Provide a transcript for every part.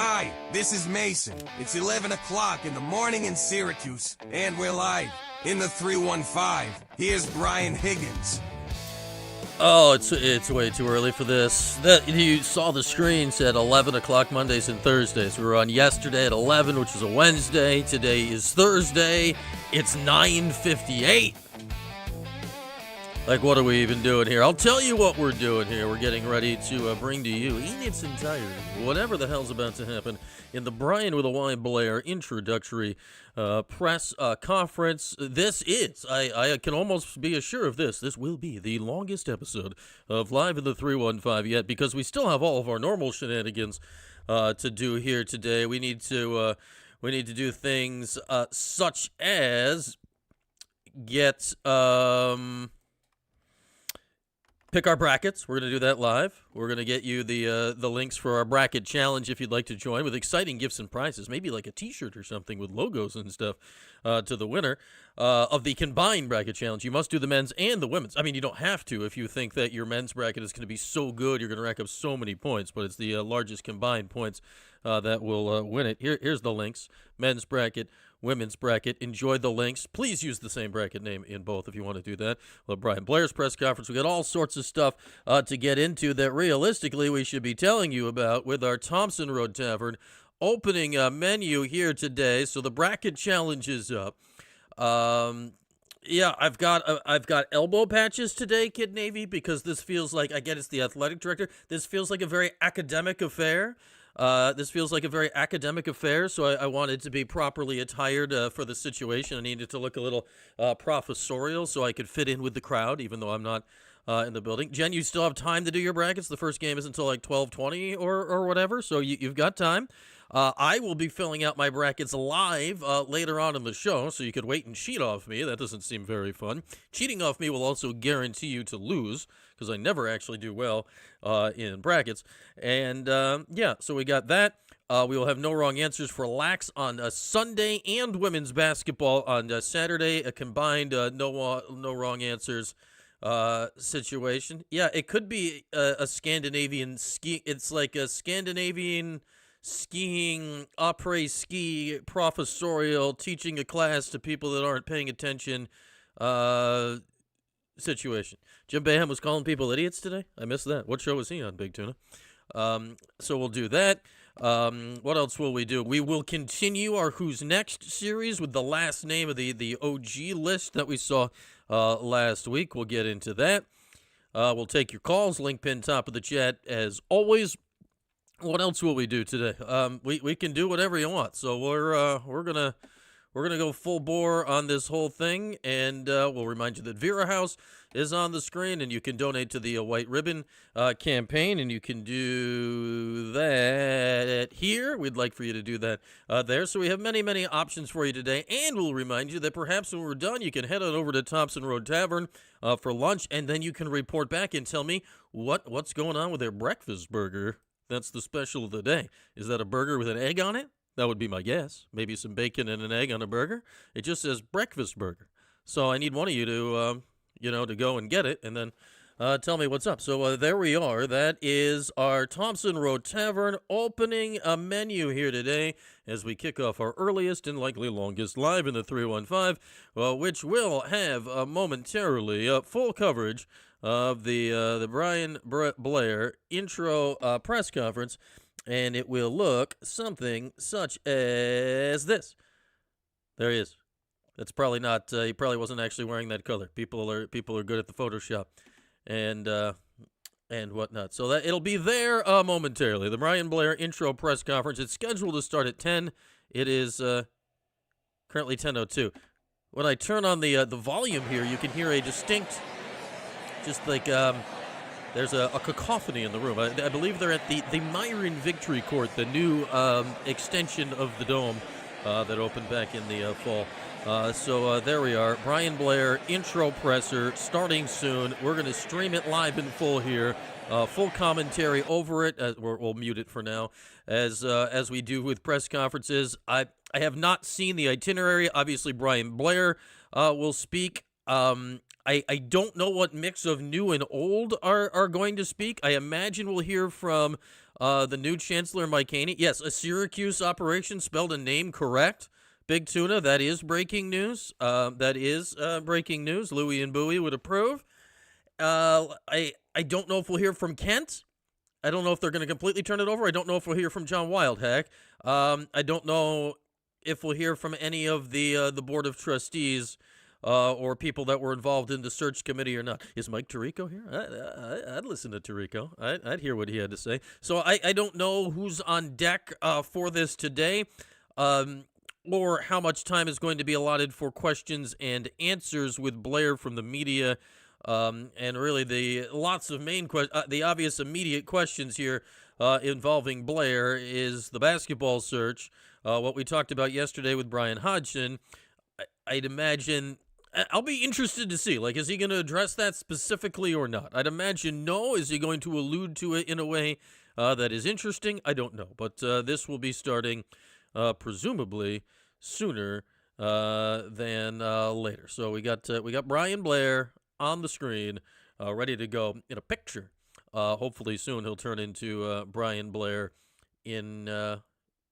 Hi, this is Mason. It's 11 o'clock in the morning in Syracuse, and we're live in the 315. Here's Brian Higgins. Oh, it's way too early for this. You saw the screen said 11 o'clock Mondays and Thursdays. We were on yesterday at 11, which was a Wednesday. Today is Thursday. It's 9:58. Like, what are we even doing here? I'll tell you what we're doing here. We're getting ready to bring to you, in its entirety, whatever the hell's about to happen in the Brian with a Y Blair introductory press conference. This is, I can almost be assured of this will be the longest episode of Live in the 315 yet, because we still have all of our normal shenanigans to do here today. We need to do things such as get... pick our brackets. We're going to do that live. We're going to get you the links for our bracket challenge if you'd like to join, with exciting gifts and prizes, maybe like a t-shirt or something with logos and stuff to the winner of the combined bracket challenge. You must do the men's and the women's. I mean, you don't have to if you think that your men's bracket is going to be so good, you're going to rack up so many points, but it's the largest combined points that will win it. Here's the links. Men's bracket, women's bracket. Enjoy the links. Please use the same bracket name in both if you want to do that. Well, Brian Blair's press conference. We got all sorts of stuff to get into that realistically we should be telling you about with our Thompson Road Tavern opening menu here today. So the bracket challenge is up. Yeah, I've got elbow patches today, Kid Navy, because this feels like, I get it's the athletic director. This feels like a very academic affair. So I wanted to be properly attired for the situation. I needed to look a little professorial so I could fit in with the crowd, even though I'm not in the building. Jen, you still have time to do your brackets. The first game isn't until like 12:20 or whatever, so you've got time. I will be filling out my brackets live later on in the show, so you could wait and cheat off me. That doesn't seem very fun. Cheating off me will also guarantee you to lose, because I never actually do well in brackets. And, yeah, so we got that. We will have no wrong answers for Lax on Sunday, and women's basketball on Saturday, a combined no wrong answers situation. Yeah, it could be a Scandinavian ski. It's like a Scandinavian skiing, après-ski, professorial, teaching a class to people that aren't paying attention situation. Jim Boeheim was calling people idiots today. I missed that. What show was he on, Big Tuna? So we'll do that. What else will we do? We will continue our Who's Next series with the last name of the OG list that we saw last week. We'll get into that. We'll take your calls. Link pin top of the chat as always. What else will we do today? We can do whatever you want. So we're gonna go full bore on this whole thing, and we'll remind you that Vera House is on the screen, and you can donate to the White Ribbon campaign, and you can do that here. We'd like for you to do that there. So we have many options for you today, and we'll remind you that perhaps when we're done, you can head on over to Thompson Road Tavern for lunch, and then you can report back and tell me what's going on with their breakfast burger. That's the special of the day. Is that a burger with an egg on it? That would be my guess. Maybe some bacon and an egg on a burger. It just says breakfast burger. So I need one of you to, to go and get it and then tell me what's up. So there we are. That is our Thompson Road Tavern opening a menu here today as we kick off our earliest and likely longest live in the 315, which will have momentarily full coverage of the Brian Blair intro press conference, and it will look something such as this. There he is. That's probably not. He probably wasn't actually wearing that color. People are good at the Photoshop, and whatnot. So that it'll be there momentarily. The Brian Blair intro press conference. It's scheduled to start at 10. It is currently 10:02. When I turn on the volume here, you can hear a distinct. Just like there's a cacophony in the room. I believe they're at the Myron Victory Court, the new extension of the Dome that opened back in the fall. So there we are. Brian Blair, intro presser, starting soon. We're going to stream it live in full here. Full commentary over it. We'll mute it for now. As we do with press conferences. I have not seen the itinerary. Obviously, Brian Blair will speak. I don't know what mix of new and old are going to speak. I imagine we'll hear from the new Chancellor Mike Haney. Yes, a Syracuse operation spelled a name correct. Big Tuna, that is breaking news. That is breaking news. Louie and Bowie would approve. I don't know if we'll hear from Kent. I don't know if they're going to completely turn it over. I don't know if we'll hear from John Wildhack. I don't know if we'll hear from any of the Board of Trustees or people that were involved in the search committee or not. Is Mike Tirico here? I'd listen to Tirico. I'd hear what he had to say. So I don't know who's on deck for this today, or how much time is going to be allotted for questions and answers with Blair from the media. And really the lots of the obvious immediate questions here involving Blair is the basketball search, what we talked about yesterday with Brian Hodgson. I'd imagine I'll be interested to see, like, is he going to address that specifically or not? I'd imagine no. Is he going to allude to it in a way that is interesting? I don't know, but this will be starting presumably sooner than later. So we got Brian Blair on the screen, ready to go in a picture. Hopefully soon he'll turn into Brian Blair in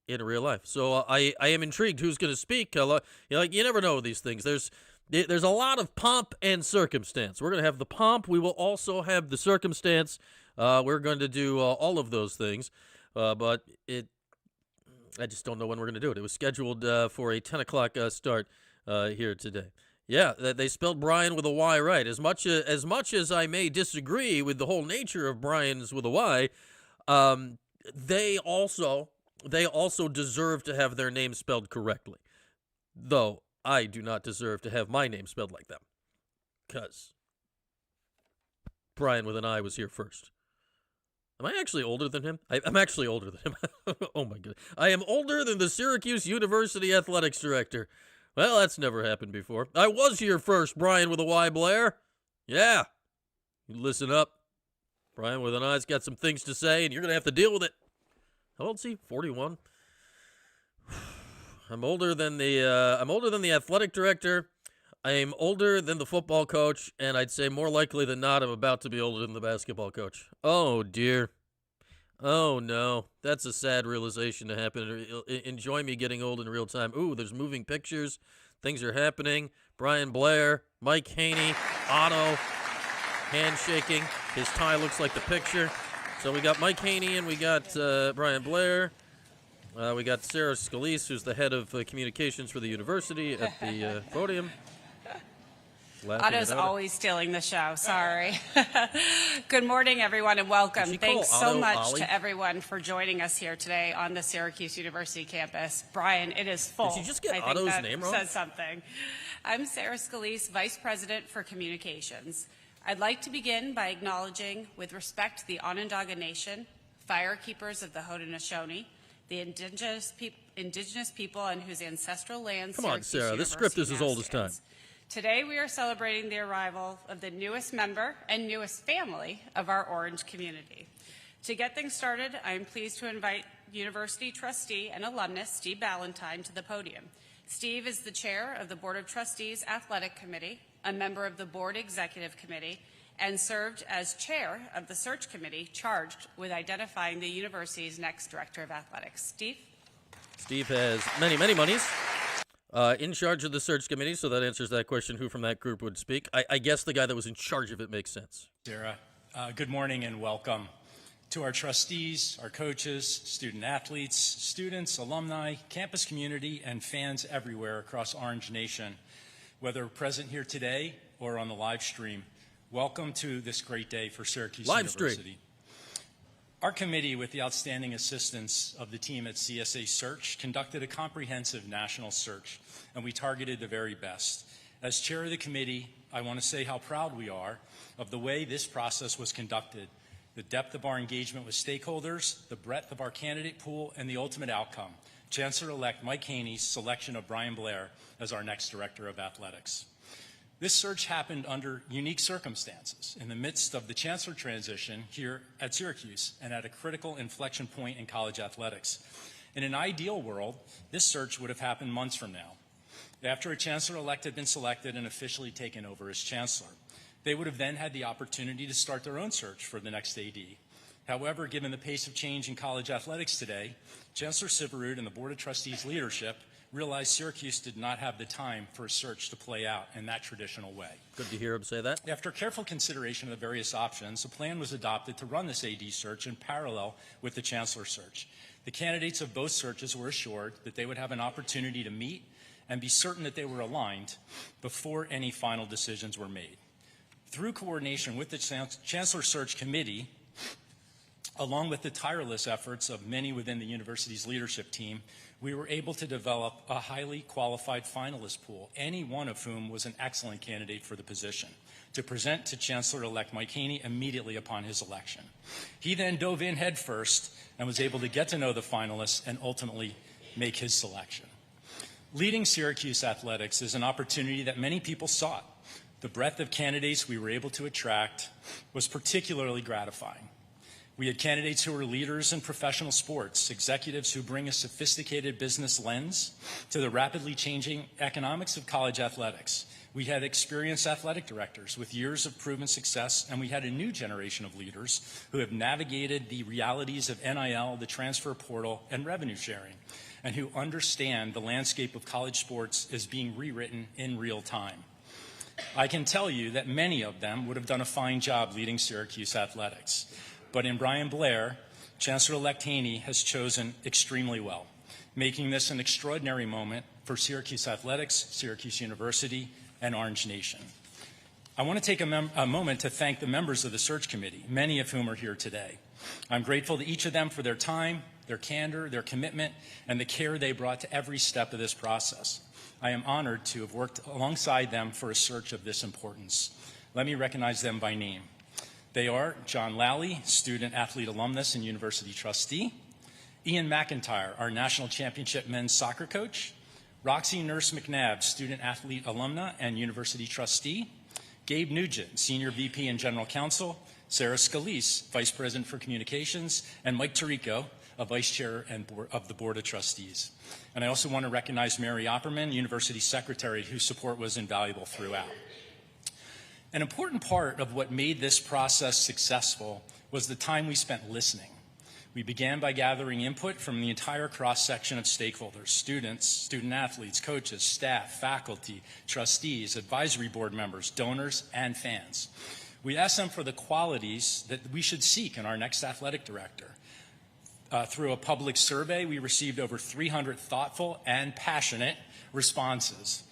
real life. So I am intrigued who's going to speak. You never know these things. There's a lot of pomp and circumstance. We're going to have the pomp. We will also have the circumstance. We're going to do all of those things, but I just don't know when we're going to do it. It was scheduled for a 10 o'clock start here today. Yeah, they spelled Brian with a Y right. As much as I may disagree with the whole nature of Brian's with a Y, they also deserve to have their name spelled correctly. Though I do not deserve to have my name spelled like them, because Brian with an I was here first. Am I actually older than him? I'm actually older than him. Oh my goodness. I am older than the Syracuse University athletics director. Well, that's never happened before. I was here first, Brian with a Y, Blair. Yeah. You listen up. Brian with an I's got some things to say, and you're going to have to deal with it. How old is he? 41? I'm older than the athletic director. I'm older than the football coach, and I'd say more likely than not I'm about to be older than the basketball coach. Oh, dear. Oh, no. That's a sad realization to happen. Enjoy me getting old in real time. Ooh, there's moving pictures. Things are happening. Brian Blair, Mike Haney, Otto, handshaking. His tie looks like the picture. So we got Mike Haney and we got Brian Blair. We got Sarah Scalise, who's the head of communications for the university, at the podium. Otto's always stealing the show. Sorry. Good morning, everyone, and welcome. Thanks so much to everyone for joining us here today on the Syracuse University campus. Brian, it is full. Did you just get Otto's name wrong? Says something. I'm Sarah Scalise, Vice President for Communications. I'd like to begin by acknowledging, with respect, the Onondaga Nation, firekeepers of the Haudenosaunee, the indigenous people on whose ancestral lands. Come on, Sarah. This script is as old as time. Today we are celebrating the arrival of the newest member and newest family of our Orange community. To get things started, I am pleased to invite University trustee and alumnus Steve Ballantyne to the podium. Steve is the chair of the Board of Trustees Athletic Committee, a member of the Board Executive Committee, and served as chair of the search committee charged with identifying the university's next director of athletics. Steve? Steve has many, many monies. In charge of the search committee, so that answers that question, who from that group would speak. I guess the guy that was in charge of it makes sense. Sarah, good morning and welcome to our trustees, our coaches, student athletes, students, alumni, campus community, and fans everywhere across Orange Nation. Whether present here today or on the live stream, welcome to this great day for Syracuse University. Our committee, with the outstanding assistance of the team at CSA Search, conducted a comprehensive national search, and we targeted the very best. As chair of the committee, I want to say how proud we are of the way this process was conducted, the depth of our engagement with stakeholders, the breadth of our candidate pool, and the ultimate outcome, Chancellor-elect Mike Haney's selection of Brian Blair as our next director of athletics. This search happened under unique circumstances in the midst of the chancellor transition here at Syracuse and at a critical inflection point in college athletics. In an ideal world, this search would have happened months from now, after a chancellor-elect had been selected and officially taken over as chancellor. They would have then had the opportunity to start their own search for the next AD. However, given the pace of change in college athletics today, Chancellor Syverud and the Board of Trustees leadership realized Syracuse did not have the time for a search to play out in that traditional way. Good to hear him say that. After careful consideration of the various options, a plan was adopted to run this AD search in parallel with the Chancellor search. The candidates of both searches were assured that they would have an opportunity to meet and be certain that they were aligned before any final decisions were made. Through coordination with the Chancellor Search Committee, along with the tireless efforts of many within the university's leadership team, we were able to develop a highly qualified finalist pool, any one of whom was an excellent candidate for the position, to present to Chancellor-elect Mike Haney immediately upon his election. He then dove in headfirst and was able to get to know the finalists and ultimately make his selection. Leading Syracuse athletics is an opportunity that many people sought. The breadth of candidates we were able to attract was particularly gratifying. We had candidates who were leaders in professional sports, executives who bring a sophisticated business lens to the rapidly changing economics of college athletics. We had experienced athletic directors with years of proven success, and we had a new generation of leaders who have navigated the realities of NIL, the transfer portal, and revenue sharing, and who understand the landscape of college sports is being rewritten in real time. I can tell you that many of them would have done a fine job leading Syracuse athletics. But in Brian Blair, Chancellor-elect Haney has chosen extremely well, making this an extraordinary moment for Syracuse athletics, Syracuse University, and Orange Nation. I want to take a moment to thank the members of the search committee, many of whom are here today. I'm grateful to each of them for their time, their candor, their commitment, and the care they brought to every step of this process. I am honored to have worked alongside them for a search of this importance. Let me recognize them by name. They are John Lally, student athlete alumnus and university trustee; Ian McIntyre, our national championship men's soccer coach; Roxy Nurse McNabb, student athlete alumna and university trustee; Gabe Nugent, senior VP and general counsel; Sarah Scalise, vice president for communications; and Mike Tirico, a vice chair of the board of trustees. And I also want to recognize Mary Opperman, university secretary, whose support was invaluable throughout. An important part of what made this process successful was the time we spent listening. We began by gathering input from the entire cross-section of stakeholders: students, student athletes, coaches, staff, faculty, trustees, advisory board members, donors, and fans. We asked them for the qualities that we should seek in our next athletic director. Through a public survey, we received over 300 thoughtful and passionate responses,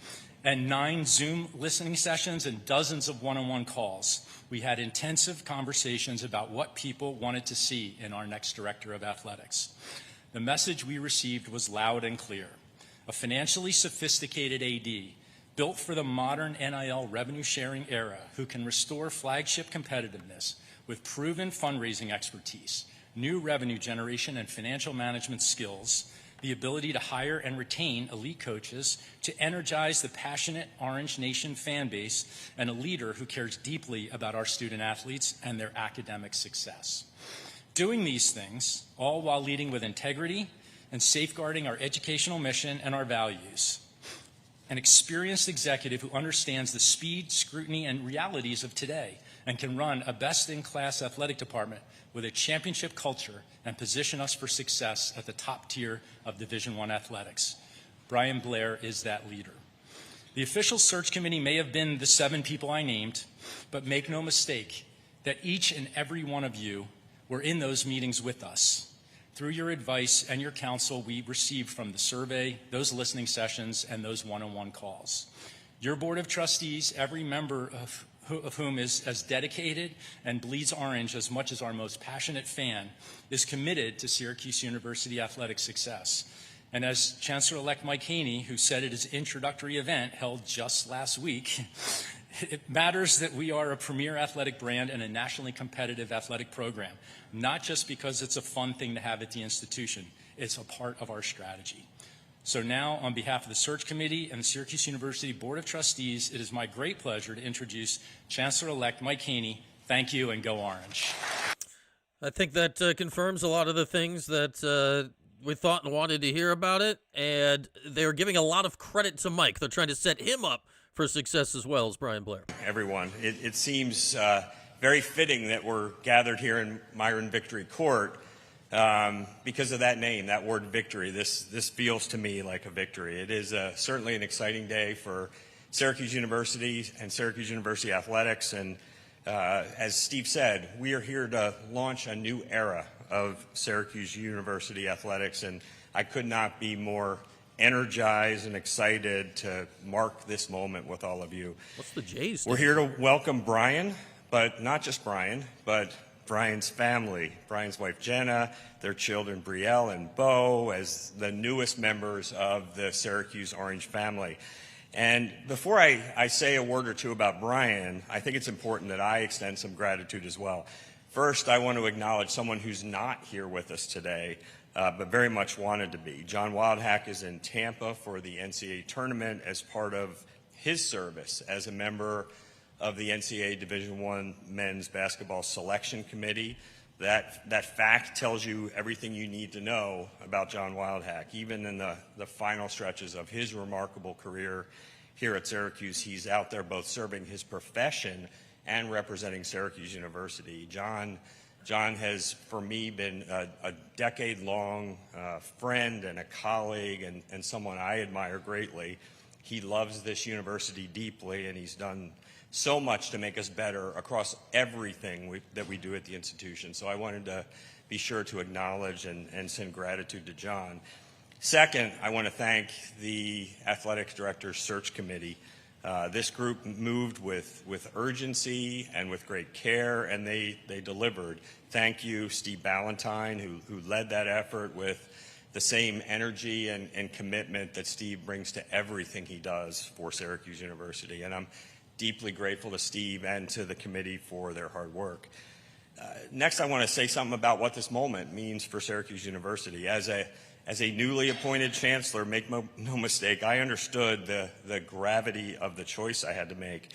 and 9 Zoom listening sessions and dozens of one-on-one calls. We had intensive conversations about what people wanted to see in our next director of athletics. The message we received was loud and clear: a financially sophisticated AD built for the modern NIL revenue sharing era, who can restore flagship competitiveness with proven fundraising expertise, new revenue generation and financial management skills, the ability to hire and retain elite coaches, to energize the passionate Orange Nation fan base, and a leader who cares deeply about our student athletes and their academic success. Doing these things, all while leading with integrity and safeguarding our educational mission and our values. An experienced executive who understands the speed, scrutiny, and realities of today and can run a best-in-class athletic department with a championship culture and position us for success at the top tier of Division I athletics. Brian Blair is that leader. The official search committee may have been the 7 people I named, but make no mistake that each and every one of you were in those meetings with us. Through your advice and your counsel we received from the survey, those listening sessions, and those one-on-one calls. Your board of trustees, every member of whom is as dedicated and bleeds orange as much as our most passionate fan, is committed to Syracuse University athletic success. And as Chancellor-elect Mike Haney, who said at his introductory event held just last week, it matters that we are a premier athletic brand and a nationally competitive athletic program, not just because it's a fun thing to have at the institution. It's a part of our strategy. So now, on behalf of the Search Committee and the Syracuse University Board of Trustees, it is my great pleasure to introduce Chancellor-elect Mike Haney. Thank you, and go Orange. I think that confirms a lot of the things that we thought and wanted to hear about it, and they're giving a lot of credit to Mike. They're trying to set him up for success as well as Brian Blair. Everyone, it seems very fitting that we're gathered here in Myron Victory Court because of that name, that word victory. This feels to me like a victory. It is certainly an exciting day for Syracuse University and Syracuse University athletics. And as Steve said, we are here to launch a new era of Syracuse University athletics, and I could not be more energized and excited to mark this moment with all of you. What's the J's? We're here to welcome Brian, but not just Brian, but Brian's family, Brian's wife Jenna, their children Brielle and Bo, as the newest members of the Syracuse Orange family. And before I say a word or two about Brian, I think it's important that I extend some gratitude as well. First, I want to acknowledge someone who's not here with us today, but very much wanted to be. John Wildhack is in Tampa for the NCAA tournament as part of his service as a member of the NCAA Division I Men's Basketball Selection Committee. That fact tells you everything you need to know about John Wildhack. Even in the final stretches of his remarkable career here at Syracuse, he's out there both serving his profession and representing Syracuse University. John has, for me, been a decade-long friend and a colleague and someone I admire greatly. He loves this university deeply, and he's done so much to make us better across everything that we do at the institution. So I wanted to be sure to acknowledge and send gratitude to John. Second, I want to thank the Athletics Directors Search Committee. This group moved with urgency and with great care, and they delivered. Thank you, Steve Ballantyne, who led that effort with the same energy and commitment that Steve brings to everything he does for Syracuse University. And I'm deeply grateful to Steve and to the committee for their hard work. Next, I want to say something about what this moment means for Syracuse University. As a newly appointed chancellor, make no mistake, I understood the gravity of the choice I had to make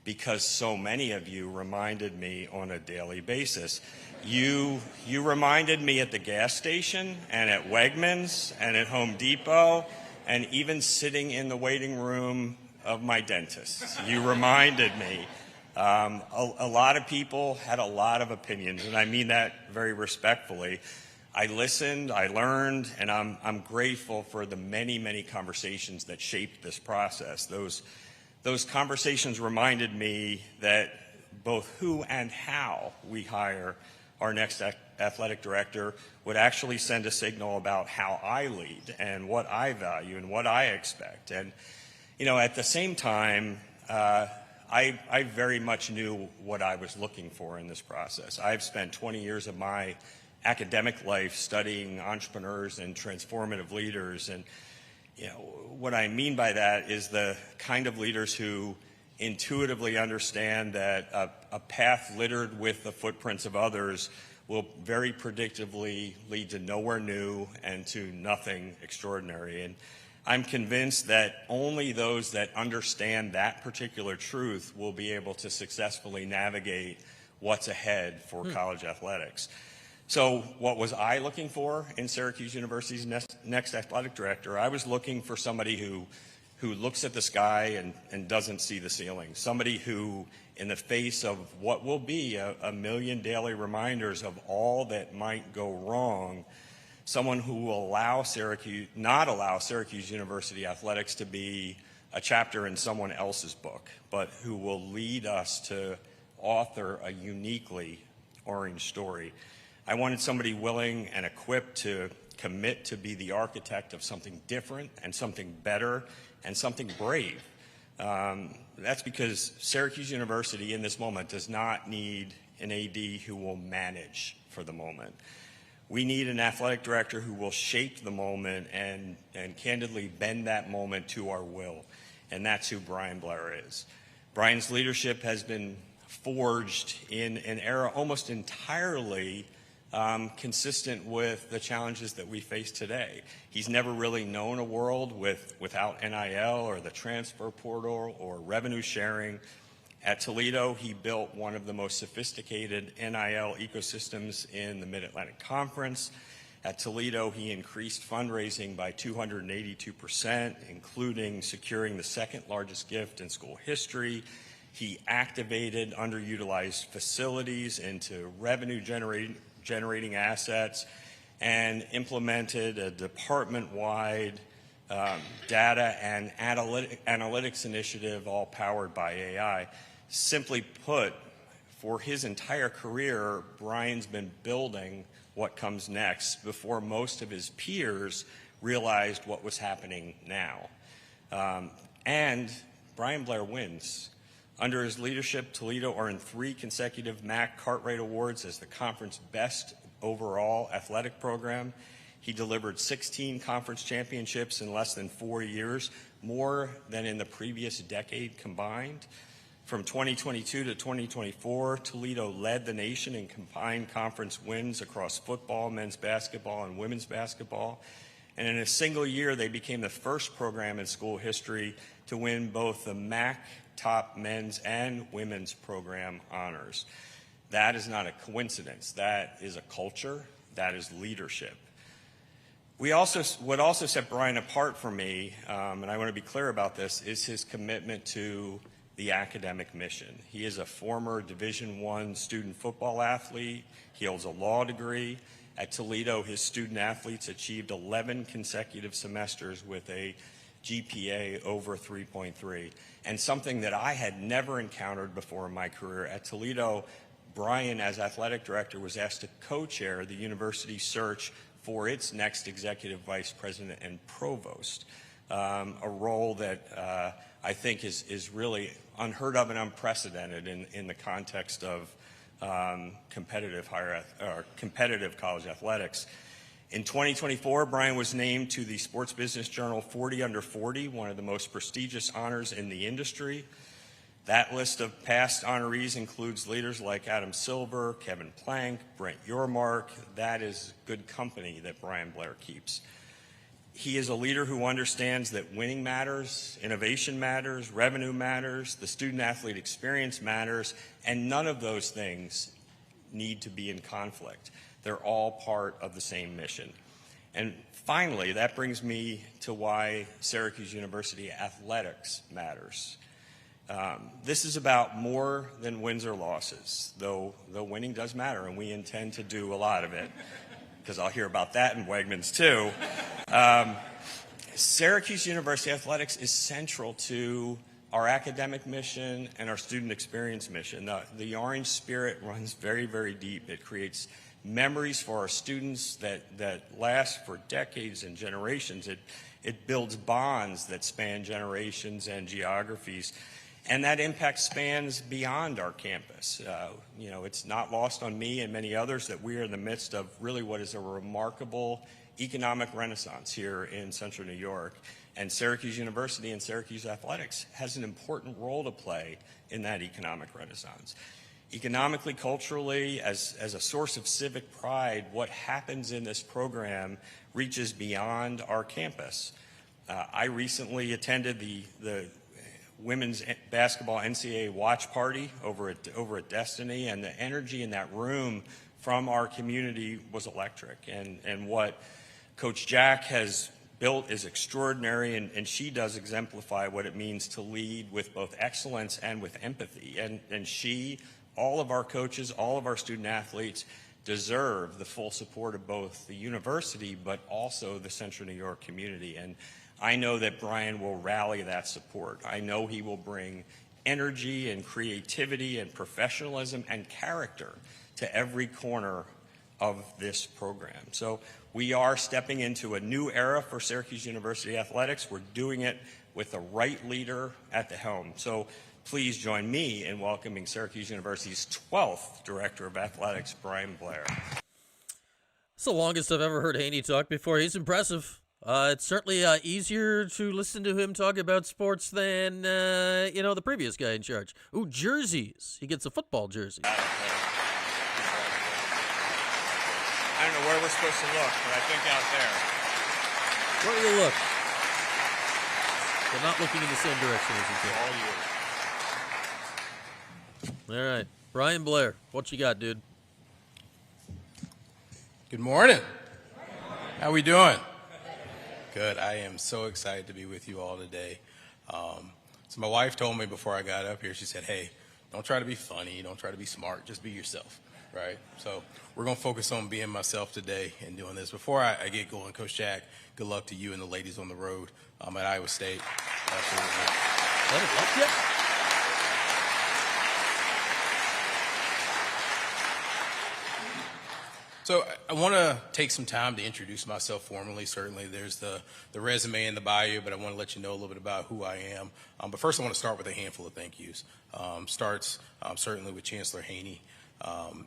because so many of you reminded me on a daily basis. You reminded me at the gas station and at Wegmans and at Home Depot and even sitting in the waiting room of my dentist. You reminded me. A lot of people had a lot of opinions, and I mean that very respectfully. I listened, I learned, and I'm grateful for the many, many conversations that shaped this process. Those conversations reminded me that both who and how we hire our next athletic director would actually send a signal about how I lead and what I value and what I expect. And, you know, at the same time, I very much knew what I was looking for in this process. I've spent 20 years of my academic life studying entrepreneurs and transformative leaders. And you know, what I mean by that is the kind of leaders who intuitively understand that a path littered with the footprints of others will very predictably lead to nowhere new and to nothing extraordinary. And I'm convinced that only those that understand that particular truth will be able to successfully navigate what's ahead for college athletics. So what was I looking for in Syracuse University's next athletic director? I was looking for somebody who looks at the sky and doesn't see the ceiling. Somebody who, in the face of what will be a million daily reminders of all that might go wrong, someone who will not allow Syracuse University athletics to be a chapter in someone else's book, but who will lead us to author a uniquely orange story. I wanted somebody willing and equipped to commit to be the architect of something different and something better and something brave. That's because Syracuse University in this moment does not need an AD who will manage for the moment. We need an athletic director who will shape the moment and candidly bend that moment to our will. And that's who Brian Blair is. Brian's leadership has been forged in an era almost entirely consistent with the challenges that we face today. He's never really known a world without NIL or the transfer portal or revenue sharing. At Toledo, he built one of the most sophisticated NIL ecosystems in the Mid-Atlantic Conference. At Toledo, he increased fundraising by 282%, including securing the second largest gift in school history. He activated underutilized facilities into revenue generating assets and implemented a department-wide data and analytics initiative, all powered by AI. Simply put, for his entire career, Brian's been building what comes next before most of his peers realized what was happening now. And Brian Blair wins. Under his leadership, Toledo earned 3 consecutive MAC Cartwright Awards as the conference best overall athletic program. He delivered 16 conference championships in less than 4 years, more than in the previous decade combined. From 2022 to 2024, Toledo led the nation in combined conference wins across football, men's basketball, and women's basketball. And in a single year, they became the first program in school history to win both the MAC top men's and women's program honors. That is not a coincidence. That is a culture. That is leadership. What also set Brian apart for me, and I want to be clear about this, is his commitment to the academic mission. He is a former Division I student football athlete. He holds a law degree. At Toledo, his student athletes achieved 11 consecutive semesters with a GPA over 3.3. And something that I had never encountered before in my career. At Toledo, Brian, as athletic director, was asked to co-chair the university search for its next executive vice president and provost, a role that I think is really unheard of and unprecedented in the context of competitive college athletics. In 2024, Brian was named to the Sports Business Journal 40 Under 40, one of the most prestigious honors in the industry. That list of past honorees includes leaders like Adam Silver, Kevin Plank, Brent Yormark. That is good company that Brian Blair keeps. He is a leader who understands that winning matters, innovation matters, revenue matters, the student-athlete experience matters, and none of those things need to be in conflict. They're all part of the same mission. And finally, that brings me to why Syracuse University athletics matters. This is about more than wins or losses, though winning does matter, and we intend to do a lot of it, because I'll hear about that in Wegmans too. Syracuse University athletics is central to our academic mission and our student experience mission. The Orange spirit runs very, very deep. It creates memories for our students that last for decades and generations. It builds bonds that span generations and geographies. And that impact spans beyond our campus. It's not lost on me and many others that we are in the midst of really what is a remarkable economic renaissance here in Central New York. And Syracuse University and Syracuse Athletics has an important role to play in that economic renaissance. Economically, culturally, as a source of civic pride, what happens in this program reaches beyond our campus. I recently attended the women's basketball NCAA watch party over at Destiny, and the energy in that room from our community was electric. And what Coach Jack has built is extraordinary, and she does exemplify what it means to lead with both excellence and with empathy. And she, all of our coaches, all of our student athletes deserve the full support of both the university but also the Central New York community. And I know that Brian will rally that support. I know he will bring energy and creativity and professionalism and character to every corner of this program. So we are stepping into a new era for Syracuse University athletics. We're doing it with the right leader at the helm. So please join me in welcoming Syracuse University's 12th Director of Athletics, Brian Blair. It's the longest I've ever heard Haney talk before. He's impressive. It's certainly easier to listen to him talk about sports than, the previous guy in charge. Ooh, jerseys. He gets a football jersey. I don't know where we're supposed to look, but I think out there. Where do you look? They're not looking in the same direction as you All you. All right. Brian Blair, what you got, dude? Good morning. How we doing? Good. I am so excited to be with you all today. So my wife told me before I got up here, she said, hey, don't try to be funny, don't try to be smart, just be yourself, right? So we're going to focus on being myself today and doing this. Before I get going, Coach Jack, good luck to you and the ladies on the road at Iowa State. Absolutely. Yeah. So I want to take some time to introduce myself formally. Certainly there's the resume and the bio, but I want to let you know a little bit about who I am. But first I want to start with a handful of thank yous. Starts certainly with Chancellor Haney.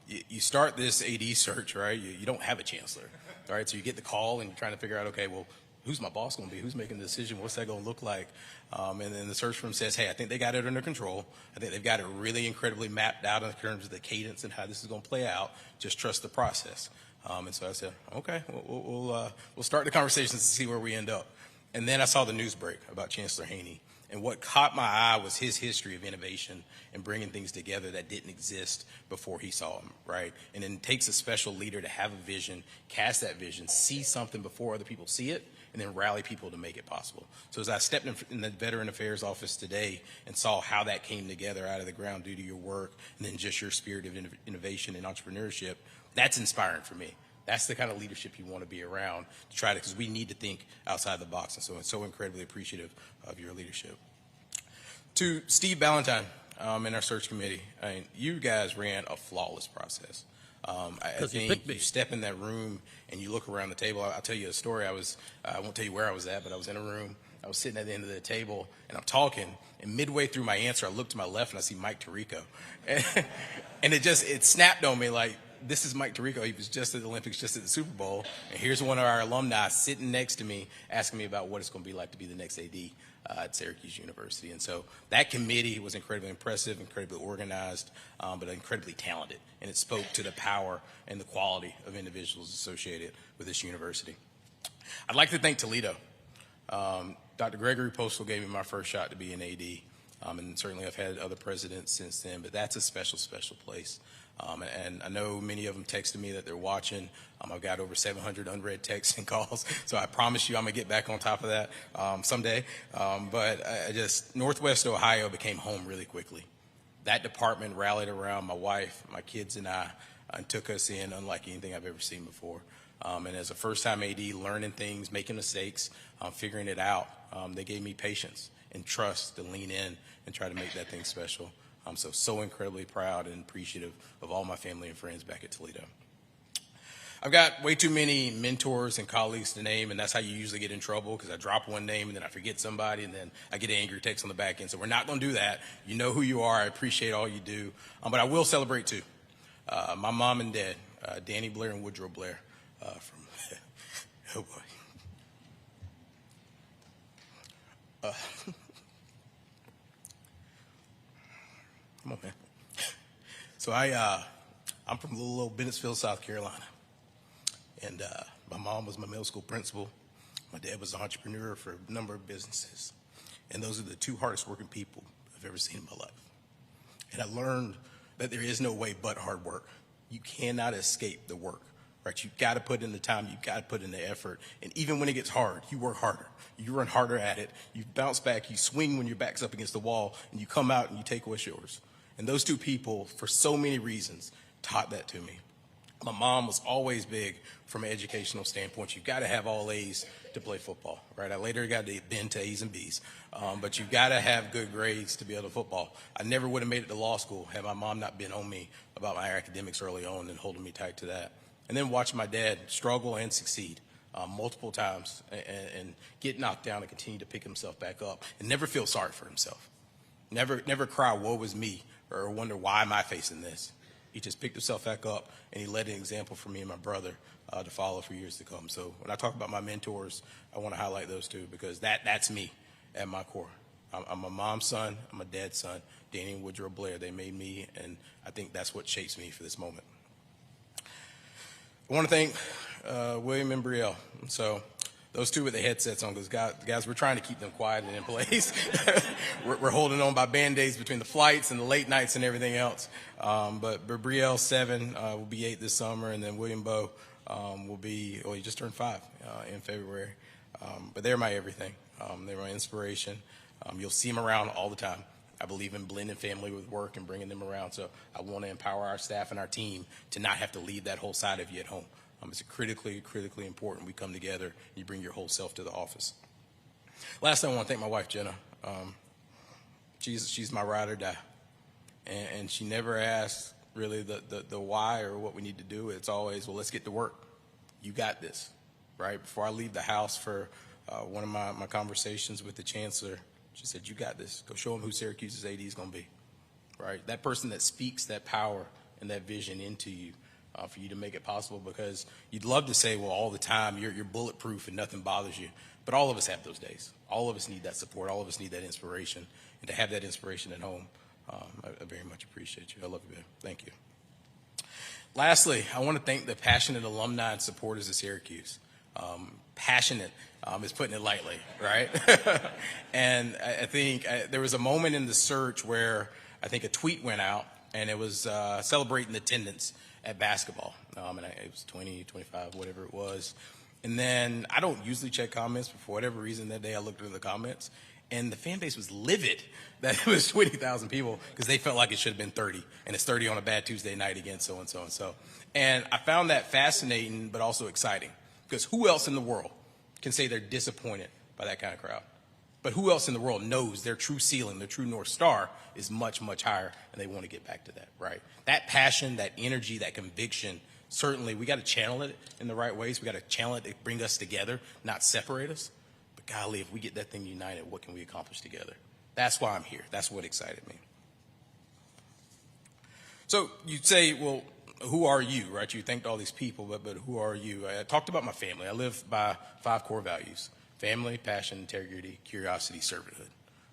You start this AD search, right? You don't have a chancellor, right? So you get the call and you're trying to figure out, okay, well, who's my boss going to be? Who's making the decision? What's that going to look like? And then the search firm says, hey, I think they got it under control. I think they've got it really incredibly mapped out in terms of the cadence and how this is going to play out. Just trust the process. And so I said, okay, we'll start the conversations to see where we end up. And then I saw the news break about Chancellor Haney. And what caught my eye was his history of innovation and bringing things together that didn't exist before he saw them, right? And it takes a special leader to have a vision, cast that vision, see something before other people see it, and then rally people to make it possible. So as I stepped in the Veteran Affairs office today and saw how that came together out of the ground due to your work and then just your spirit of innovation and entrepreneurship, that's inspiring for me. That's the kind of leadership you want to be around to try to, because we need to think outside the box. And so I'm so incredibly appreciative of your leadership. To Steve Ballantyne in our search committee, I mean, you guys ran a flawless process. I think you step in that room and you look around the table. I'll tell you a story. I won't tell you where I was at, but I was in a room. I was sitting at the end of the table and I'm talking. And midway through my answer, I look to my left and I see Mike Tirico. And it snapped on me like, this is Mike Tirico. He was just at the Olympics, just at the Super Bowl. And here's one of our alumni sitting next to me asking me about what it's going to be like to be the next AD at Syracuse University. And so that committee was incredibly impressive, incredibly organized, but incredibly talented. And it spoke to the power and the quality of individuals associated with this university. I'd like to thank Toledo. Dr. Gregory Postal gave me my first shot to be an AD. And certainly I've had other presidents since then, but that's a special, special place. And I know many of them texted me that they're watching. I've got over 700 unread texts and calls, so I promise you I'm going to get back on top of that someday. But Northwest Ohio became home really quickly. That department rallied around my wife, my kids, and I, and took us in unlike anything I've ever seen before. And as a first-time AD, learning things, making mistakes, figuring it out, they gave me patience and trust to lean in and try to make that thing special. I'm so incredibly proud and appreciative of all my family and friends back at Toledo. I've got way too many mentors and colleagues to name, and that's how you usually get in trouble, because I drop one name and then I forget somebody and then I get an angry text on the back end. So we're not going to do that. You know who you are. I appreciate all you do. But I will celebrate too. My mom and dad, Danny Blair and Woodrow Blair from, oh boy. Come on, man. So I'm from little old Bennettsville, South Carolina. And my mom was my middle school principal. My dad was an entrepreneur for a number of businesses. And those are the two hardest working people I've ever seen in my life. And I learned that there is no way but hard work. You cannot escape the work, right? You've got to put in the time. You've got to put in the effort. And even when it gets hard, you work harder. You run harder at it. You bounce back. You swing when your back's up against the wall. And you come out and you take what's yours. And those two people, for so many reasons, taught that to me. My mom was always big from an educational standpoint. You've got to have all A's to play football, right? I later got to bend to A's and B's. But you've got to have good grades to be able to football. I never would have made it to law school had my mom not been on me about my academics early on and holding me tight to that. And then watch my dad struggle and succeed multiple times and get knocked down and continue to pick himself back up and never feel sorry for himself. Never cry, woe was me, or wonder why am I facing this. He just picked himself back up and he led an example for me and my brother to follow for years to come. So when I talk about my mentors, I want to highlight those two because that's me at my core. I'm a mom's son, I'm a dad's son, Danny and Woodrow Blair. They made me, and I think that's what shapes me for this moment. I want to thank William and Brielle. So those two with the headsets on, because guys, we're trying to keep them quiet and in place. we're holding on by Band-Aids between the flights and the late nights and everything else. But Brielle, 7, will be 8 this summer, and then William Bowe, will be, well, he just turned 5 in February. But they're my everything. They're my inspiration. You'll see them around all the time. I believe in blending family with work and bringing them around. So I want to empower our staff and our team to not have to leave that whole side of you at home. It's critically important we come together and you bring your whole self to the office. Last, I want to thank my wife, Jenna. She's my ride or die. And she never asks really the why or what we need to do. It's always, well, let's get to work. You got this, right? Before I leave the house for one of my conversations with the chancellor, she said, you got this. Go show them who Syracuse's AD is going to be, right? That person that speaks that power and that vision into you for you to make it possible, because you'd love to say, well, all the time you're bulletproof and nothing bothers you. But all of us have those days. All of us need that support. All of us need that inspiration. And to have that inspiration at home, I very much appreciate you. I love you, man. Thank you. Lastly, I want to thank the passionate alumni and supporters of Syracuse. Passionate is putting it lightly, right? And I think there was a moment in the search where I think a tweet went out, and it was celebrating attendance at basketball. And it was 20, 25, whatever it was. And then I don't usually check comments, but for whatever reason that day I looked into the comments, and the fan base was livid that it was 20,000 people because they felt like it should have been 30, and it's 30 on a bad Tuesday night again, so and so and so. And I found that fascinating but also exciting, because who else in the world can say they're disappointed by that kind of crowd? But who else in the world knows their true ceiling, their true North Star is much, much higher, and they want to get back to that, right? That passion, that energy, that conviction, certainly we got to channel it in the right ways. We got to channel it to bring us together, not separate us. But golly, if we get that thing united, what can we accomplish together? That's why I'm here. That's what excited me. So you'd say, well, who are you, right? You thanked all these people, but who are you? I talked about my family. I live by 5 core values: family, passion, integrity, curiosity, servanthood.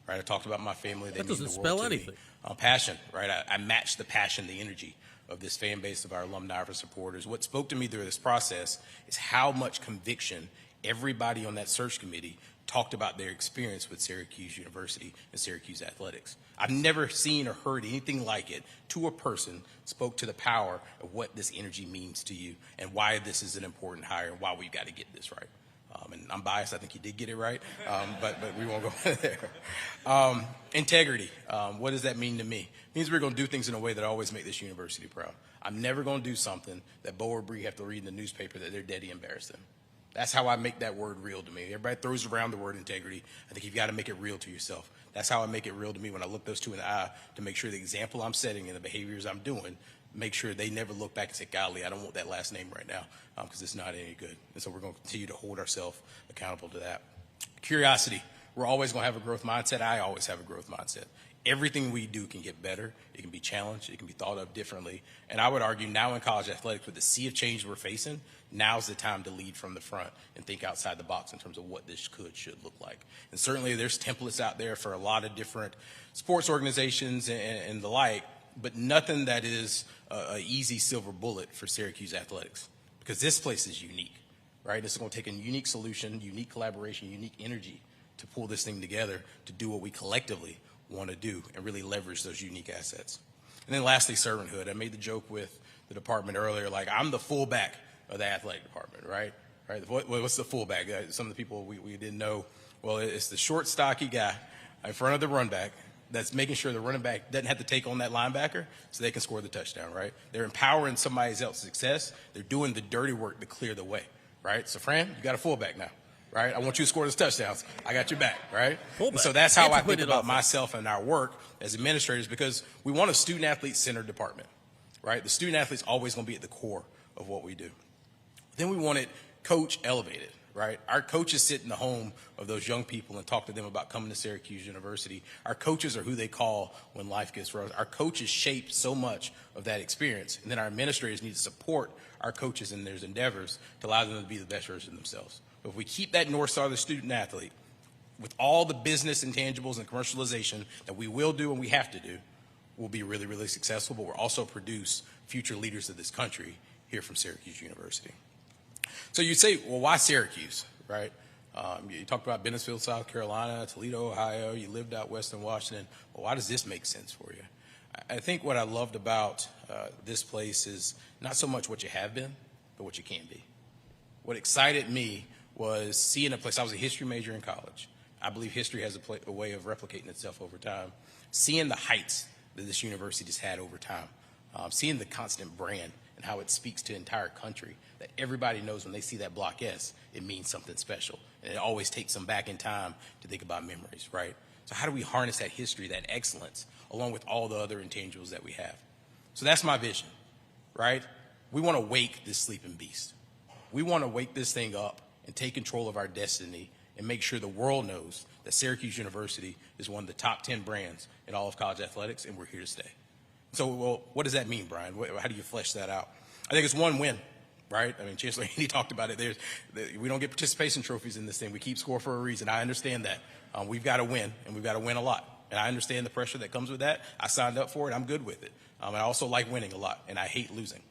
Right? I talked about my family. They That doesn't mean the spell world to anything. me. Passion, right? I matched the passion, the energy of this fan base of our alumni, our supporters. What spoke to me through this process is how much conviction everybody on that search committee talked about their experience with Syracuse University and Syracuse athletics. I've never seen or heard anything like it to a person spoke to the power of what this energy means to you and why this is an important hire and why we've got to get this right. And I'm biased. I think you did get it right, but we won't go there. Integrity. What does that mean to me? It means we're going to do things in a way that always make this university proud. I'm never going to do something that Bo or Bree have to read in the newspaper that they're deadly embarrassed in. That's how I make that word real to me. Everybody throws around the word integrity. I think you've got to make it real to yourself. That's how I make it real to me when I look those two in the eye, to make sure the example I'm setting and the behaviors I'm doing, make sure they never look back and say, golly, I don't want that last name right now because it's not any good. And so we're going to continue to hold ourselves accountable to that. Curiosity. We're always going to have a growth mindset. I always have a growth mindset. Everything we do can get better. It can be challenged. It can be thought of differently. And I would argue now in college athletics, with the sea of change we're facing, now's the time to lead from the front and think outside the box in terms of what this should look like. And certainly there's templates out there for a lot of different sports organizations and the like, but nothing that is an easy silver bullet for Syracuse athletics, because this place is unique, right? It's going to take a unique solution, unique collaboration, unique energy to pull this thing together to do what we collectively want to do and really leverage those unique assets. And then lastly, servanthood. I made the joke with the department earlier, like I'm the fullback of the athletic department, right? What's the fullback? Some of the people we didn't know. Well, it's the short, stocky guy in front of the run back that's making sure the running back doesn't have to take on that linebacker so they can score the touchdown, right? They're empowering somebody else's success. They're doing the dirty work to clear the way, right? So, Fran, you got a fullback now, right? I want you to score those touchdowns. I got your back, right? And so that's how I think about myself and our work as administrators, because we want a student-athlete-centered department, right? The student-athlete's always going to be at the core of what we do. Then we want it coach elevated, right? Our coaches sit in the home of those young people and talk to them about coming to Syracuse University. Our coaches are who they call when life gets rough. Our coaches shape so much of that experience. And then our administrators need to support our coaches in their endeavors to allow them to be the best version of themselves. But if we keep that North Star of the student athlete with all the business intangibles and commercialization that we will do and we have to do, we'll be really, really successful, but we'll also produce future leaders of this country here from Syracuse University. So you say, well, why Syracuse, right? You talked about Bennettsville, South Carolina, Toledo, Ohio. You lived out west in Washington. Well, why does this make sense for you? I think what I loved about this place is not so much what you have been, but what you can be. What excited me was seeing a place. I was a history major in college. I believe history has a way of replicating itself over time. Seeing the heights that this university has had over time, seeing the constant brand and how it speaks to the entire country, that everybody knows when they see that Block S, it means something special. And it always takes them back in time to think about memories, right? So how do we harness that history, that excellence, along with all the other intangibles that we have? So that's my vision, right? We want to wake this sleeping beast. We want to wake this thing up and take control of our destiny and make sure the world knows that Syracuse University is one of the top 10 brands in all of college athletics, and we're here to stay. So, well, what does that mean, Brian? How do you flesh that out? I think it's one win, right? I mean, Chancellor Haney talked about it. We don't get participation trophies in this thing. We keep score for a reason. I understand that. We've got to win, and we've got to win a lot. And I understand the pressure that comes with that. I signed up for it. I'm good with it. And I also like winning a lot, and I hate losing.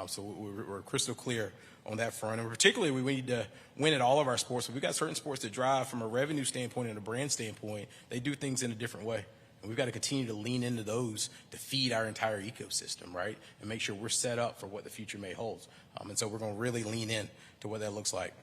So we're crystal clear on that front. And particularly, we need to win at all of our sports. We've got certain sports that drive from a revenue standpoint and a brand standpoint. They do things in a different way. And we've got to continue to lean into those to feed our entire ecosystem, right? And make sure we're set up for what the future may hold. And so we're going to really lean in to what that looks like.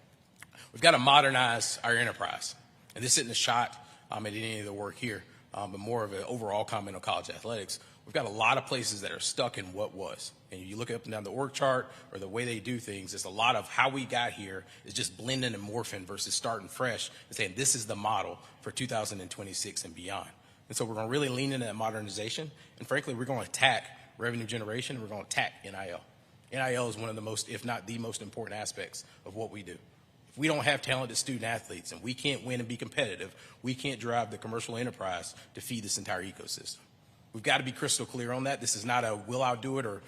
We've got to modernize our enterprise. And this isn't a shot at any of the work here, but more of an overall comment on college athletics. We've got a lot of places that are stuck in what was. And you look up and down the org chart or the way they do things, it's a lot of how we got here is just blending and morphing versus starting fresh and saying this is the model for 2026 and beyond. And so we're going to really lean into that modernization. And frankly, we're going to attack revenue generation. We're going to attack NIL. NIL is one of the most, if not the most important aspects of what we do. If we don't have talented student athletes and we can't win and be competitive, we can't drive the commercial enterprise to feed this entire ecosystem. We've got to be crystal clear on that. This is not a will I do it or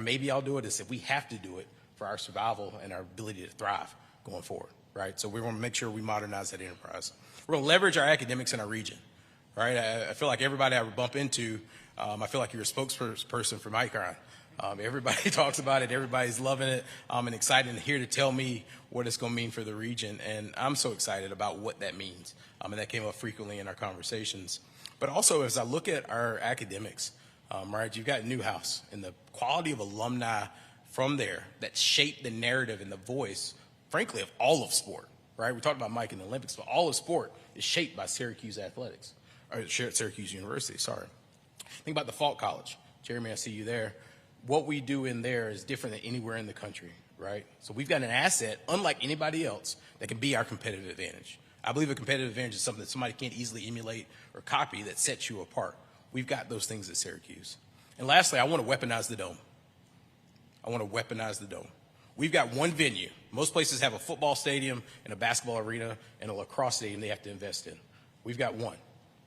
maybe I'll do it. It's if we have to do it for our survival and our ability to thrive going forward, right? So we want to make sure we modernize that enterprise. We're going to leverage our academics in our region, right? I feel like everybody I bump into, I feel like you're a spokesperson for Micron. Everybody talks about it. Everybody's loving it and excited and here to tell me what it's going to mean for the region. And I'm so excited about what that means. And that came up frequently in our conversations. But also, as I look at our academics, right, you've got Newhouse and the quality of alumni from there that shape the narrative and the voice, frankly, of all of sport, right? We talked about Mike in the Olympics, but all of sport is shaped by Syracuse athletics, or Syracuse University, sorry. Think about the Falk College. Jeremy, I see you there. What we do in there is different than anywhere in the country, right? So we've got an asset, unlike anybody else, that can be our competitive advantage. I believe a competitive advantage is something that somebody can't easily emulate or copy that sets you apart. We've got those things at Syracuse. And lastly, I want to weaponize the dome. I want to weaponize the dome. We've got one venue. Most places have a football stadium and a basketball arena and a lacrosse stadium they have to invest in. We've got one,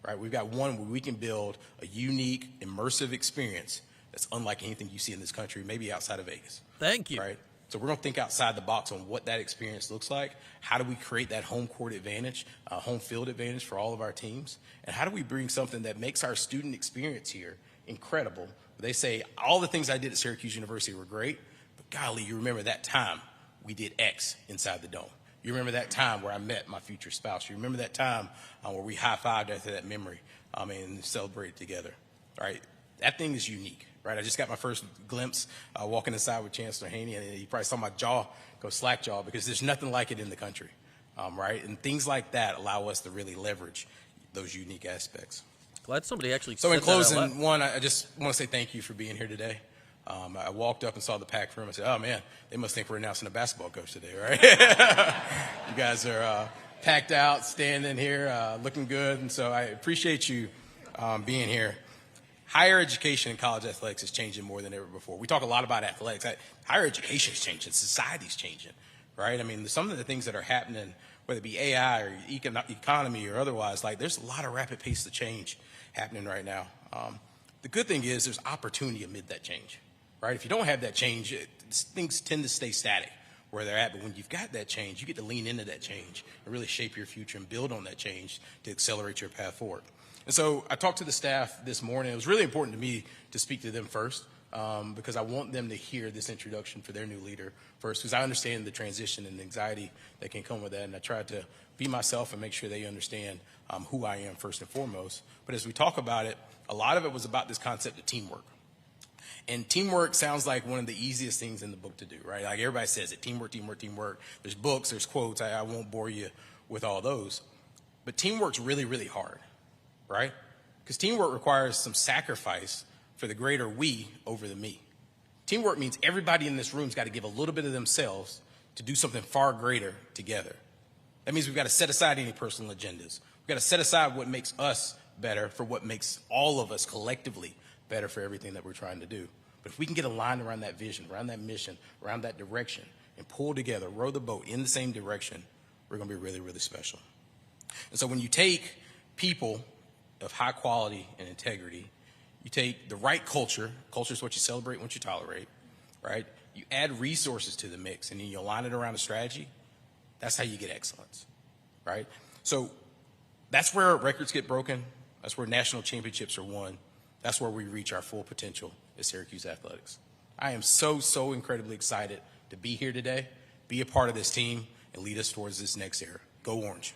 right? We've got one where we can build a unique, immersive experience that's unlike anything you see in this country, maybe outside of Vegas. Thank you. Right? So we're going to think outside the box on what that experience looks like. How do we create that home court advantage, home field advantage for all of our teams? And how do we bring something that makes our student experience here incredible? They say, all the things I did at Syracuse University were great, but golly, you remember that time we did X inside the dome. You remember that time where I met my future spouse. You remember that time where we high-fived after that memory and celebrated together, right? That thing is unique. Right, I just got my first glimpse walking inside with Chancellor Haney, and he probably saw my jaw go slack jaw because there's nothing like it in the country, right? And things like that allow us to really leverage those unique aspects. Glad somebody actually. So in said that out loud. closing, one, I just want to say thank you for being here today. I walked up and saw the packed room. I said, "Oh man, they must think we're announcing a basketball coach today, right?" You guys are packed out, standing here, looking good, and so I appreciate you being here. Higher education and college athletics is changing more than ever before. We talk a lot about athletics. Higher education is changing. Society's changing, right? I mean, some of the things that are happening, whether it be AI or economy or otherwise, like there's a lot of rapid pace of change happening right now. The good thing is there's opportunity amid that change, right? If you don't have that change, things tend to stay static where they're at. But when you've got that change, you get to lean into that change and really shape your future and build on that change to accelerate your path forward. And so I talked to the staff this morning. It was really important to me to speak to them first because I want them to hear this introduction for their new leader first because I understand the transition and the anxiety that can come with that. And I tried to be myself and make sure they understand who I am first and foremost. But as we talk about it, a lot of it was about this concept of teamwork. And teamwork sounds like one of the easiest things in the book to do, right? Like everybody says it, teamwork, teamwork, teamwork. There's books, there's quotes. I won't bore you with all those. But teamwork's really, really hard, right? Because teamwork requires some sacrifice for the greater we over the me. Teamwork means everybody in this room's got to give a little bit of themselves to do something far greater together. That means we've got to set aside any personal agendas. We've got to set aside what makes us better for what makes all of us collectively better for everything that we're trying to do. But if we can get aligned around that vision, around that mission, around that direction, and pull together, row the boat in the same direction, we're going to be really, really special. And so when you take people of high quality and integrity, you take the right culture is what you celebrate, what you tolerate, right? You add resources to the mix, and then you align it around a strategy. That's how you get excellence, right? So that's where records get broken. That's where national championships are won. That's where we reach our full potential as Syracuse Athletics. I am so incredibly excited to be here today, be a part of this team, and lead us towards this next era. Go Orange.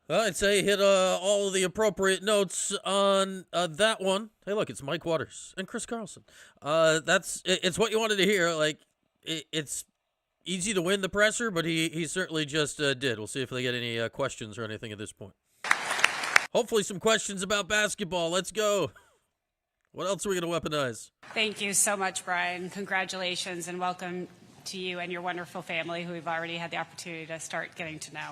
Well, I'd say hit all of the appropriate notes on that one. Hey, look, it's Mike Waters and Chris Carlson. It's what you wanted to hear. Like, it's easy to win the presser, but he certainly just did. We'll see if they get any questions or anything at this point. Hopefully some questions about basketball. Let's go. What else are we going to weaponize? Thank you so much, Brian. Congratulations and welcome to you and your wonderful family who we've already had the opportunity to start getting to know.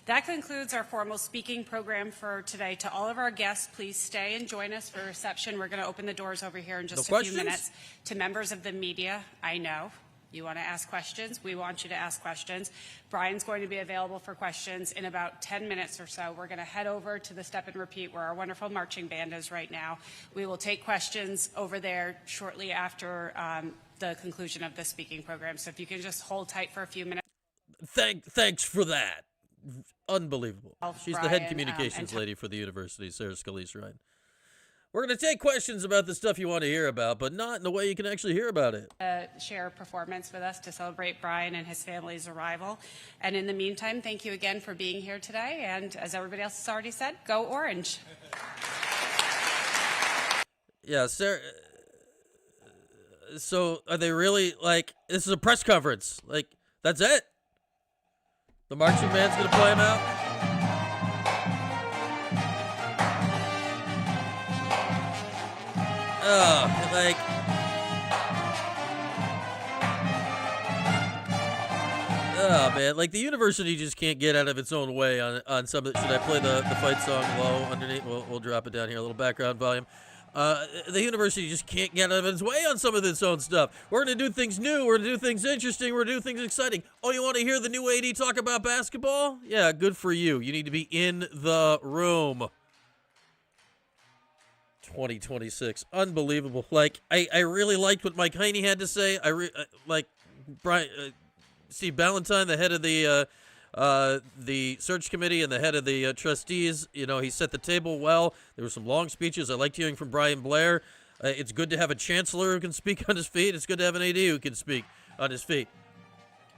That concludes our formal speaking program for today. To all of our guests, please stay and join us for reception. We're going to open the doors over here in just a few minutes. To members of the media, I know you want to ask questions. We want you to ask questions. Brian's going to be available for questions in about 10 minutes or so. We're going to head over to the Step and Repeat where our wonderful marching band is right now. We will take questions over there shortly after the conclusion of the speaking program. So if you can just hold tight for a few minutes. Thanks for that. Unbelievable. She's Brian, the head communications lady for the university, Sarah Scalise, right? We're going to take questions about the stuff you want to hear about, but not in the way you can actually hear about it. Share a performance with us to celebrate Brian and his family's arrival. And in the meantime, thank you again for being here today. And as everybody else has already said, go Orange. Yeah, Sarah. So are they really, like, this is a press conference. Like, that's it? The marching band's going to play him out? Oh, like, oh man, like the university just can't get out of its own way on some of it. Should I play the fight song low underneath? We'll drop it down here, a little background volume. The university just can't get out of its way on some of its own stuff. We're going to do things new. We're going to do things interesting. We're going to do things exciting. Oh, you want to hear the new AD talk about basketball? Yeah, good for you. You need to be in the room. 2026. Unbelievable. Like, I really liked what Mike Heine had to say. Like Brian, Steve Ballantyne, the head of the search committee and the head of the trustees, you know, he set the table well. There were some long speeches. I liked hearing from Brian Blair. It's good to have a chancellor who can speak on his feet. It's good to have an AD who can speak on his feet.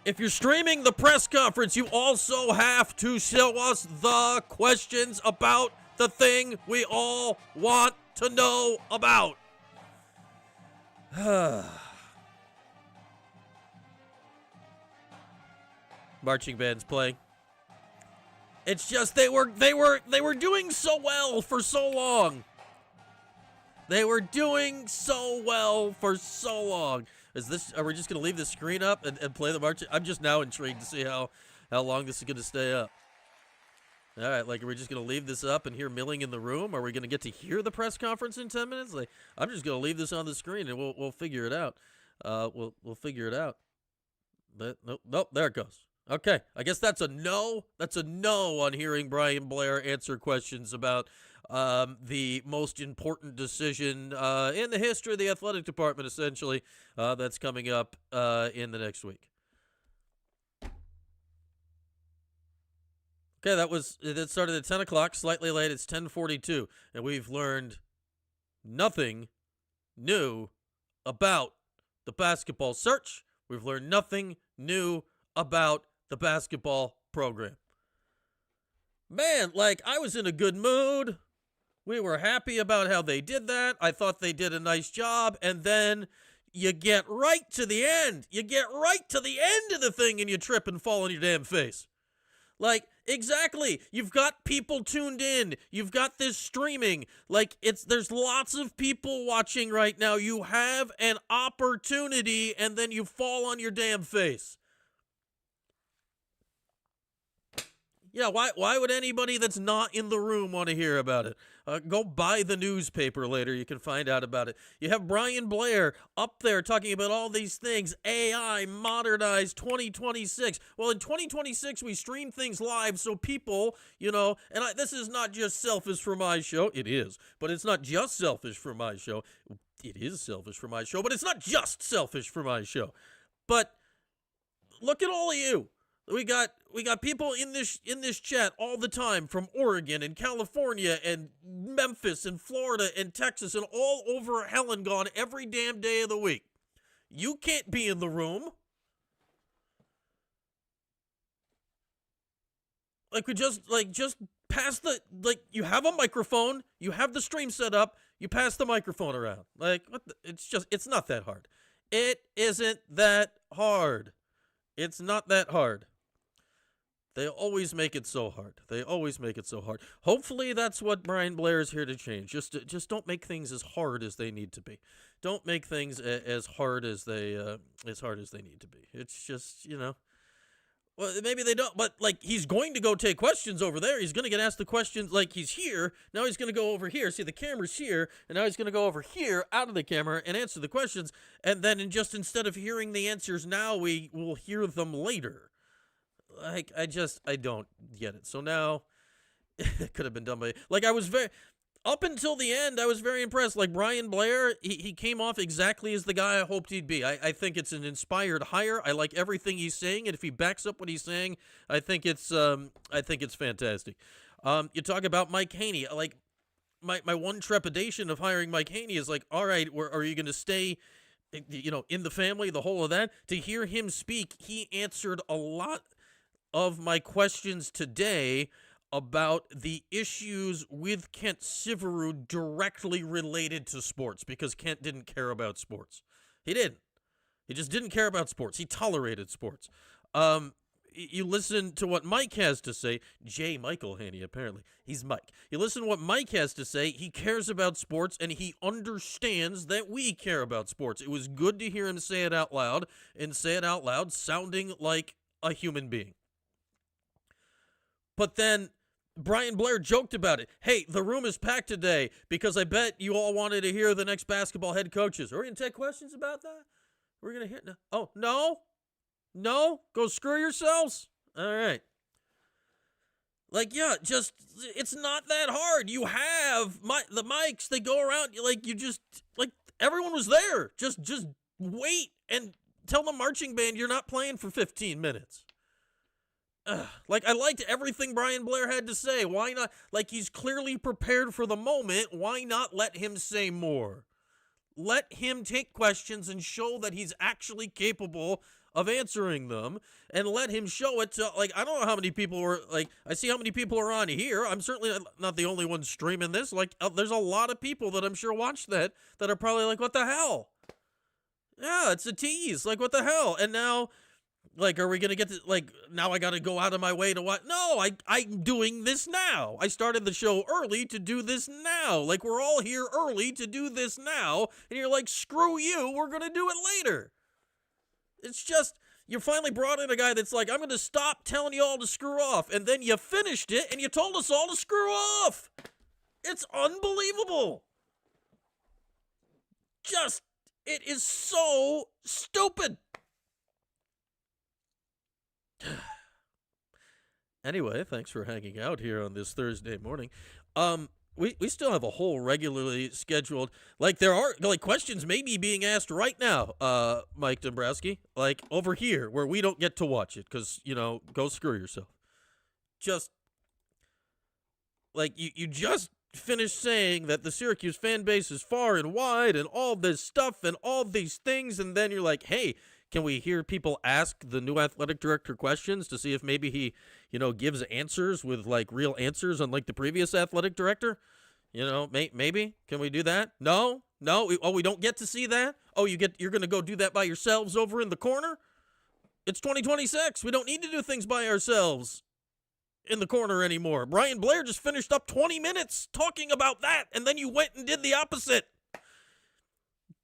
If you're streaming the press conference, you also have to show us the questions about the thing we all want to know about. Marching band's playing. It's just they were doing so well for so long. They were doing so well for so long. Are we just gonna leave the screen up and play the march? I'm just now intrigued to see how long this is gonna stay up. All right, like, are we just going to leave this up and hear milling in the room? Are we going to get to hear the press conference in 10 minutes? Like, I'm just going to leave this on the screen and we'll figure it out. We'll figure it out. But nope, there it goes. Okay, I guess that's a no. That's a no on hearing Brian Blair answer questions about the most important decision in the history of the athletic department, essentially, that's coming up in the next week. Okay, that started at 10 o'clock, slightly late. It's 10:42, and we've learned nothing new about the basketball search. We've learned nothing new about the basketball program. Man, like, I was in a good mood. We were happy about how they did that. I thought they did a nice job. And then you get right to the end. You get right to the end of the thing and you trip and fall on your damn face. Like, exactly. You've got people tuned in. You've got this streaming. Like, there's lots of people watching right now. You have an opportunity and then you fall on your damn face. Yeah, why would anybody that's not in the room want to hear about it? Go buy the newspaper later. You can find out about it. You have Brian Blair up there talking about all these things. AI, modernized 2026. Well, in 2026, we stream things live so people, and this is not just selfish for my show. It is. But it's not just selfish for my show. It is selfish for my show, but it's not just selfish for my show. But look at all of you. We got people in this chat all the time from Oregon and California and Memphis and Florida and Texas and all over hell and gone every damn day of the week. You can't be in the room. Like, we just pass you have a microphone, you have the stream set up, you pass the microphone around. Like, it's not that hard. It isn't that hard. It's not that hard. They always make it so hard. Hopefully that's what Brian Blair is here to change. Just don't make things as hard as they need to be. Don't make things as hard as they need to be. It's just, well, maybe they don't, but like, he's going to go take questions over there. He's going to get asked the questions. Like, he's here. Now he's going to go over here. See, the camera's here. And now he's going to go over here out of the camera and answer the questions. And then instead of hearing the answers now, we will hear them later. Like, I don't get it. So now, it could have been done by, up until the end, I was very impressed. Like, Brian Blair, he came off exactly as the guy I hoped he'd be. I think it's an inspired hire. I like everything he's saying, and if he backs up what he's saying, I think it's fantastic. You talk about Mike Haney. Like, my one trepidation of hiring Mike Haney is like, all right, are you going to stay, in the family, the whole of that? To hear him speak, he answered a lot of my questions today about the issues with Kent Siveru directly related to sports, because Kent didn't care about sports. He didn't. He just didn't care about sports. He tolerated sports. You listen to what Mike has to say. J. Michael Haney, apparently. He's Mike. You listen to what Mike has to say. He cares about sports, and he understands that we care about sports. It was good to hear him say it out loud, and say it out loud sounding like a human being. But then Brian Blair joked about it. Hey, the room is packed today because I bet you all wanted to hear the next basketball head coaches. Are we going to take questions about that? We're going to hit. Oh, no? No? Go screw yourselves? All right. Like, yeah, it's not that hard. You have the mics, they go around, everyone was there. Just wait and tell the marching band you're not playing for 15 minutes. I liked everything Brian Blair had to say. Why not? Like, he's clearly prepared for the moment. Why not let him say more? Let him take questions and show that he's actually capable of answering them, and let him show it to, I don't know how many people were, I see how many people are on here. I'm certainly not the only one streaming this. There's a lot of people that I'm sure watched that are probably like, what the hell? Yeah, it's a tease. Like, what the hell? And now, are we going to get to, now I got to go out of my way to what? No, I'm doing this now. I started the show early to do this now. We're all here early to do this now. And you're like, screw you, we're going to do it later. It's just, you finally brought in a guy that's like, I'm going to stop telling you all to screw off. And then you finished it and you told us all to screw off. It's unbelievable. It is so stupid. Anyway, thanks for hanging out here on this Thursday morning. We still have a whole regularly scheduled, there are, questions maybe being asked right now, Mike Dombrowski, over here, where we don't get to watch it, because, go screw yourself. Just, you just finished saying that the Syracuse fan base is far and wide, and all this stuff, and all these things, and then you're like, hey, can we hear people ask the new athletic director questions to see if maybe he, gives answers with, real answers unlike the previous athletic director? You know, maybe can we do that? No. We don't get to see that. Oh, you're going to go do that by yourselves over in the corner. It's 2026. We don't need to do things by ourselves in the corner anymore. Brian Blair just finished up 20 minutes talking about that, and then you went and did the opposite.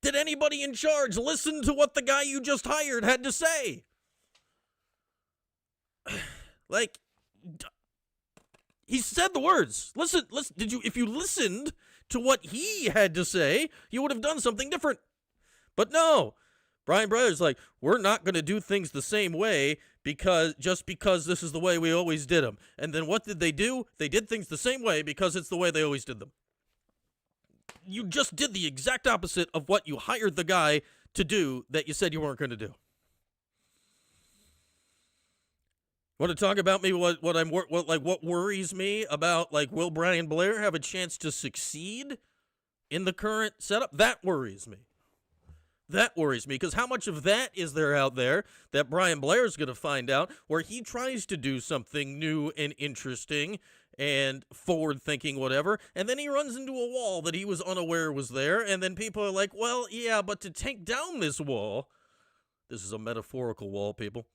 Did anybody in charge listen to what the guy you just hired had to say? Like, he said the words. Listen, if you listened to what he had to say, you would have done something different. But no, Brian Brothers like, we're not going to do things the same way because this is the way we always did them. And then what did they do? They did things the same way because it's the way they always did them. You just did the exact opposite of what you hired the guy to do that you said you weren't going to do. Want to talk about me? What worries me about, like, will Brian Blair have a chance to succeed in the current setup? That worries me. That worries me, because how much of that is there out there that Brian Blair is going to find out where he tries to do something new and interesting and forward-thinking, whatever, and then he runs into a wall that he was unaware was there, and then people are like, well, yeah, but to take down this wall, this is a metaphorical wall, people.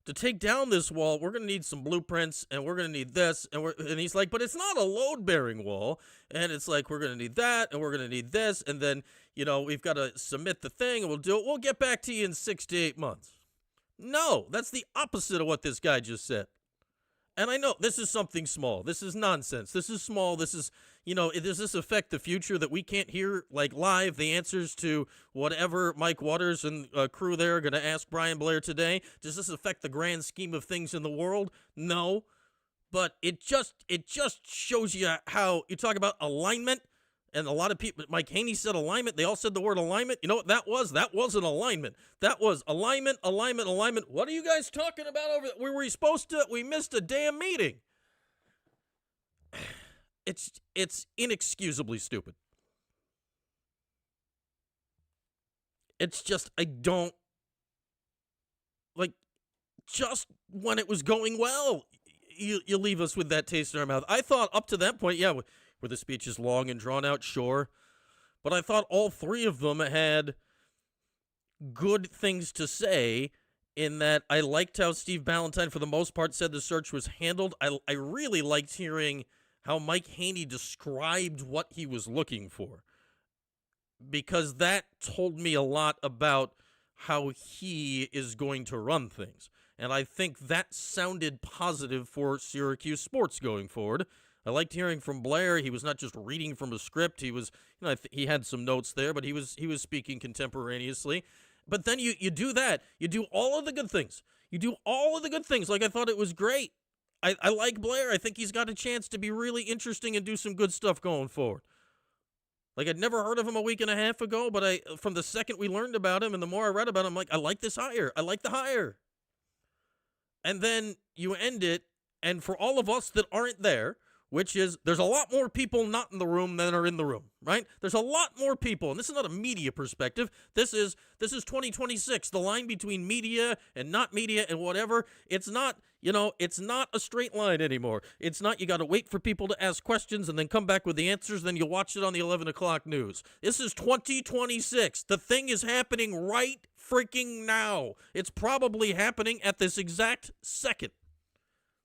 To take down this wall, we're going to need some blueprints, and we're going to need this, and he's like, but it's not a load-bearing wall, and it's like, we're going to need that, and we're going to need this, and then, you know, we've got to submit the thing, and we'll do it. We'll get back to you in 6 to 8 months. No, that's the opposite of what this guy just said. And I know this is something small. This is nonsense. This is small. This is, you know, does this affect the future that we can't hear, like, live the answers to whatever Mike Waters and crew there are going to ask Brian Blair today? Does this affect the grand scheme of things in the world? No. But it just shows you how you talk about alignment. And a lot of people, Mike Haney said alignment. They all said the word alignment. You know what that was? That wasn't alignment. That was alignment. What are you guys talking about over there? Were we supposed to? We missed a damn meeting. It's inexcusably stupid. It's just, I don't, like, just when it was going well, you leave us with that taste in our mouth. I thought up to that point, yeah, were the speeches long and drawn out? Sure. But I thought all three of them had good things to say, in that I liked how Steve Ballantyne, for the most part, said the search was handled. I really liked hearing how Mike Haney described what he was looking for, because that told me a lot about how he is going to run things. And I think that sounded positive for Syracuse sports going forward. I liked hearing from Blair. He was not just reading from a script. He was, you know, he had some notes there, but he was speaking contemporaneously. But then you do that. You do all of the good things. You do all of the good things. Like, I thought it was great. I like Blair. I think he's got a chance to be really interesting and do some good stuff going forward. Like, I'd never heard of him a week and a half ago, but from the second we learned about him and the more I read about him, I'm like, I like this hire. I like the hire. And then you end it, and for all of us that aren't there, which is, there's a lot more people not in the room than are in the room, right? There's a lot more people, and this is not a media perspective. This is 2026. The line between media and not media and whatever, it's not, you know, it's not a straight line anymore. It's not, you got to wait for people to ask questions and then come back with the answers, then you watch it on the 11 o'clock news. This is 2026. The thing is happening right freaking now. It's probably happening at this exact second.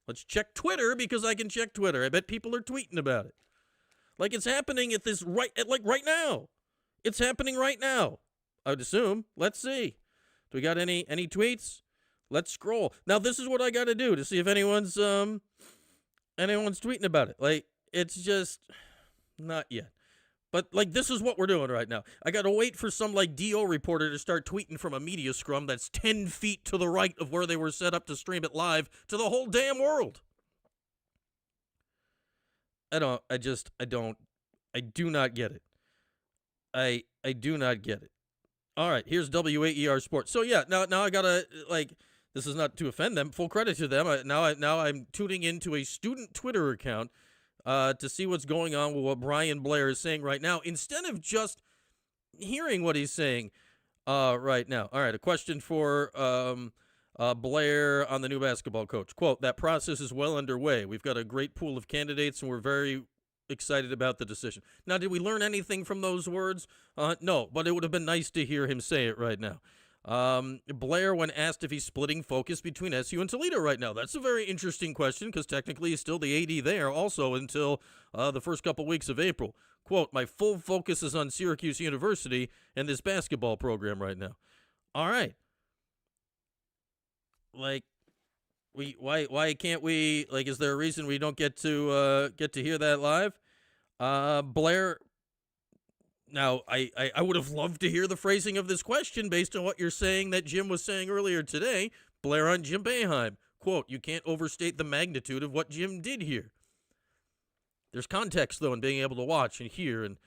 Let's check Twitter, because I can check Twitter. I bet people are tweeting about it. Like, it's happening at this right now. It's happening right now, I would assume. Let's see. Do we got any tweets? Let's scroll. Now, this is what I got to do to see if anyone's tweeting about it. Like, it's just not yet. But, like, this is what we're doing right now. I got to wait for some, like, DO reporter to start tweeting from a media scrum that's 10 feet to the right of where they were set up to stream it live to the whole damn world. I do not get it. I do not get it. All right, here's WAER Sports. So, yeah, now I got to, like, this is not to offend them. Full credit to them. Now I'm tuning into a student Twitter account to see what's going on with what Brian Blair is saying right now, instead of just hearing what he's saying right now. All right, a question for Blair on the new basketball coach. Quote, that process is well underway. We've got a great pool of candidates, and we're very excited about the decision. Now, did we learn anything from those words? No, but it would have been nice to hear him say it right now. Blair, when asked if he's splitting focus between SU and Toledo right now, that's a very interesting question because technically he's still the AD there also until the first couple weeks of April. Quote, my full focus is on Syracuse University and this basketball program right now. All right. Like, why can't we, like, is there a reason we don't get to hear that live? Blair, now, I would have loved to hear the phrasing of this question based on what you're saying that Jim was saying earlier today. Blair on Jim Boeheim. Quote, you can't overstate the magnitude of what Jim did here. There's context, though, in being able to watch and hear and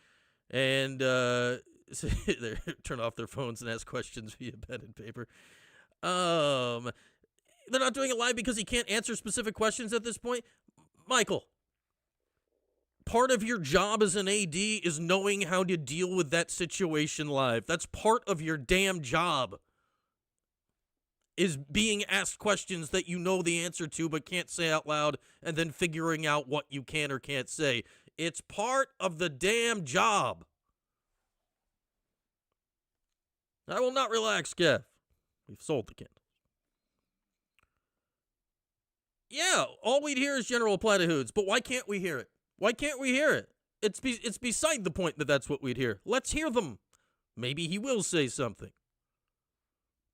turn off their phones and ask questions via pen and paper. They're not doing it live because he can't answer specific questions at this point. Michael, part of your job as an AD is knowing how to deal with that situation live. That's part of your damn job, is being asked questions that you know the answer to but can't say out loud and then figuring out what you can or can't say. It's part of the damn job. I will not relax, Kev. We've sold the candle. Yeah, all we'd hear is general platitudes, but why can't we hear it? Why can't we hear it? It's beside the point that that's what we'd hear. Let's hear them. Maybe he will say something.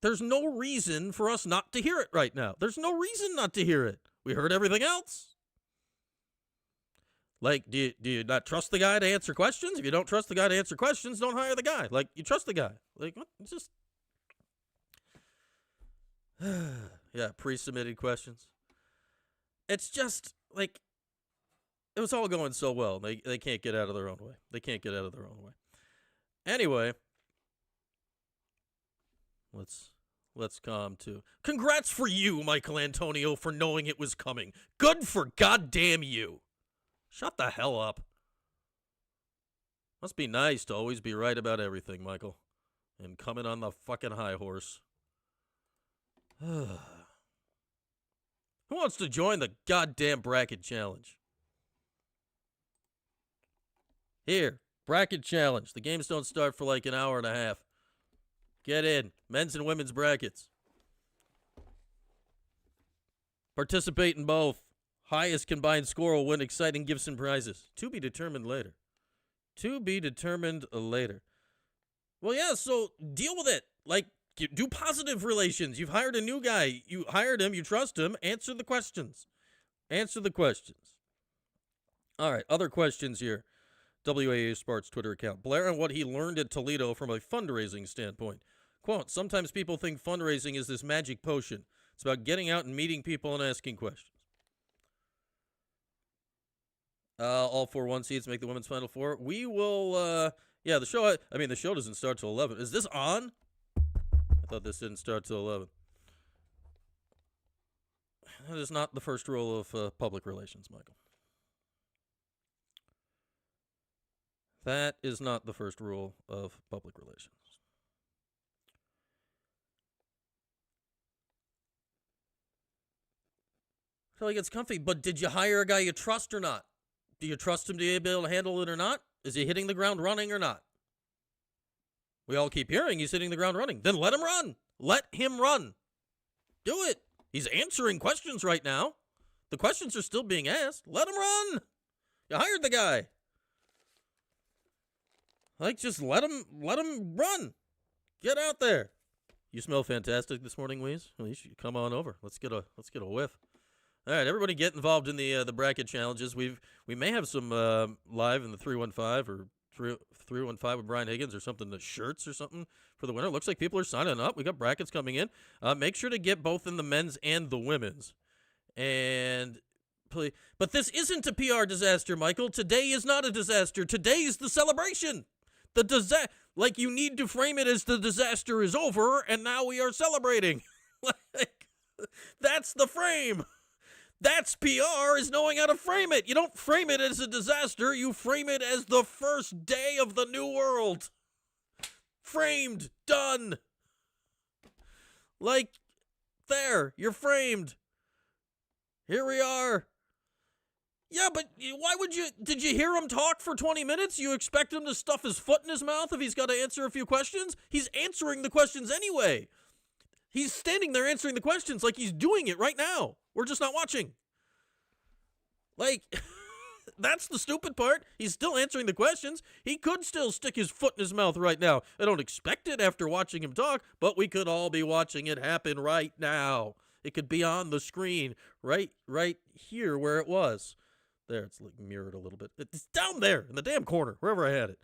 There's no reason for us not to hear it right now. There's no reason not to hear it. We heard everything else. Like, do you not trust the guy to answer questions? If you don't trust the guy to answer questions, don't hire the guy. Like, you trust the guy. Like, what? It's just... yeah, pre-submitted questions. It's just, like, it was all going so well. They can't get out of their own way. They can't get out of their own way. Anyway, let's calm to. Congrats for you, Michael Antonio, for knowing it was coming. Good for goddamn you. Shut the hell up. Must be nice to always be right about everything, Michael. And coming on the fucking high horse. Who wants to join the goddamn bracket challenge? Here, bracket challenge. The games don't start for like an hour and a half. Get in. Men's and women's brackets. Participate in both. Highest combined score will win exciting gifts and prizes. To be determined later. To be determined later. Well, yeah, so deal with it. Like, do positive relations. You've hired a new guy. You hired him. You trust him. Answer the questions. Answer the questions. All right, other questions here. WAA Sparks Twitter account. Blair on what he learned at Toledo from a fundraising standpoint. Quote, sometimes people think fundraising is this magic potion. It's about getting out and meeting people and asking questions. All 4-1 seeds make the women's Final Four. We will, the show doesn't start till 11. Is this on? I thought this didn't start till 11. That is not the first rule of public relations, Michael. That is not the first rule of public relations. So he gets comfy, but did you hire a guy you trust or not? Do you trust him to be able to handle it or not? Is he hitting the ground running or not? We all keep hearing he's hitting the ground running. Then let him run. Let him run. Do it. He's answering questions right now. The questions are still being asked. Let him run. You hired the guy. Like, just let him run. Get out there. You smell fantastic this morning, Weeze. Well, you should come on over. Let's get a whiff. All right, everybody get involved in the bracket challenges. We may have some live in the 315 or 315 with Brian Higgins or something, the shirts or something for the winner. Looks like people are signing up. We got brackets coming in. Make sure to get both in the men's and the women's. And please, but this isn't a PR disaster, Michael. Today is not a disaster. Today is the celebration. Like, you need to frame it as the disaster is over and now we are celebrating. Like, that's the frame. That's PR, is knowing how to frame it. You don't frame it as a disaster. You frame it as the first day of the new world. Framed. Done. Like, there. You're framed. Here we are. Yeah, but why would you? Did you hear him talk for 20 minutes? You expect him to stuff his foot in his mouth if he's got to answer a few questions? He's answering the questions anyway. He's standing there answering the questions like he's doing it right now. We're just not watching. Like, that's the stupid part. He's still answering the questions. He could still stick his foot in his mouth right now. I don't expect it after watching him talk, but we could all be watching it happen right now. It could be on the screen right here where it was. There, it's like mirrored a little bit. It's down there in the damn corner, wherever I had it.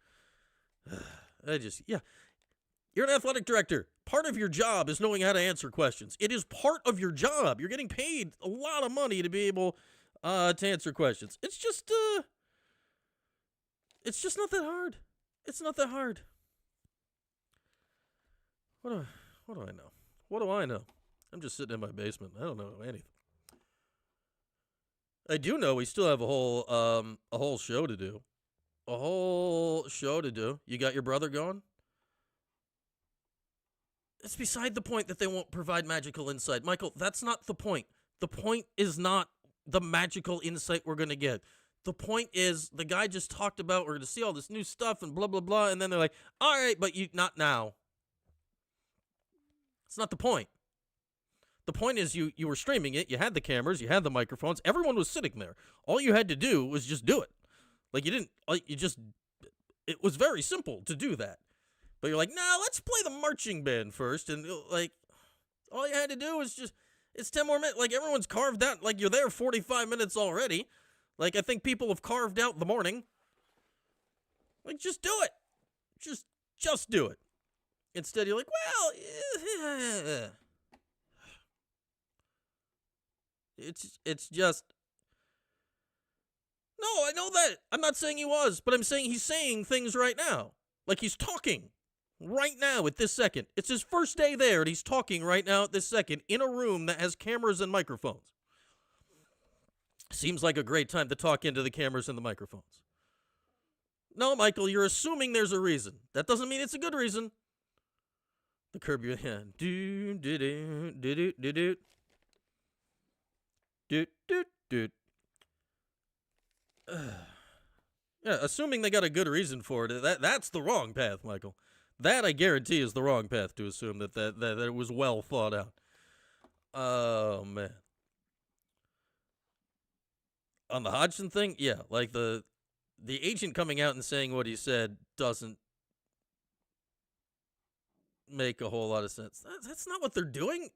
You're an athletic director. Part of your job is knowing how to answer questions. It is part of your job. You're getting paid a lot of money to be able to answer questions. It's just not that hard. It's not that hard. What do I know? What do I know? I'm just sitting in my basement. I don't know anything. I do know we still have a whole show to do. A whole show to do. You got your brother going? It's beside the point that they won't provide magical insight. Michael, that's not the point. The point is not the magical insight we're going to get. The point is the guy just talked about we're going to see all this new stuff and blah, blah, blah. And then they're like, all right, but not now. It's not the point. The point is you were streaming it. You had the cameras. You had the microphones. Everyone was sitting there. All you had to do was just do it. Like it was very simple to do that. But you're like, no, let's play the marching band first. And like, all you had to do was it's 10 more minutes. Like everyone's carved out. Like you're there 45 minutes already. Like I think people have carved out the morning. Like just do it. Just do it. Instead you're like, well, It's just... No, I know that. I'm not saying he was, but I'm saying he's saying things right now. Like he's talking right now at this second. It's his first day there, and he's talking right now at this second in a room that has cameras and microphones. Seems like a great time to talk into the cameras and the microphones. No, Michael, you're assuming there's a reason. That doesn't mean it's a good reason. The curb your hand. Do do do do do do do. Dude. Yeah, assuming they got a good reason for it, that's the wrong path, Michael. That I guarantee is the wrong path to assume that it was well thought out. Oh man. On the Hodgson thing, yeah, like the agent coming out and saying what he said doesn't make a whole lot of sense. That's not what they're doing.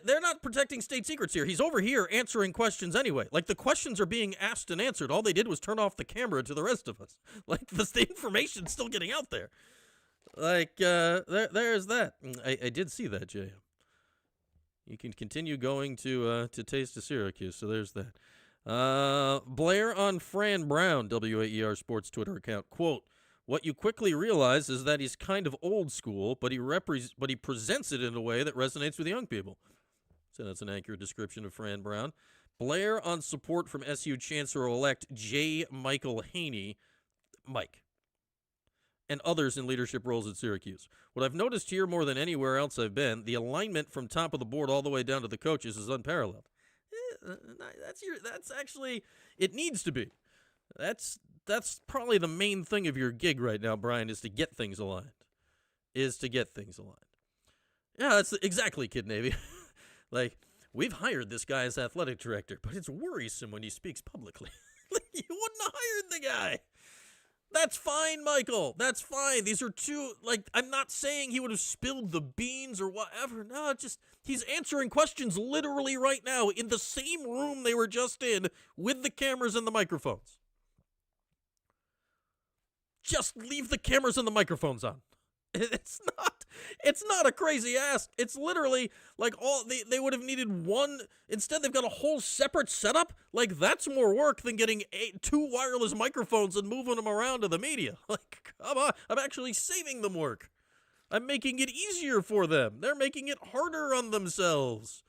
They're not protecting state secrets here. He's over here answering questions anyway. Like, the questions are being asked and answered. All they did was turn off the camera to the rest of us. Like, the information's still getting out there. Like, there's that. I did see that, JM. You can continue going to Taste of Syracuse, so there's that. Blair on Fran Brown, WAER Sports Twitter account. Quote, what you quickly realize is that he's kind of old school, but he presents it in a way that resonates with young people. So that's an accurate description of Fran Brown. Blair on support from SU Chancellor-elect J. Michael Haney, Mike, and others in leadership roles at Syracuse. What I've noticed here more than anywhere else I've been, the alignment from top of the board all the way down to the coaches is unparalleled. That's actually, it needs to be. That's probably the main thing of your gig right now, Brian, is to get things aligned. Yeah, that's exactly, Kid Navy. Like, we've hired this guy as athletic director, but it's worrisome when he speaks publicly. You wouldn't have hired the guy. That's fine, Michael. That's fine. These are two, like, I'm not saying he would have spilled the beans or whatever. No, just, he's answering questions literally right now in the same room they were just in with the cameras and the microphones. Just leave the cameras and the microphones on. It's not a crazy ask. It's literally like they would have needed one. Instead, they've got a whole separate setup. Like, that's more work than getting 2 wireless microphones and moving them around to the media. Like, come on. I'm actually saving them work. I'm making it easier for them. They're making it harder on themselves.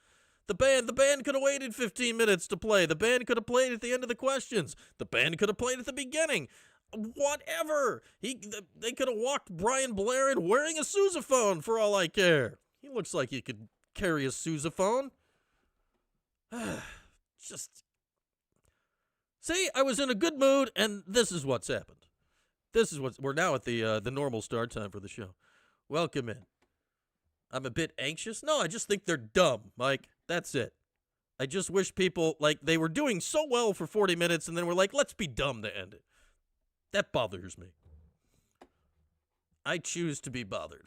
The band could have waited 15 minutes to play. The band could have played at the end of the questions. The band could have played at the beginning. Whatever. They could have walked Brian Blair in wearing a sousaphone for all I care. He looks like he could carry a sousaphone. Just See, I was in a good mood, and this is what's happened. We're now at the normal start time for the show. Welcome in. I'm a bit anxious. No, I just think they're dumb, Mike. That's it. I just wish people, like, they were doing so well for 40 minutes, and then we're like, let's be dumb to end it. That bothers me. I choose to be bothered.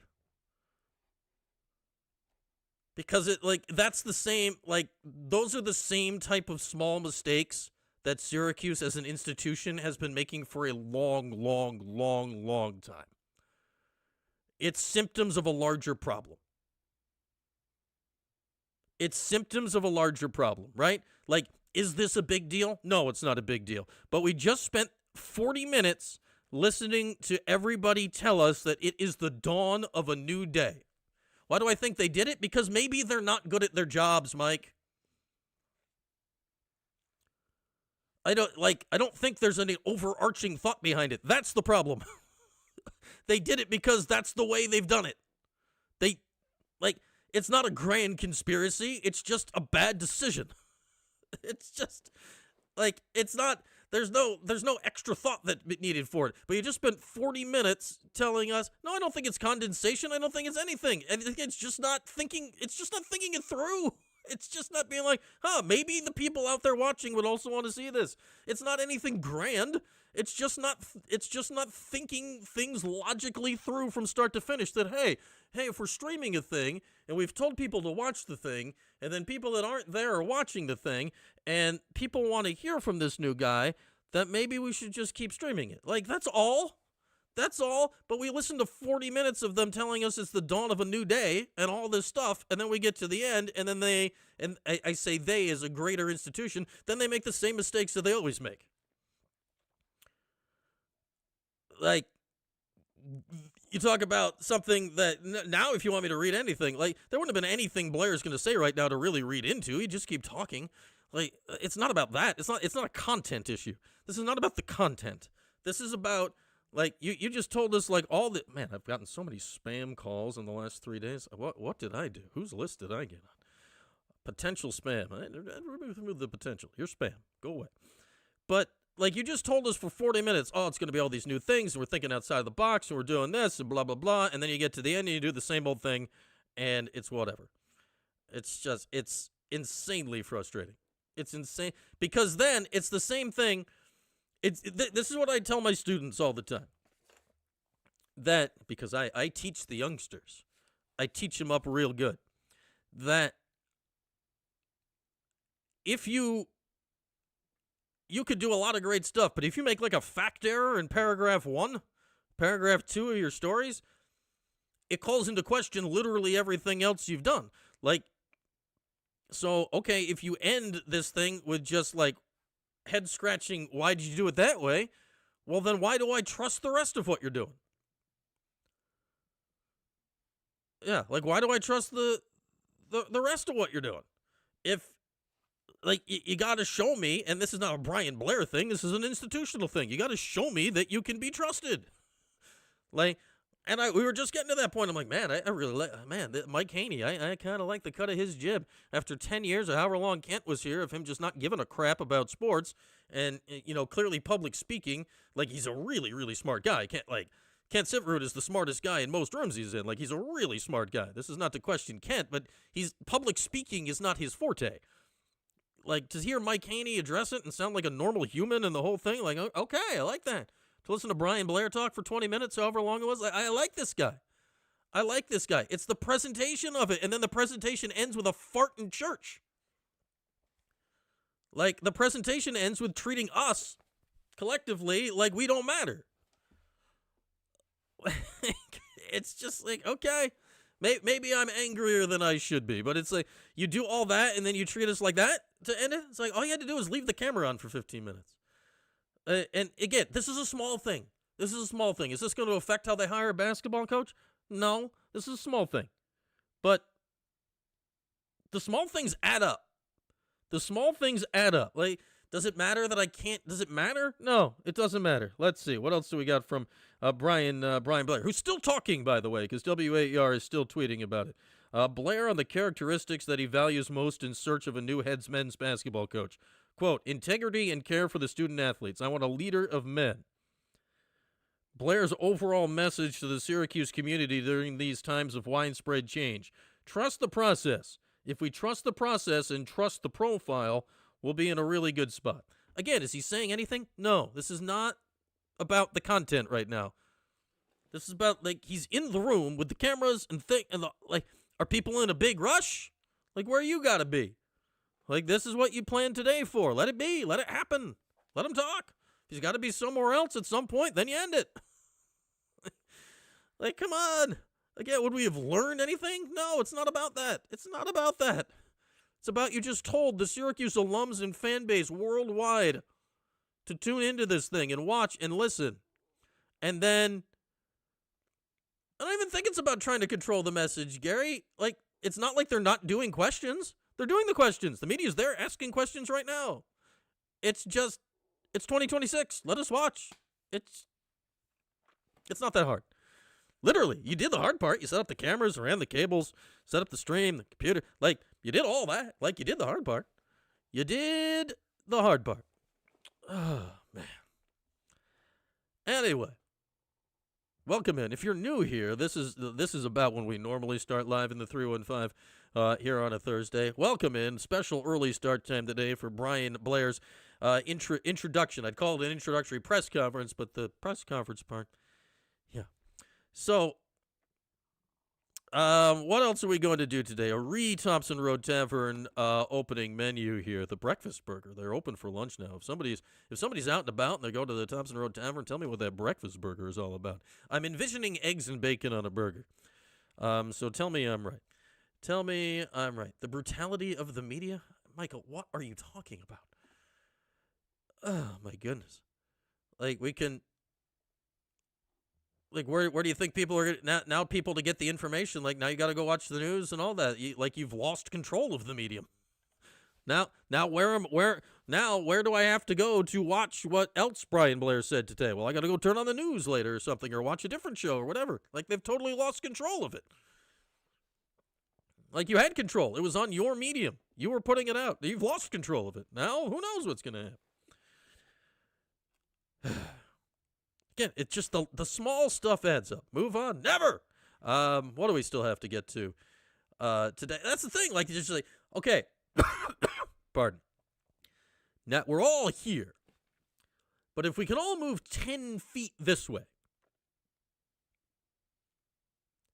Because that's the same, those are the same type of small mistakes that Syracuse as an institution has been making for a long, long, long, long time. It's symptoms of a larger problem. It's symptoms of a larger problem, right? Like, is this a big deal? No, it's not a big deal. But we just spent 40 minutes listening to everybody tell us that it is the dawn of a new day. Why do I think they did it? Because maybe they're not good at their jobs, Mike. I don't think there's any overarching thought behind it. That's the problem. They did it because that's the way they've done it. It's not a grand conspiracy. It's just a bad decision. It's just, it's not, there's no extra thought that needed for it. But you just spent 40 minutes telling us, no, I don't think it's condensation. I don't think it's anything. I think it's just not thinking it through. It's just not being like, maybe the people out there watching would also want to see this. It's not anything grand. It's just not thinking things logically through from start to finish that, hey, if we're streaming a thing and we've told people to watch the thing and then people that aren't there are watching the thing and people want to hear from this new guy, that maybe we should just keep streaming it. That's all. That's all. But we listened to 40 minutes of them telling us it's the dawn of a new day and all this stuff. And then we get to the end and then I say they as a greater institution, then they make the same mistakes that they always make. You talk about something that now if you want me to read anything, there wouldn't have been anything Blair's going to say right now to really read into. He'd just keep talking. It's not about that. It's not a content issue. This is not about the content. This is about, you just told us, man, I've gotten so many spam calls in the last 3 days. What did I do? Whose list did I get on? Potential spam. Remove the potential. You're spam. Go away. But, you just told us for 40 minutes, it's going to be all these new things, and we're thinking outside the box, and we're doing this, and blah, blah, blah, and then you get to the end, and you do the same old thing, and it's whatever. It's insanely frustrating. It's insane, because then it's the same thing. This is what I tell my students all the time, that, because I teach the youngsters, I teach them up real good, that if you could do a lot of great stuff, but if you make a fact error in paragraph 1, paragraph 2 of your stories, it calls into question literally everything else you've done. So, okay, if you end this thing with just head scratching, why did you do it that way? Well, then why do I trust the rest of what you're doing? Yeah, why do I trust the rest of what you're doing? If you got to show me, and this is not a Brian Blair thing, this is an institutional thing. You got to show me that you can be trusted. We were just getting to that point. I'm like, man, I really like, Mike Haney. I kind of like the cut of his jib after 10 years or however long Kent was here of him just not giving a crap about sports and, clearly public speaking, he's a really, really smart guy. Kent Siverud is the smartest guy in most rooms he's in. He's a really smart guy. This is not to question Kent, but public speaking is not his forte. To hear Mike Haney address it and sound like a normal human and the whole thing, okay, I like that. To listen to Brian Blair talk for 20 minutes, however long it was, I like this guy. I like this guy. It's the presentation of it, and then the presentation ends with a fart in church. The presentation ends with treating us, collectively, like we don't matter. It's just okay, maybe I'm angrier than I should be, but it's you do all that, and then you treat us like that to end it? It's all you had to do is leave the camera on for 15 minutes. And again, this is a small thing. This is a small thing. Is this going to affect how they hire a basketball coach? No, this is a small thing. But the small things add up. The small things add up. Does it matter that I can't? Does it matter? No, it doesn't matter. Let's see. What else do we got from Brian Blair, who's still talking, by the way, because WAER is still tweeting about it. Blair on the characteristics that he values most in search of a new head men's basketball coach. Quote, integrity and care for the student athletes. I want a leader of men. Blair's overall message to the Syracuse community during these times of widespread change. Trust the process. If we trust the process and trust the profile, we'll be in a really good spot. Again, is he saying anything? No, this is not about the content right now. This is about, like, he's in the room with the cameras and are people in a big rush? Like, where you gotta be? Like, this is what you planned today for. Let it be. Let it happen. Let him talk. If he's got to be somewhere else at some point, then you end it. Like, come on. Again, would we have learned anything? No, it's not about that. It's not about that. It's about you just told the Syracuse alums and fan base worldwide to tune into this thing and watch and listen. And then, I don't even think it's about trying to control the message, Gary. Like, it's not like they're not doing questions. They're doing the questions. The media's there asking questions right now. It's 2026. Let us watch. It's not that hard. Literally, you did the hard part. You set up the cameras, ran the cables, set up the stream, the computer. Like, you did all that. Like, you did the hard part. You did the hard part. Oh, man. Anyway, welcome in. If you're new here, this is about when we normally start live in the 315 here on a Thursday. Welcome in. Special early start time today for Brian Blair's introduction. I'd call it an introductory press conference, but the press conference part, yeah. So, what else are we going to do today? A Thompson Road Tavern opening menu here. The breakfast burger. They're open for lunch now. If somebody's out and about and they go to the Thompson Road Tavern, tell me what that breakfast burger is all about. I'm envisioning eggs and bacon on a burger. So tell me I'm right. Tell me I'm right. The brutality of the media? Michael, what are you talking about? Oh, my goodness. Like, we can... Like, where do you think people are now people to get the information? Like, now you got to go watch the news and all that. You've lost control of the medium. Now where do I have to go to watch what else Brian Blair said today? Well, I got to go turn on the news later or something, or watch a different show or whatever. Like, they've totally lost control of it. Like, you had control. It was on your medium. You were putting it out. You've lost control of it. Now, who knows what's going to happen? Again, it's just the small stuff adds up. Move on. Never. What do we still have to get to today? That's the thing. Like, it's just like, okay. Pardon. Now, we're all here. But if we can all move 10 feet this way,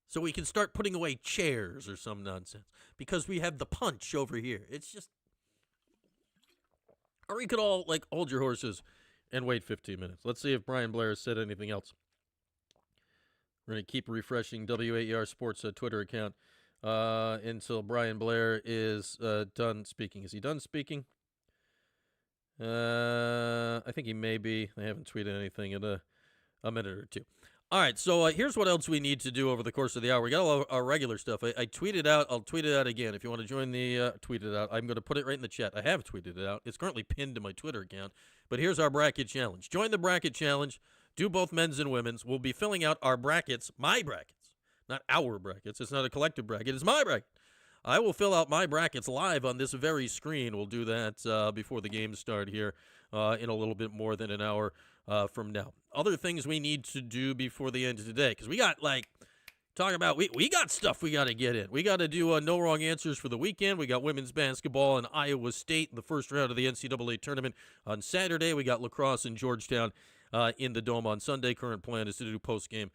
so we can start putting away chairs or some nonsense, because we have the punch over here. It's just... Or we could all, like, hold your horses and wait 15 minutes. Let's see if Brian Blair has said anything else. We're going to keep refreshing WAER Sports Twitter account until Brian Blair is done speaking. Is he done speaking? I think he may be. I haven't tweeted anything in a minute or two. All right, so here's what else we need to do over the course of the hour. We got all our regular stuff. I tweeted out. I'll tweet it out again. If you want to join the tweet it out, I'm going to put it right in the chat. I have tweeted it out. It's currently pinned to my Twitter account. But here's our bracket challenge. Join the bracket challenge. Do both men's and women's. We'll be filling out our brackets, my brackets, not our brackets. It's not a collective bracket. It's my bracket. I will fill out my brackets live on this very screen. We'll do that before the games start here in a little bit more than an hour from now. Other things we need to do before the end of today, because we got, like, talking about, we got stuff we got to get in. We got to do no wrong answers for the weekend. We got women's basketball in Iowa State in the first round of the NCAA tournament on Saturday. We got lacrosse in Georgetown in the Dome on Sunday. Current plan is to do post-game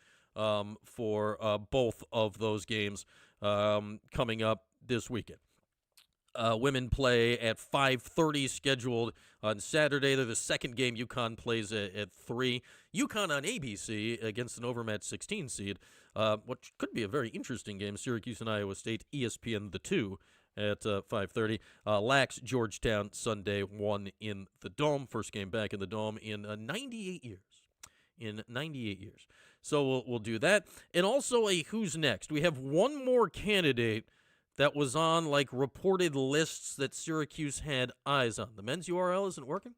for both of those games coming up this weekend. Women play at 5:30 scheduled on Saturday. They're the second game. UConn plays at 3. UConn on ABC against an overmatched 16 seed, which could be a very interesting game. Syracuse and Iowa State, ESPN the 2 at 5:30. Lax, Georgetown, Sunday 1 in the Dome. First game back in the Dome in 98 years. So we'll do that. And also a who's next. We have one more candidate that was on, like, reported lists that Syracuse had eyes on. The men's URL isn't working?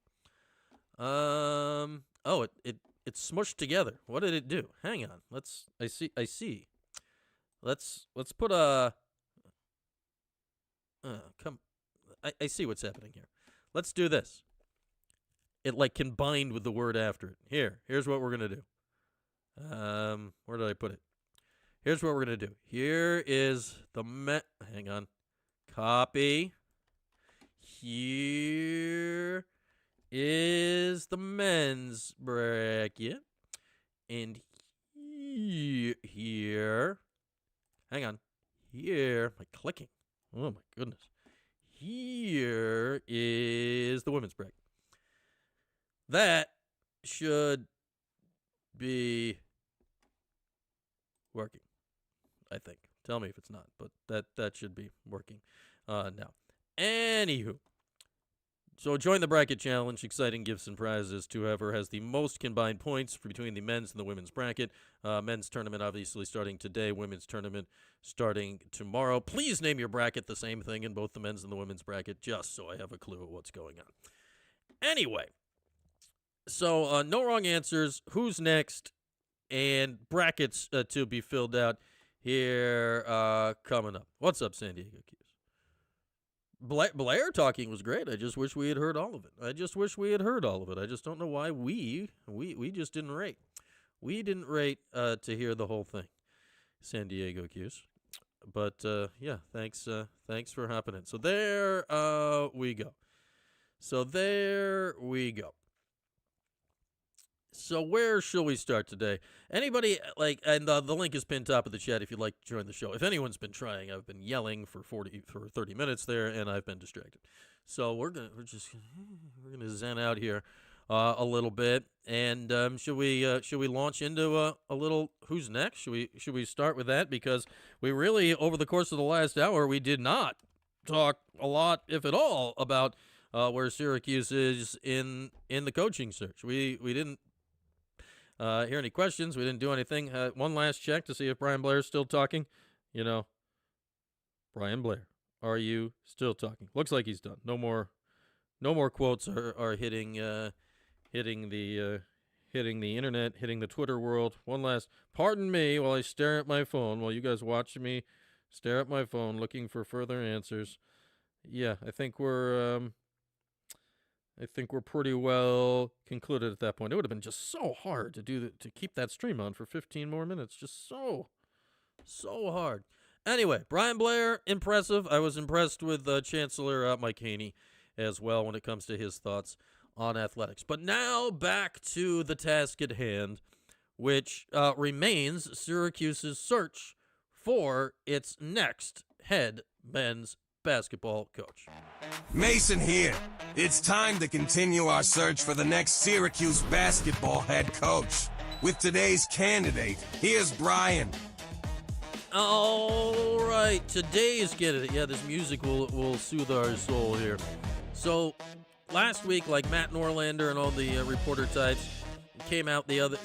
It's smushed together. What did it do? Hang on. I see. Let's put a... I see what's happening here. let's do this. It like combined with the word after it. Here's what we're gonna do. Where did I put it? Here's what we're gonna do. Here is the hang on. Copy. Here is the men's bracket. And here. Hang on. Here. My clicking. Oh my goodness. Here is the women's bracket. That should be working, I think. Tell me if it's not, but that should be working now. Anywho, so join the bracket challenge. Exciting gifts and prizes to whoever has the most combined points between the men's and the women's bracket. Men's tournament obviously starting today. Women's tournament starting tomorrow. Please name your bracket the same thing in both the men's and the women's bracket, just so I have a clue of what's going on. Anyway, so no wrong answers. Who's next? And brackets to be filled out here coming up. What's up, San Diego Qs? Blair talking was great. I just wish we had heard all of it. I just don't know why we just didn't rate. We didn't rate to hear the whole thing, San Diego Qs. But yeah, thanks for hopping in. So there we go. So where shall we start today? Anybody and the link is pinned top of the chat if you'd like to join the show. If anyone's been trying, I've been yelling for 30 minutes there, and I've been distracted. So we're gonna zen out here a little bit, and should we launch into a little who's next? Should we start with that, because we really over the course of the last hour we did not talk a lot, if at all, about where Syracuse is in the coaching search. We didn't hear any questions. We didn't do anything. One last check to see if Brian Blair is still talking. Brian Blair, are you still talking? Looks like he's done. No more quotes are hitting the internet, hitting the Twitter world. One last, pardon me while I stare at my phone, while you guys watch me stare at my phone, looking for further answers. Yeah, I think we're pretty well concluded at that point. It would have been just so hard to keep that stream on for 15 more minutes. Just so hard. Anyway, Brian Blair, impressive. I was impressed with Chancellor Mike Haney as well when it comes to his thoughts on athletics. But now back to the task at hand, which remains Syracuse's search for its next head men's basketball coach. Mason here. It's time to continue our search for the next Syracuse basketball head coach. With today's candidate, here's Brian. All right, today's candidate. Yeah, this music will soothe our soul here. So, last week, like Matt Norlander and all the reporter types came out the other,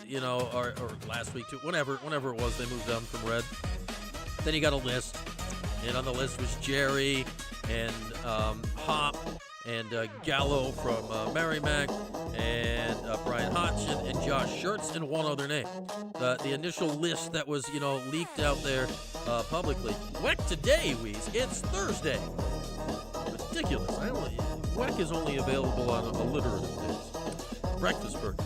or last week too, whenever it was, they moved on from Red. Then you got a list, and on the list was Jerry and Hop and Gallo from Merrimack, and Brian Hodgson and Josh Schertz, and one other name. The initial list that was, leaked out there publicly. WEC today, Weez. It's Thursday. Ridiculous. WEC is only available on alliterative days. Breakfast burger.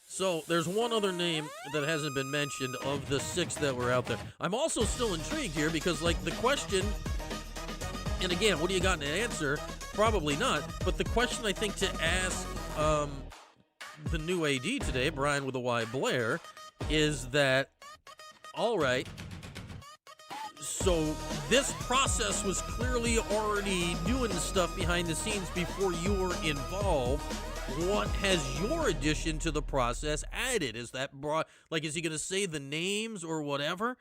So there's one other name that hasn't been mentioned of the 6 that were out there. I'm also still intrigued here because, the question, and again, what do you got in an answer? Probably not. But the question I think to ask the new AD today, Brian with a Y Blair, is that, all right, so this process was clearly already doing stuff behind the scenes before you were involved. What has your addition to the process added? Is that broad? Is he going to say the names or whatever?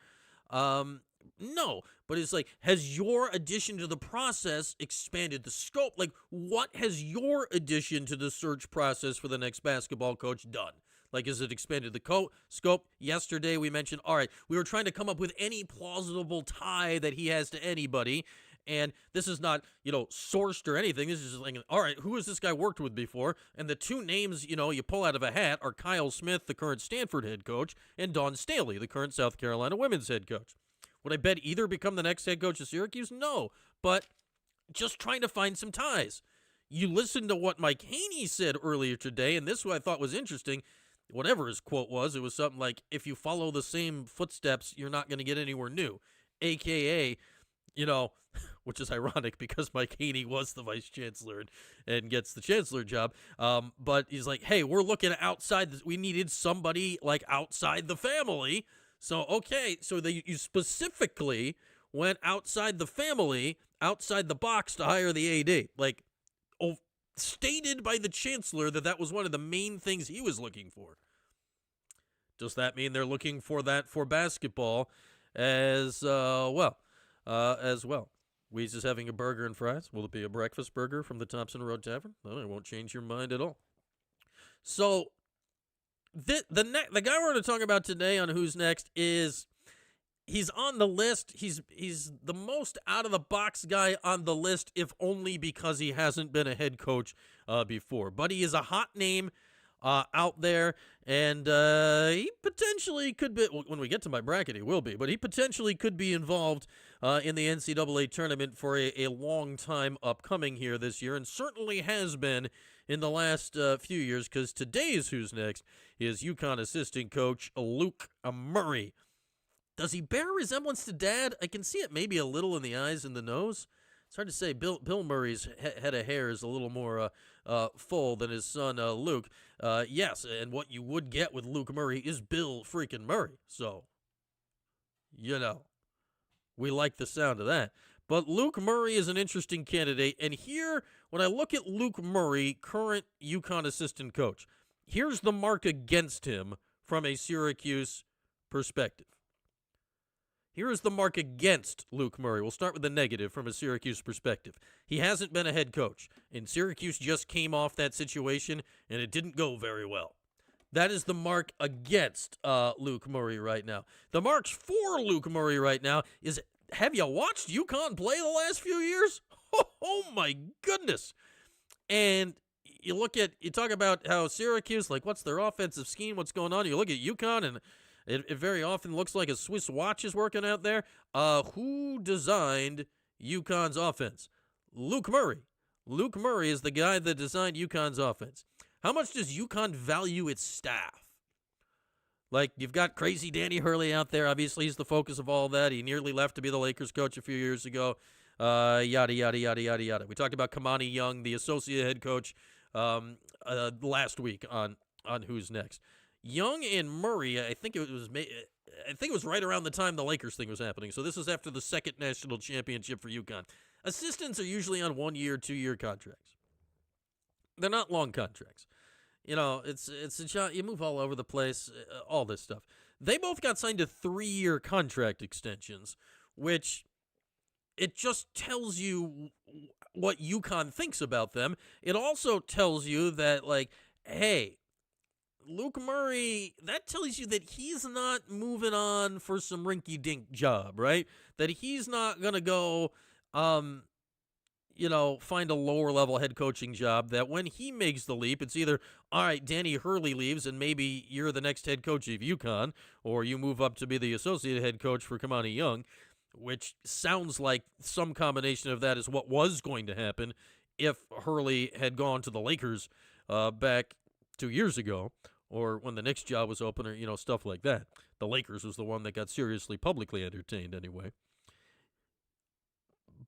No, but it's has your addition to the process expanded the scope? What has your addition to the search process for the next basketball coach done? Has it expanded the scope? Yesterday we mentioned, all right, we were trying to come up with any plausible tie that he has to anybody. And this is not, sourced or anything. This is just all right, who has this guy worked with before? And the 2 names, you pull out of a hat are Kyle Smith, the current Stanford head coach, and Dawn Staley, the current South Carolina women's head coach. Would I bet either become the next head coach of Syracuse? No, but just trying to find some ties. You listen to what Mike Haney said earlier today, and this what I thought was interesting. Whatever his quote was, it was something like, if you follow the same footsteps, you're not going to get anywhere new. AKA, which is ironic because Mike Haney was the vice chancellor and gets the chancellor job. But he's like, hey, we're looking outside. We needed somebody like outside the family. So, okay, so you specifically went outside the family, outside the box to hire the AD. Like, stated by the chancellor that was one of the main things he was looking for. Does that mean they're looking for that for basketball as well? Weeze is having a burger and fries. Will it be a breakfast burger from the Thompson Road Tavern? No, it won't change your mind at all. So the guy we're going to talk about today on Who's Next is he's on the list. He's the most out of the box guy on the list, if only because he hasn't been a head coach before. But he is a hot name out there, and he potentially could be, when we get to my bracket, he will be, but he potentially could be involved in the NCAA tournament for a long time upcoming here this year, and certainly has been in the last few years, because today's Who's Next is UConn assistant coach Luke Murray. Does he bear resemblance to Dad? I can see it maybe a little in the eyes and the nose. It's hard to say. Bill Murray's head of hair is a little more full than his son Luke. Yes, and what you would get with Luke Murray is Bill freaking Murray. So, we like the sound of that. But Luke Murray is an interesting candidate. And here, when I look at Luke Murray, current UConn assistant coach, here's the mark against him from a Syracuse perspective. Here is the mark against Luke Murray. We'll start with the negative from a Syracuse perspective. He hasn't been a head coach, and Syracuse just came off that situation, and it didn't go very well. That is the mark against Luke Murray right now. The marks for Luke Murray right now is, have you watched UConn play the last few years? Oh my goodness. And you talk about how Syracuse, like, what's their offensive scheme, what's going on? You look at UConn, and it very often looks like a Swiss watch is working out there. Who designed UConn's offense? Luke Murray. Luke Murray is the guy that designed UConn's offense. How much does UConn value its staff? Like, you've got crazy Danny Hurley out there. Obviously, he's the focus of all that. He nearly left to be the Lakers coach a few years ago. Yada, yada, yada, yada, yada. We talked about Kamani Young, the associate head coach, last week on Who's Next. Young and Murray, I think it was right around the time the Lakers thing was happening. So this is after the second national championship for UConn. Assistants are usually on 1 year, 2 year contracts. They're not long contracts. It's a job. You move all over the place, all this stuff. They both got signed to 3-year contract extensions, which it just tells you what UConn thinks about them. It also tells you that, like, hey, Luke Murray, that tells you that he's not moving on for some rinky-dink job, right? That he's not going to go, find a lower-level head coaching job, that when he makes the leap, it's either, all right, Danny Hurley leaves, and maybe you're the next head coach of UConn, or you move up to be the associate head coach for Kamani Young, which sounds like some combination of that is what was going to happen if Hurley had gone to the Lakers back 2 years ago, or when the Knicks job was open, or, stuff like that. The Lakers was the one that got seriously publicly entertained anyway.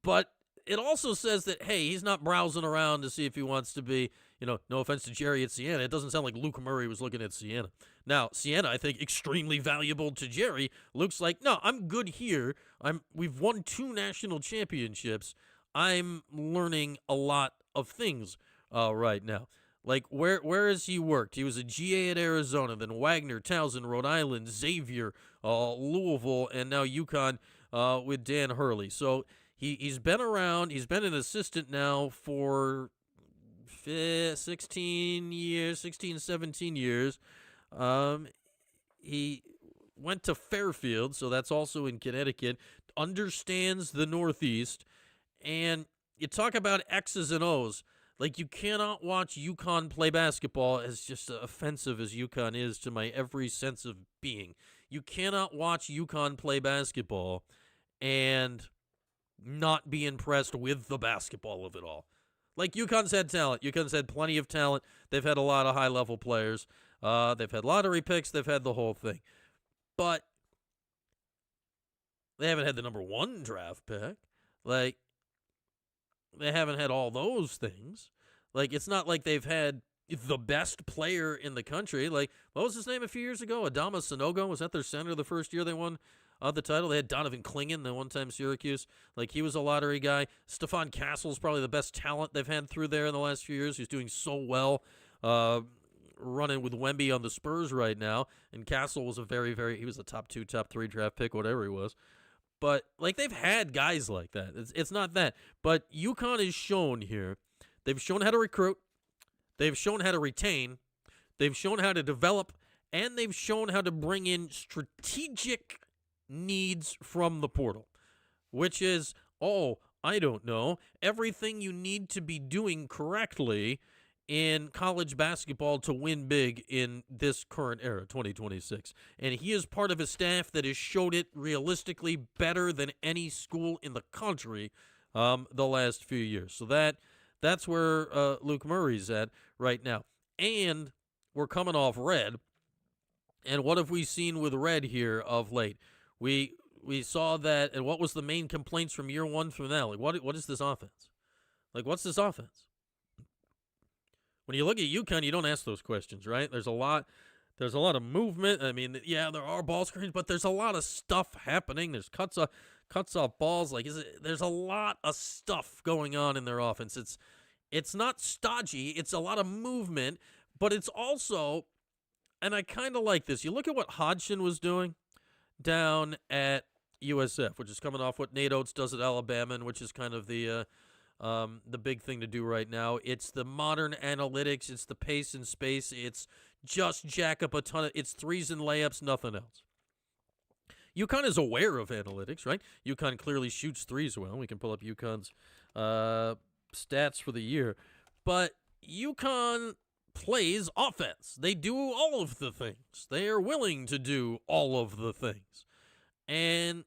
But it also says that, hey, he's not browsing around to see if he wants to be, no offense to Jerry at Siena. It doesn't sound like Luke Murray was looking at Siena. Now, Siena, I think, extremely valuable to Jerry. Luke's like, no, I'm good here. We've won 2 national championships. I'm learning a lot of things right now. Like, where has he worked? He was a GA at Arizona, then Wagner, Towson, Rhode Island, Xavier, Louisville, and now UConn with Dan Hurley. So he's been around. He's been an assistant now for 16, 17 years. He went to Fairfield, so that's also in Connecticut, understands the Northeast, and you talk about X's and O's. Like, you cannot watch UConn play basketball, as just offensive as UConn is to my every sense of being. You cannot watch UConn play basketball and not be impressed with the basketball of it all. Like, UConn's had talent. UConn's had plenty of talent. They've had a lot of high-level players. They've had lottery picks. They've had the whole thing. But they haven't had the number 1 draft pick. Like, they haven't had all those things. Like, it's not like they've had the best player in the country. Like, what was his name a few years ago? Adama Sanogo? Was that their center the first year they won the title? They had Donovan Clingan, the one-time Syracuse. Like, he was a lottery guy. Stephon Castle's probably the best talent they've had through there in the last few years. He's doing so well, running with Wemby on the Spurs right now. And Castle was he was a top 2, top 3 draft pick, whatever he was. But, like, they've had guys like that. It's not that. But UConn is shown here. They've shown how to recruit. They've shown how to retain. They've shown how to develop. And they've shown how to bring in strategic needs from the portal. Which is, I don't know, everything you need to be doing correctly in college basketball to win big in this current era, 2026. And he is part of a staff that has showed it realistically better than any school in the country the last few years. So that's where Luke Murray's at right now. And we're coming off Red. And what have we seen with Red here of late? We saw that, and what was the main complaints from year 1 from that? Like, what is this offense? Like, what's this offense? When you look at UConn, you don't ask those questions, right? There's a lot of movement. I mean, yeah, there are ball screens, but there's a lot of stuff happening. There's cuts off balls. Like, there's a lot of stuff going on in their offense. It's not stodgy. It's a lot of movement, but it's also, and I kind of like this. You look at what Hodgson was doing down at USF, which is coming off what Nate Oates does at Alabama, and which is kind of the big thing to do right now. It's the modern analytics. It's the pace and space. It's just jack up a ton of, it's threes and layups, nothing else. UConn is aware of analytics, right? UConn clearly shoots threes well. We can pull up UConn's stats for the year. But UConn plays offense. They do all of the things. They are willing to do all of the things. And,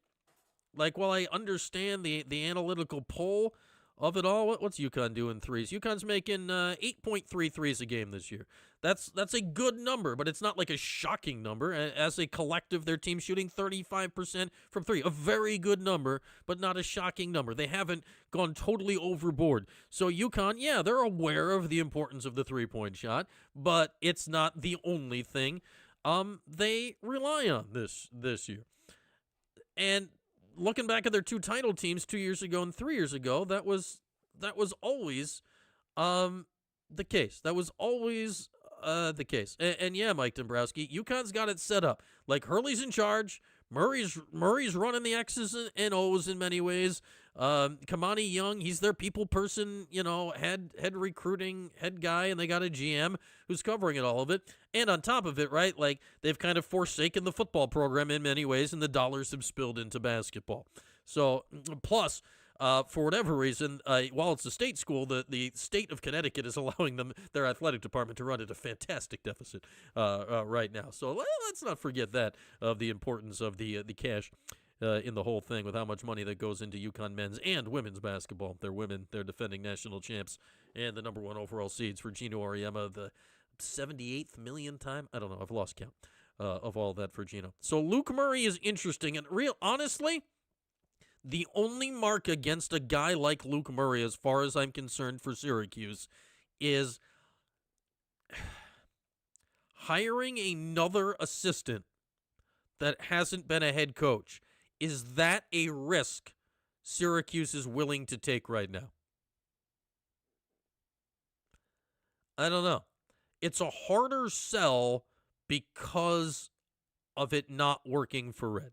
like, while I understand the analytical pull of it all, what's UConn doing threes? UConn's making 8.3 threes a game this year. That's a good number, but it's not like a shocking number. As a collective, their team's shooting 35% from 3. A very good number, but not a shocking number. They haven't gone totally overboard. So UConn, yeah, they're aware of the importance of the three-point shot, but it's not the only thing they rely on this year. And looking back at their 2 title teams 2 years ago and 3 years ago, that was always the case. That was always the case. And yeah, Mike Dombrowski, UConn's got it set up. Like, Hurley's in charge. Murray's running the X's and O's in many ways. Kamani Young, he's their people person, head recruiting head guy, and they got a GM who's covering all of it. And on top of it, right, like, they've kind of forsaken the football program in many ways, and the dollars have spilled into basketball. So, plus, for whatever reason, while it's a state school, the state of Connecticut is allowing their athletic department to run at a fantastic deficit right now. So let's not forget that, of the importance of the cash in the whole thing, with how much money that goes into UConn men's and women's basketball. They're defending national champs and the number 1 overall seeds for Gino Auriemma, the 78th millionth time. I don't know. I've lost count of all that for Gino. So Luke Murray is interesting, and honestly, the only mark against a guy like Luke Murray, as far as I'm concerned, for Syracuse, is hiring another assistant that hasn't been a head coach. Is that a risk Syracuse is willing to take right now? I don't know. It's a harder sell because of it not working for Red.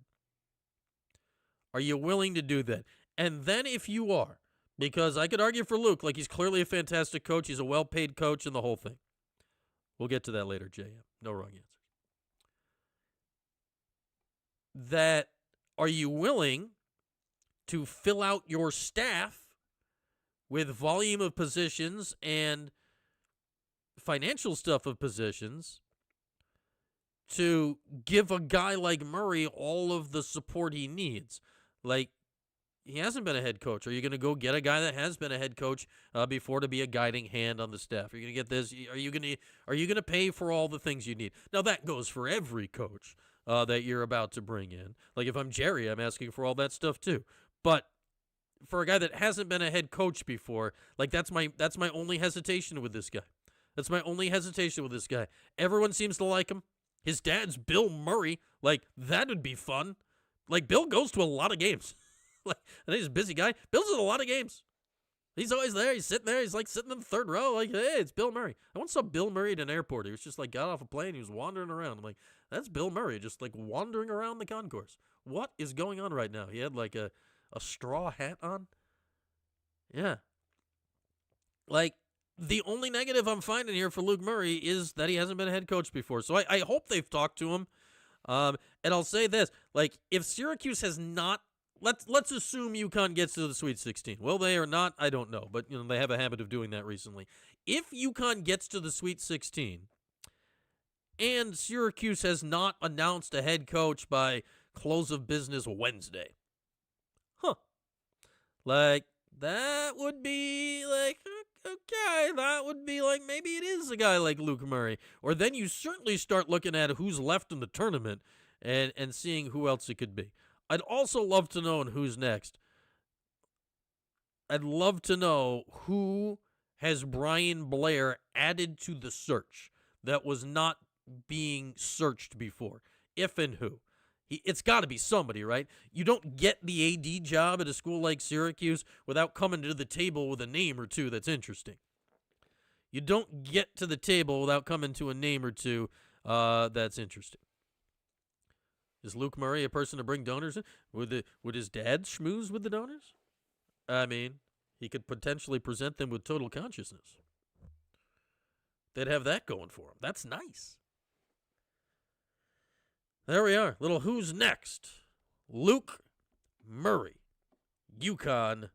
Are you willing to do that? And then if you are, because I could argue for Luke, like, he's clearly a fantastic coach, he's a well-paid coach, and the whole thing. We'll get to that later, JM. No wrong answers. That, are you willing to fill out your staff with volume of positions and financial stuff of positions to give a guy like Murray all of the support he needs? Like, He hasn't been a head coach. Are you going to go get a guy that has been a head coach before to be a guiding hand on the staff? Are you going to get this? Are you going to pay for all the things you need? Now that goes for every coach that you're about to bring in. Like if I'm Jerry, I'm asking for all that stuff too. But for a guy that hasn't been a head coach before, like that's my only hesitation with this guy. That's my only hesitation with this guy. Everyone seems to like him. His dad's Bill Murray. Like that would be fun. Like Bill goes to a lot of games. Like, I think he's a busy guy. Bill's in a lot of games. He's always there. He's sitting there. He's like sitting in the third row. Like, hey, it's Bill Murray. I once saw Bill Murray at an airport. He was just like got off a plane. He was wandering around. I'm like, that's Bill Murray, just like wandering around the concourse. What is going on right now? He had like a straw hat on. Yeah. Like, the only negative I'm finding here for Luke Murray is that he hasn't been a head coach before. So I hope they've talked to him. And I'll say this. Like, if Syracuse has not, let's assume UConn gets to the Sweet 16. Will they or not? I don't know. But, they have a habit of doing that recently. If UConn gets to the Sweet 16 and Syracuse has not announced a head coach by close of business Wednesday, like, that would be like, okay, that would be like, maybe it is a guy like Luke Murray. Or then you certainly start looking at who's left in the tournament and seeing who else it could be. I'd also love to know who's next. I'd love to know who has Brian Blair added to the search that was not being searched before. If and who. It's got to be somebody, right? You don't get the AD job at a school like Syracuse without coming to the table with a name or two that's interesting. You don't get to the table without coming to a name or two that's interesting. Is Luke Murray a person to bring donors in? Would his dad schmooze with the donors? I mean, he could potentially present them with total consciousness. They'd have that going for him. That's nice. There we are. Little who's next. Luke Murray, UConn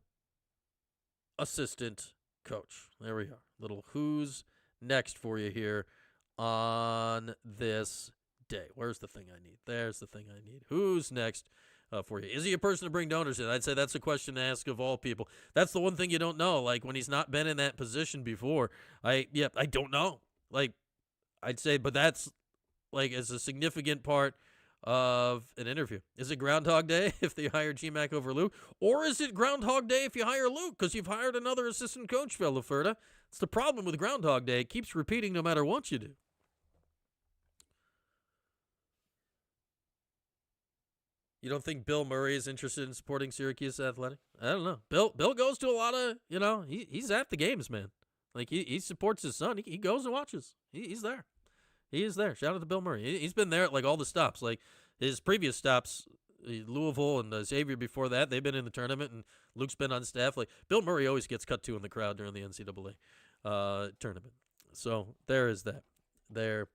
assistant coach. There we are. Little who's next for you here on this day. Where's the thing I need? There's the thing I need. Who's next for you? Is he a person to bring donors in? I'd say that's a question to ask of all people. That's the one thing you don't know. Like when he's not been in that position before, I don't know. Like I'd say, but that's like as a significant part of an interview. Is it Groundhog Day if they hire GMAC over Luke? Or is it Groundhog Day if you hire Luke because you've hired another assistant coach, Villaferta? It's the problem with Groundhog Day. It keeps repeating no matter what you do. You don't think Bill Murray is interested in supporting Syracuse Athletic? I don't know. Bill goes to a lot of, he's at the games, man. Like, he supports his son. He goes and watches. He's there. He is there. Shout out to Bill Murray. He's been there at, like, all the stops. Like, his previous stops, Louisville and Xavier before that, they've been in the tournament, and Luke's been on staff. Like, Bill Murray always gets cut to in the crowd during the NCAA tournament. So there is that. There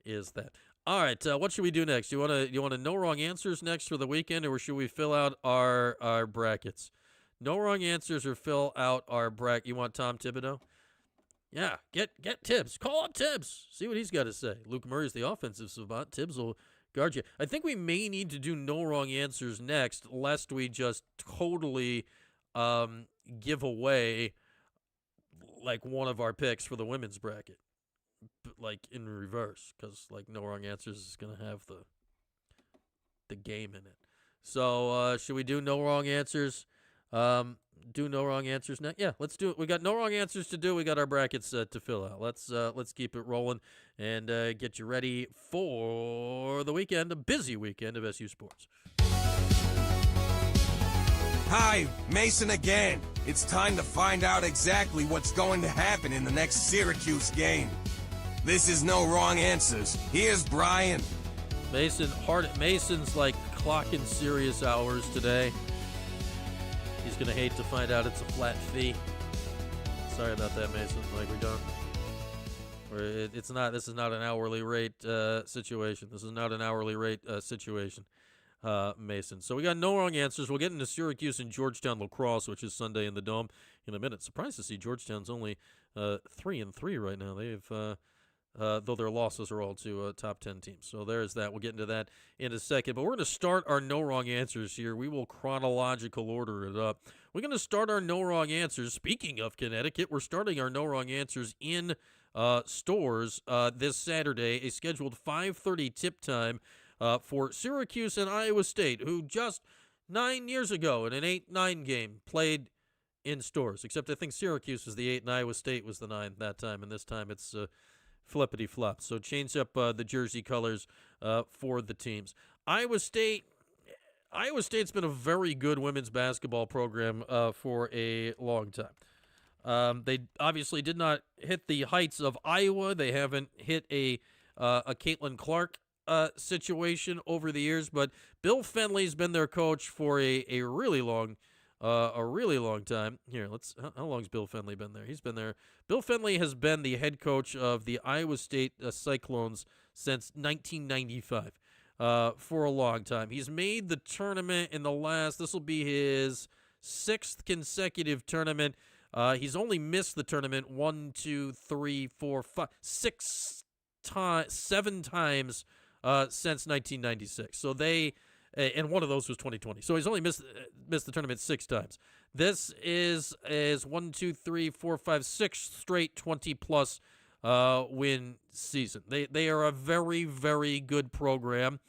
is that. All right, what should we do next? You want to know wrong answers next for the weekend, or should we fill out our brackets? No wrong answers or fill out our bracket. You want Tom Thibodeau? Yeah, get Tibbs. Call up Tibbs. See what he's got to say. Luke Murray's the offensive savant. Tibbs will guard you. I think we may need to do no wrong answers next, lest we just totally give away like one of our picks for the women's bracket. Like in reverse, because like no wrong answers is gonna have the game in it. So should we do no wrong answers? Do no wrong answers next? Yeah, let's do it. We got no wrong answers to do. We got our brackets to fill out. Let's keep it rolling and get you ready for the weekend, a busy weekend of SU sports. Hi, Mason again. It's time to find out exactly what's going to happen in the next Syracuse game. This is no wrong answers. Here's Brian. Mason's like clocking serious hours today. He's gonna hate to find out it's a flat fee. Sorry about that, Mason. Like we don't. It's not. This is not an hourly rate situation. This is not an hourly rate situation, Mason. So we got no wrong answers. We'll get into Syracuse and Georgetown lacrosse, which is Sunday in the Dome, in a minute. Surprised to see Georgetown's only 3-3 right now. though their losses are all to top 10 teams. So there's that. We'll get into that in a second. But we're going to start our no wrong answers here. We will chronological order it up. We're going to start our no wrong answers. Speaking of Connecticut, we're starting our no wrong answers in stores this Saturday, a scheduled 5:30 tip time for Syracuse and Iowa State, who just 9 years ago in an 8-9 game played in stores, except I think Syracuse was the 8 and Iowa State was the 9 that time, and this time it's flippity flop. So change up the jersey colors for the teams. Iowa State's been a very good women's basketball program for a long time. They obviously did not hit the heights of Iowa. They haven't hit a Caitlin Clark situation over the years, but Bill Fenley's been their coach for a really long time. Here, how long's Bill Fenley been there? He's been there. Bill Fenley has been the head coach of the Iowa State Cyclones since 1995. For a long time. He's made the tournament in this will be his 6th consecutive tournament. He's only missed the tournament 7 times since 1996. So and one of those was 2020. So he's only missed the tournament 6 times. This is 6 straight 20-plus win season. They are a very, very good program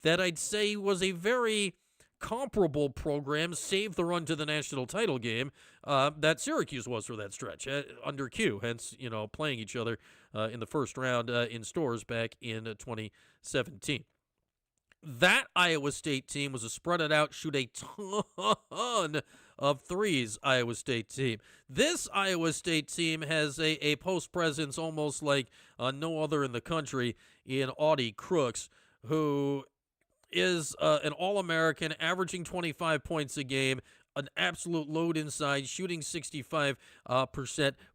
that I'd say was a very comparable program, save the run to the national title game, that Syracuse was for that stretch under Q, hence, playing each other in the first round in stores back in 2017. That Iowa State team was a spread it out, shoot a ton of threes Iowa State team. This Iowa State team has a post presence almost like no other in the country in Audie Crooks, who is an All-American, averaging 25 points a game, an absolute load inside, shooting 65%,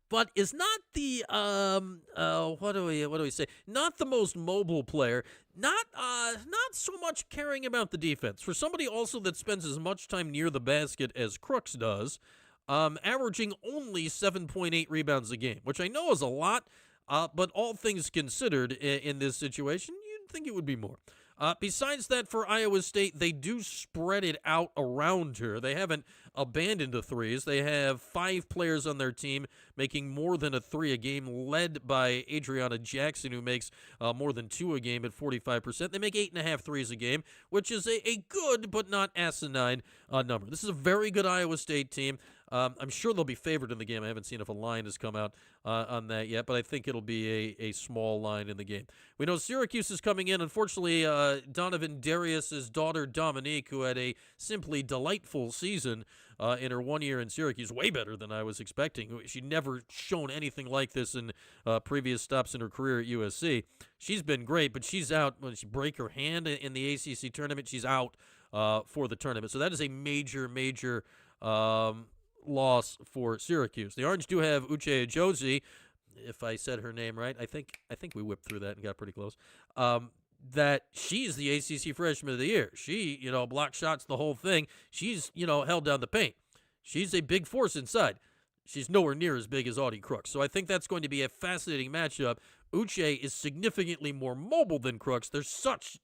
but is not the what do we say? Not the most mobile player. Not so much caring about the defense. For somebody also that spends as much time near the basket as Crooks does, averaging only 7.8 rebounds a game, which I know is a lot, but all things considered in this situation, you'd think it would be more. Besides that, for Iowa State, they do spread it out around here. They haven't abandoned the threes. They have 5 players on their team making more than a 3 a game, led by Adriana Jackson, who makes more than 2 a game at 45%. They make 8.5 threes a game, which is a good but not asinine number. This is a very good Iowa State team. I'm sure they'll be favored in the game. I haven't seen if a line has come out on that yet, but I think it'll be a small line in the game. We know Syracuse is coming in. Unfortunately, Donovan Darius's daughter, Dominique, who had a simply delightful season in her 1 year in Syracuse, way better than I was expecting. She'd never shown anything like this in previous stops in her career at USC. She's been great, but she's out. When she break her hand in the ACC tournament, she's out for the tournament. So that is a major loss for Syracuse. The Orange do have Uche Ejozi, if I said her name right. I think we whipped through that and got pretty close. That she's the ACC Freshman of the Year. She, block shots, the whole thing. She's, held down the paint. She's a big force inside. She's nowhere near as big as Audie Crooks. So I think that's going to be a fascinating matchup. Uche is significantly more mobile than Crooks. They're such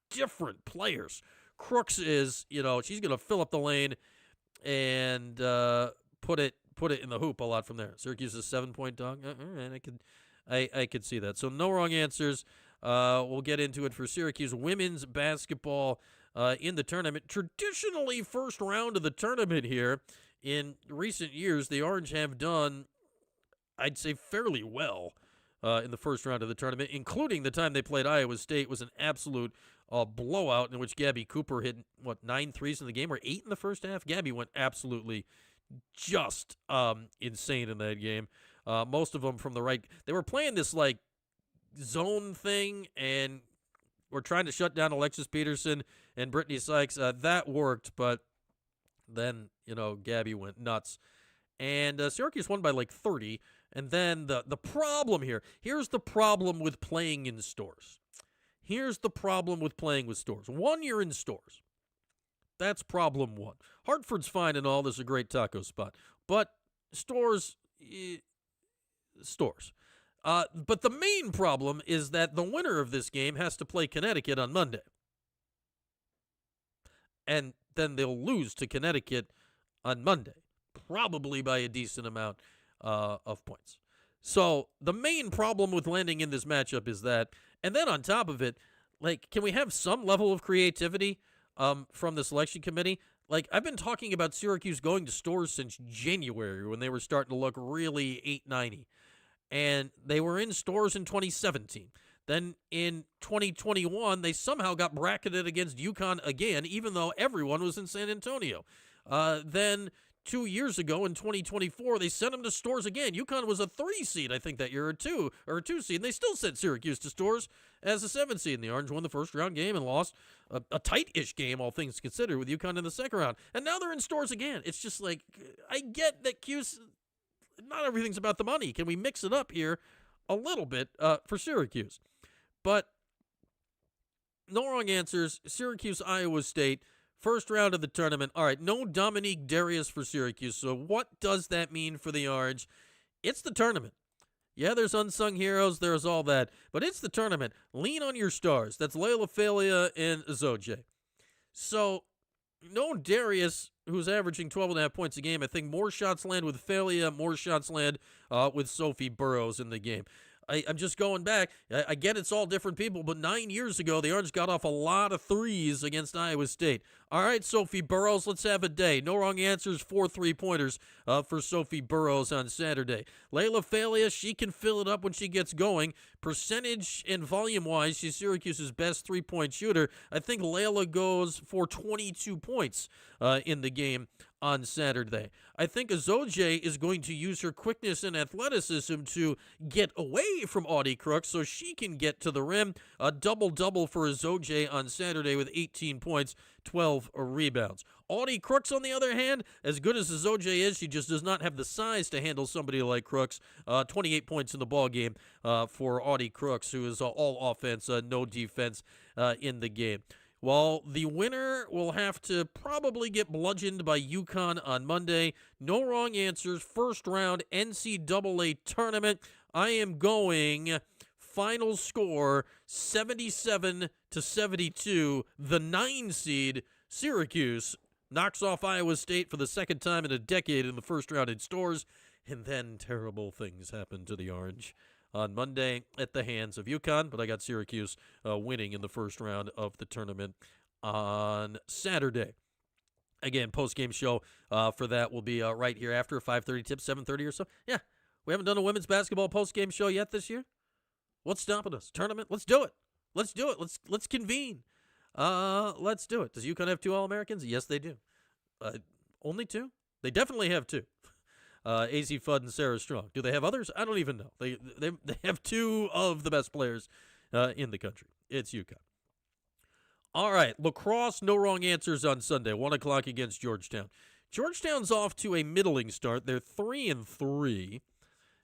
different players. Crooks is, she's going to fill up the lane and put it in the hoop a lot from there. Syracuse is 7-point dog. I could see that. So no wrong answers. We'll get into it for Syracuse women's basketball in the tournament. Traditionally, first round of the tournament here. In recent years, the Orange have done, I'd say, fairly well in the first round of the tournament, including the time they played Iowa State was an absolute blowout in which Gabby Cooper hit, 9 threes in the game, or 8 in the first half? Gabby went absolutely just insane in that game. Most of them from the right. They were playing this, zone thing, and we're trying to shut down Alexis Peterson and Brittany Sykes. That worked, but then, Gabby went nuts. And Syracuse won by 30. And then the problem here's the problem with playing in stores. Here's the problem with playing with stores. 1 year in stores. That's problem 1. Hartford's fine and all. This is a great taco spot. But stores. But the main problem is that the winner of this game has to play Connecticut on Monday. And then they'll lose to Connecticut on Monday, probably by a decent amount of points. So the main problem with landing in this matchup is that, and then on top of it, like, can we have some level of creativity from the selection committee? Like, I've been talking about Syracuse going to stores since January when they were starting to look really 890. And they were in stores in 2017. Then in 2021, they somehow got bracketed against UConn again, even though everyone was in San Antonio. Then 2 years ago in 2024, they sent them to stores again. UConn was a 3 seed, I think, that year, or a 2 seed, and they still sent Syracuse to stores as a 7 seed. And the Orange won the first round game and lost a tight-ish game, all things considered, with UConn in the second round. And now they're in stores again. It's just like, I get that Cuse, not everything's about the money. Can we mix it up here a little bit for Syracuse? But no wrong answers. Syracuse, Iowa State, first round of the tournament. All right, no Dominique Darius for Syracuse. So what does that mean for the Orange? It's the tournament. Yeah, there's unsung heroes. There's all that. But it's the tournament. Lean on your stars. That's Layla Falia and Zoj. So no Darius, who's averaging 12.5 points a game. I think more shots land with Falia, more shots land with Sophie Burrows in the game. I'm just going back. I get it's all different people, but 9 years ago, the Orange got off a lot of threes against Iowa State. All right, Sophie Burrows, let's have a day. No wrong answers, 4 3-pointers for Sophie Burrows on Saturday. Layla Falia, she can fill it up when she gets going. Percentage and volume-wise, she's Syracuse's best 3-point shooter. I think Layla goes for 22 points in the game on Saturday. I think Azoje is going to use her quickness and athleticism to get away from Audie Crooks so she can get to the rim. A double-double for Azoje on Saturday with 18 points, 12 rebounds. Audie Crooks, on the other hand, as good as Azoje is, she just does not have the size to handle somebody like Crooks. 28 points in the ballgame for Audie Crooks, who is all offense, no defense in the game. Well, the winner will have to probably get bludgeoned by UConn on Monday. No wrong answers. First round NCAA tournament. I am going final score 77-72. The 9 seed Syracuse knocks off Iowa State for the second time in a decade in the first round in stores. And then terrible things happen to the Orange on Monday at the hands of UConn, but I got Syracuse winning in the first round of the tournament on Saturday. Again, post-game show for that will be right here after 5:30 tip, 7:30 or so. Yeah, we haven't done a women's basketball post-game show yet this year. What's stopping us? Tournament? Let's do it. Let's do it. Let's convene. Let's do it. Does UConn have 2 All-Americans? Yes, they do. Only 2? They definitely have 2. A.Z. Fudd and Sarah Strong. Do they have others? I don't even know. They have 2 of the best players in the country. It's UConn. All right, lacrosse, no wrong answers on Sunday, 1 o'clock against Georgetown. Georgetown's off to a middling start. They're 3-3.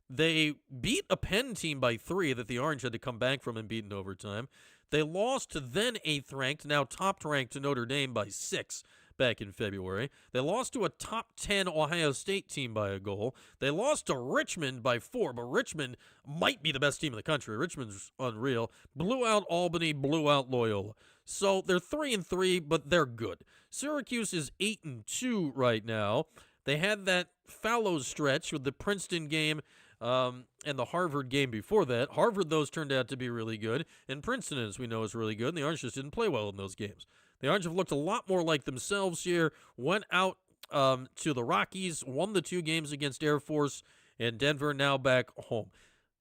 They beat a Penn team by 3 that the Orange had to come back from and beat in overtime. They lost to then 8th-ranked, now top-ranked Notre Dame by 6 back in February. They lost to a top 10 Ohio State team by a goal. They lost to Richmond by 4, but Richmond might be the best team in the country. Richmond's unreal. Blew out Albany, blew out Loyola. So they're 3-3, but they're good. Syracuse is 8-2 right now. They had that fallow stretch with the Princeton game and the Harvard game before that. Harvard, those turned out to be really good, and Princeton, as we know, is really good, and the Orange just didn't play well in those games. The Orange have looked a lot more like themselves here, went out to the Rockies, won the 2 games against Air Force and Denver, now back home.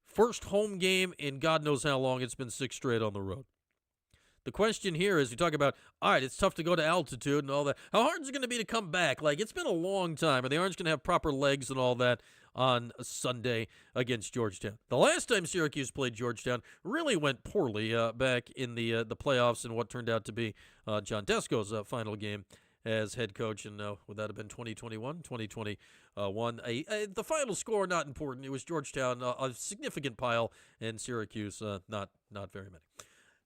First home game in God knows how long. It's been 6 straight on the road. The question here is, you talk about, all right, it's tough to go to altitude and all that. How hard is it going to be to come back? Like, it's been a long time. Are the Orange going to have proper legs and all that on Sunday against Georgetown? The last time Syracuse played Georgetown really went poorly back in the playoffs and what turned out to be John Desko's final game as head coach, and would that have been 2021, 2021? The final score, not important. It was Georgetown, a significant pile, and Syracuse, not very many.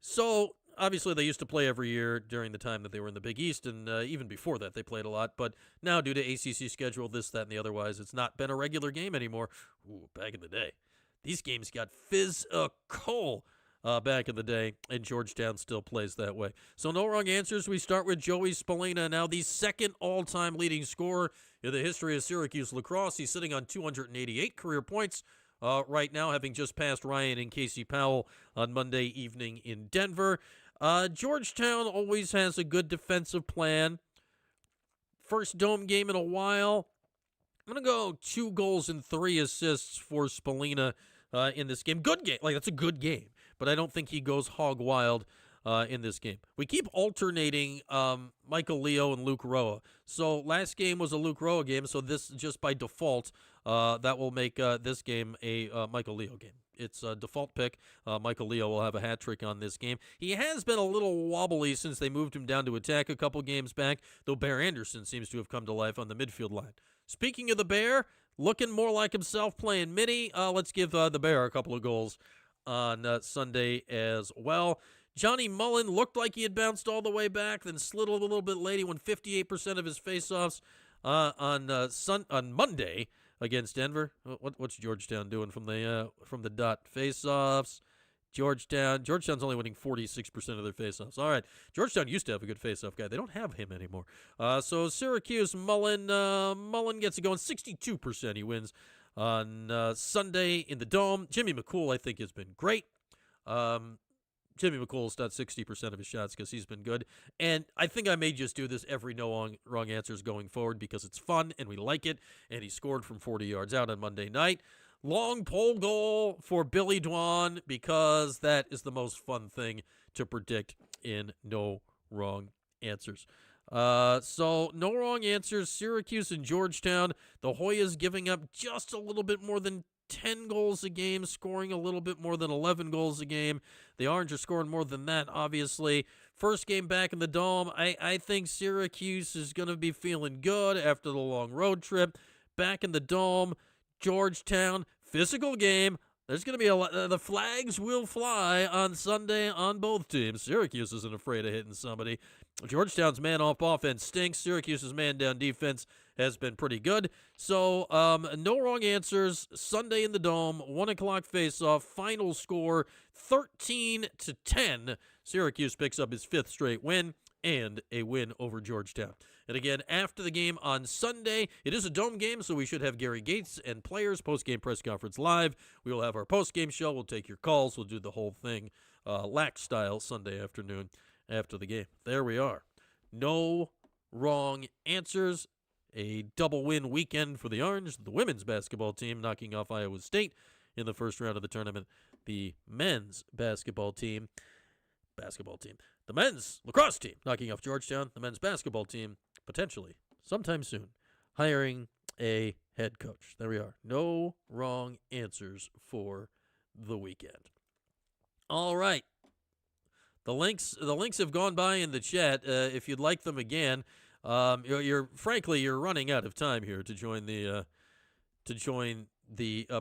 So, obviously, they used to play every year during the time that they were in the Big East, and even before that, they played a lot. But now, due to ACC schedule, this, that, and the otherwise, it's not been a regular game anymore. Ooh, back in the day. These games got physical back in the day, and Georgetown still plays that way. So no wrong answers. We start with Joey Spallina, now the second all-time leading scorer in the history of Syracuse lacrosse. He's sitting on 288 career points right now, having just passed Ryan and Casey Powell on Monday evening in Denver. Georgetown always has a good defensive plan. First dome game in a while. I'm going to go 2 goals and 3 assists for Spallina in this game. Good game. That's a good game. But I don't think he goes hog wild in this game. We keep alternating Michael Leo and Luke Roa. So last game was a Luke Roa game, so this just by default, that will make this game a Michael Leo game. It's a default pick. Michael Leo will have a hat trick on this game. He has been a little wobbly since they moved him down to attack a couple games back, though Bear Anderson seems to have come to life on the midfield line. Speaking of the Bear, looking more like himself playing mini, let's give the Bear a couple of goals on Sunday as well. Johnny Mullen looked like he had bounced all the way back, then slid a little bit late. He won 58% of his faceoffs on Monday against Denver. What's Georgetown doing from the dot? Faceoffs. Georgetown's only winning 46% of their faceoffs. All right, Georgetown used to have a good faceoff guy. They don't have him anymore. So Syracuse, Mullen gets it going 62%. He wins on Sunday in the Dome. Jimmy McCool, I think, has been great. Jimmy McCool's got 60% of his shots because he's been good. And I think I may just do this every no wrong answers going forward because it's fun and we like it. And he scored from 40 yards out on Monday night. Long pole goal for Billy Dwan because that is the most fun thing to predict in no wrong answers. So no wrong answers. Syracuse and Georgetown. The Hoyas giving up just a little bit more than 10 goals a game, scoring a little bit more than 11 goals a game. The Orange are scoring more than that, obviously. First game back in the Dome, I think Syracuse is going to be feeling good after the long road trip. Back in the Dome, Georgetown, physical game. There's going to be the flags will fly on Sunday on both teams. Syracuse isn't afraid of hitting somebody. Georgetown's man-off offense stinks. Syracuse's man-down defense has been pretty good. So, no wrong answers. Sunday in the Dome, 1 o'clock face-off. Final score, 13-10. Syracuse picks up his 5th straight win and a win over Georgetown. And again, after the game on Sunday, it is a Dome game, so we should have Gary Gates and players post-game press conference live. We will have our post-game show. We'll take your calls. We'll do the whole thing lax style Sunday afternoon after the game. There we are. No wrong answers. A double win weekend for the Orange, the women's basketball team knocking off Iowa State in the first round of the tournament. The men's basketball team, the men's lacrosse team knocking off Georgetown. The men's basketball team potentially sometime soon hiring a head coach. There we are. No wrong answers for the weekend. All right. The links have gone by in the chat. If you'd like them again, you're running out of time here to join the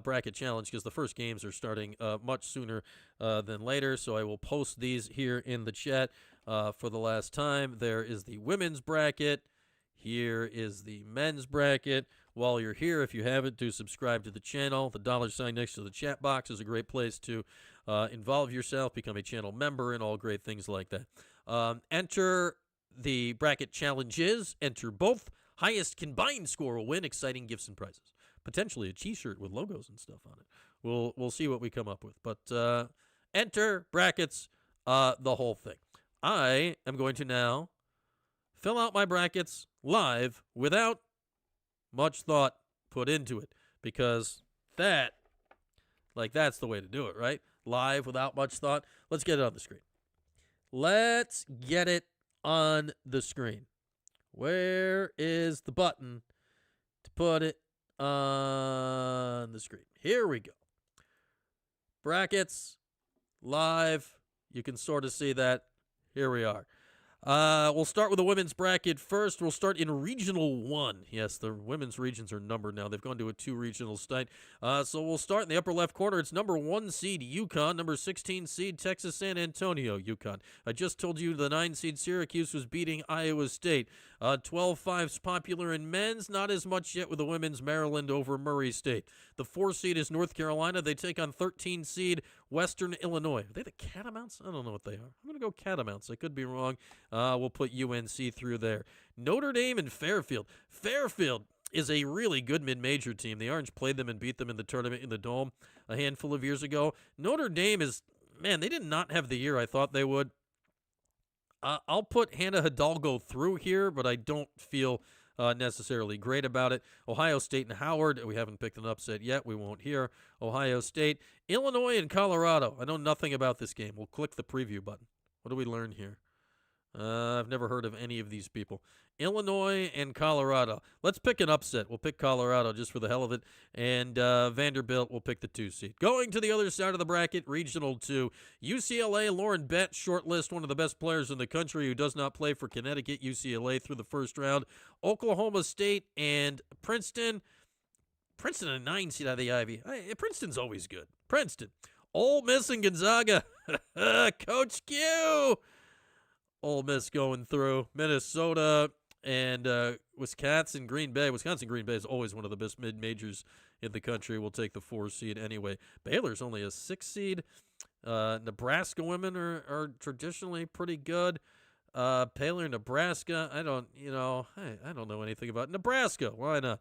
bracket challenge because the first games are starting much sooner than later. So I will post these here in the chat for the last time. There is the women's bracket. Here is the men's bracket. While you're here, if you haven't, do subscribe to the channel. The $sign next to the chat box is a great place to involve yourself, become a channel member, and all great things like that. Enter the bracket challenges. Enter both. Highest combined score will win exciting gifts and prizes. Potentially a T-shirt with logos and stuff on it. We'll see what we come up with. But enter brackets, the whole thing. I am going to now fill out my brackets live without much thought put into it because that's the way to do it, right? Live without much thought. Let's get it on the screen. Let's get it on the screen. Where is the button to put it on the screen? Here we go. Brackets, live. You can sort of see that. Here we are. We'll start with the women's bracket first. We'll start in Regional 1. Yes, the women's regions are numbered now. They've gone to a 2-regional state. So we'll start in the upper left corner. It's number 1 seed UConn, number 16 seed Texas San Antonio, UConn. I just told you the 9 seed Syracuse was beating Iowa State. 12-5's popular in men's, not as much yet with the women's. Maryland over Murray State. The 4 seed is North Carolina. They take on 13 seed Western Illinois. Are they the Catamounts? I don't know what they are. I'm going to go Catamounts. I could be wrong. We'll put UNC through there. Notre Dame and Fairfield. Fairfield is a really good mid-major team. The Orange played them and beat them in the tournament in the Dome a handful of years ago. Notre Dame is, man, they did not have the year I thought they would. I'll put Hannah Hidalgo through here, but I don't feel necessarily great about it. Ohio State and Howard, we haven't picked an upset yet. We won't hear. Ohio State. Illinois and Colorado. I know nothing about this game. We'll click the preview button. What do we learn here? I've never heard of any of these people. Illinois and Colorado. Let's pick an upset. We'll pick Colorado just for the hell of it. And Vanderbilt will pick the 2 seed. Going to the other side of the bracket, Regional 2. UCLA, Lauren Bett, shortlist, one of the best players in the country who does not play for Connecticut, UCLA through the first round. Oklahoma State and Princeton. Princeton a 9 seed out of the Ivy. Princeton's always good. Princeton. Ole Miss and Gonzaga. Coach Q. Ole Miss going through. Minnesota and Wisconsin, Green Bay. Wisconsin, Green Bay is always one of the best mid-majors in the country. We'll take the 4 seed anyway. Baylor's only a 6 seed. Nebraska women are traditionally pretty good. Baylor, Nebraska. I don't know anything about Nebraska. Why not?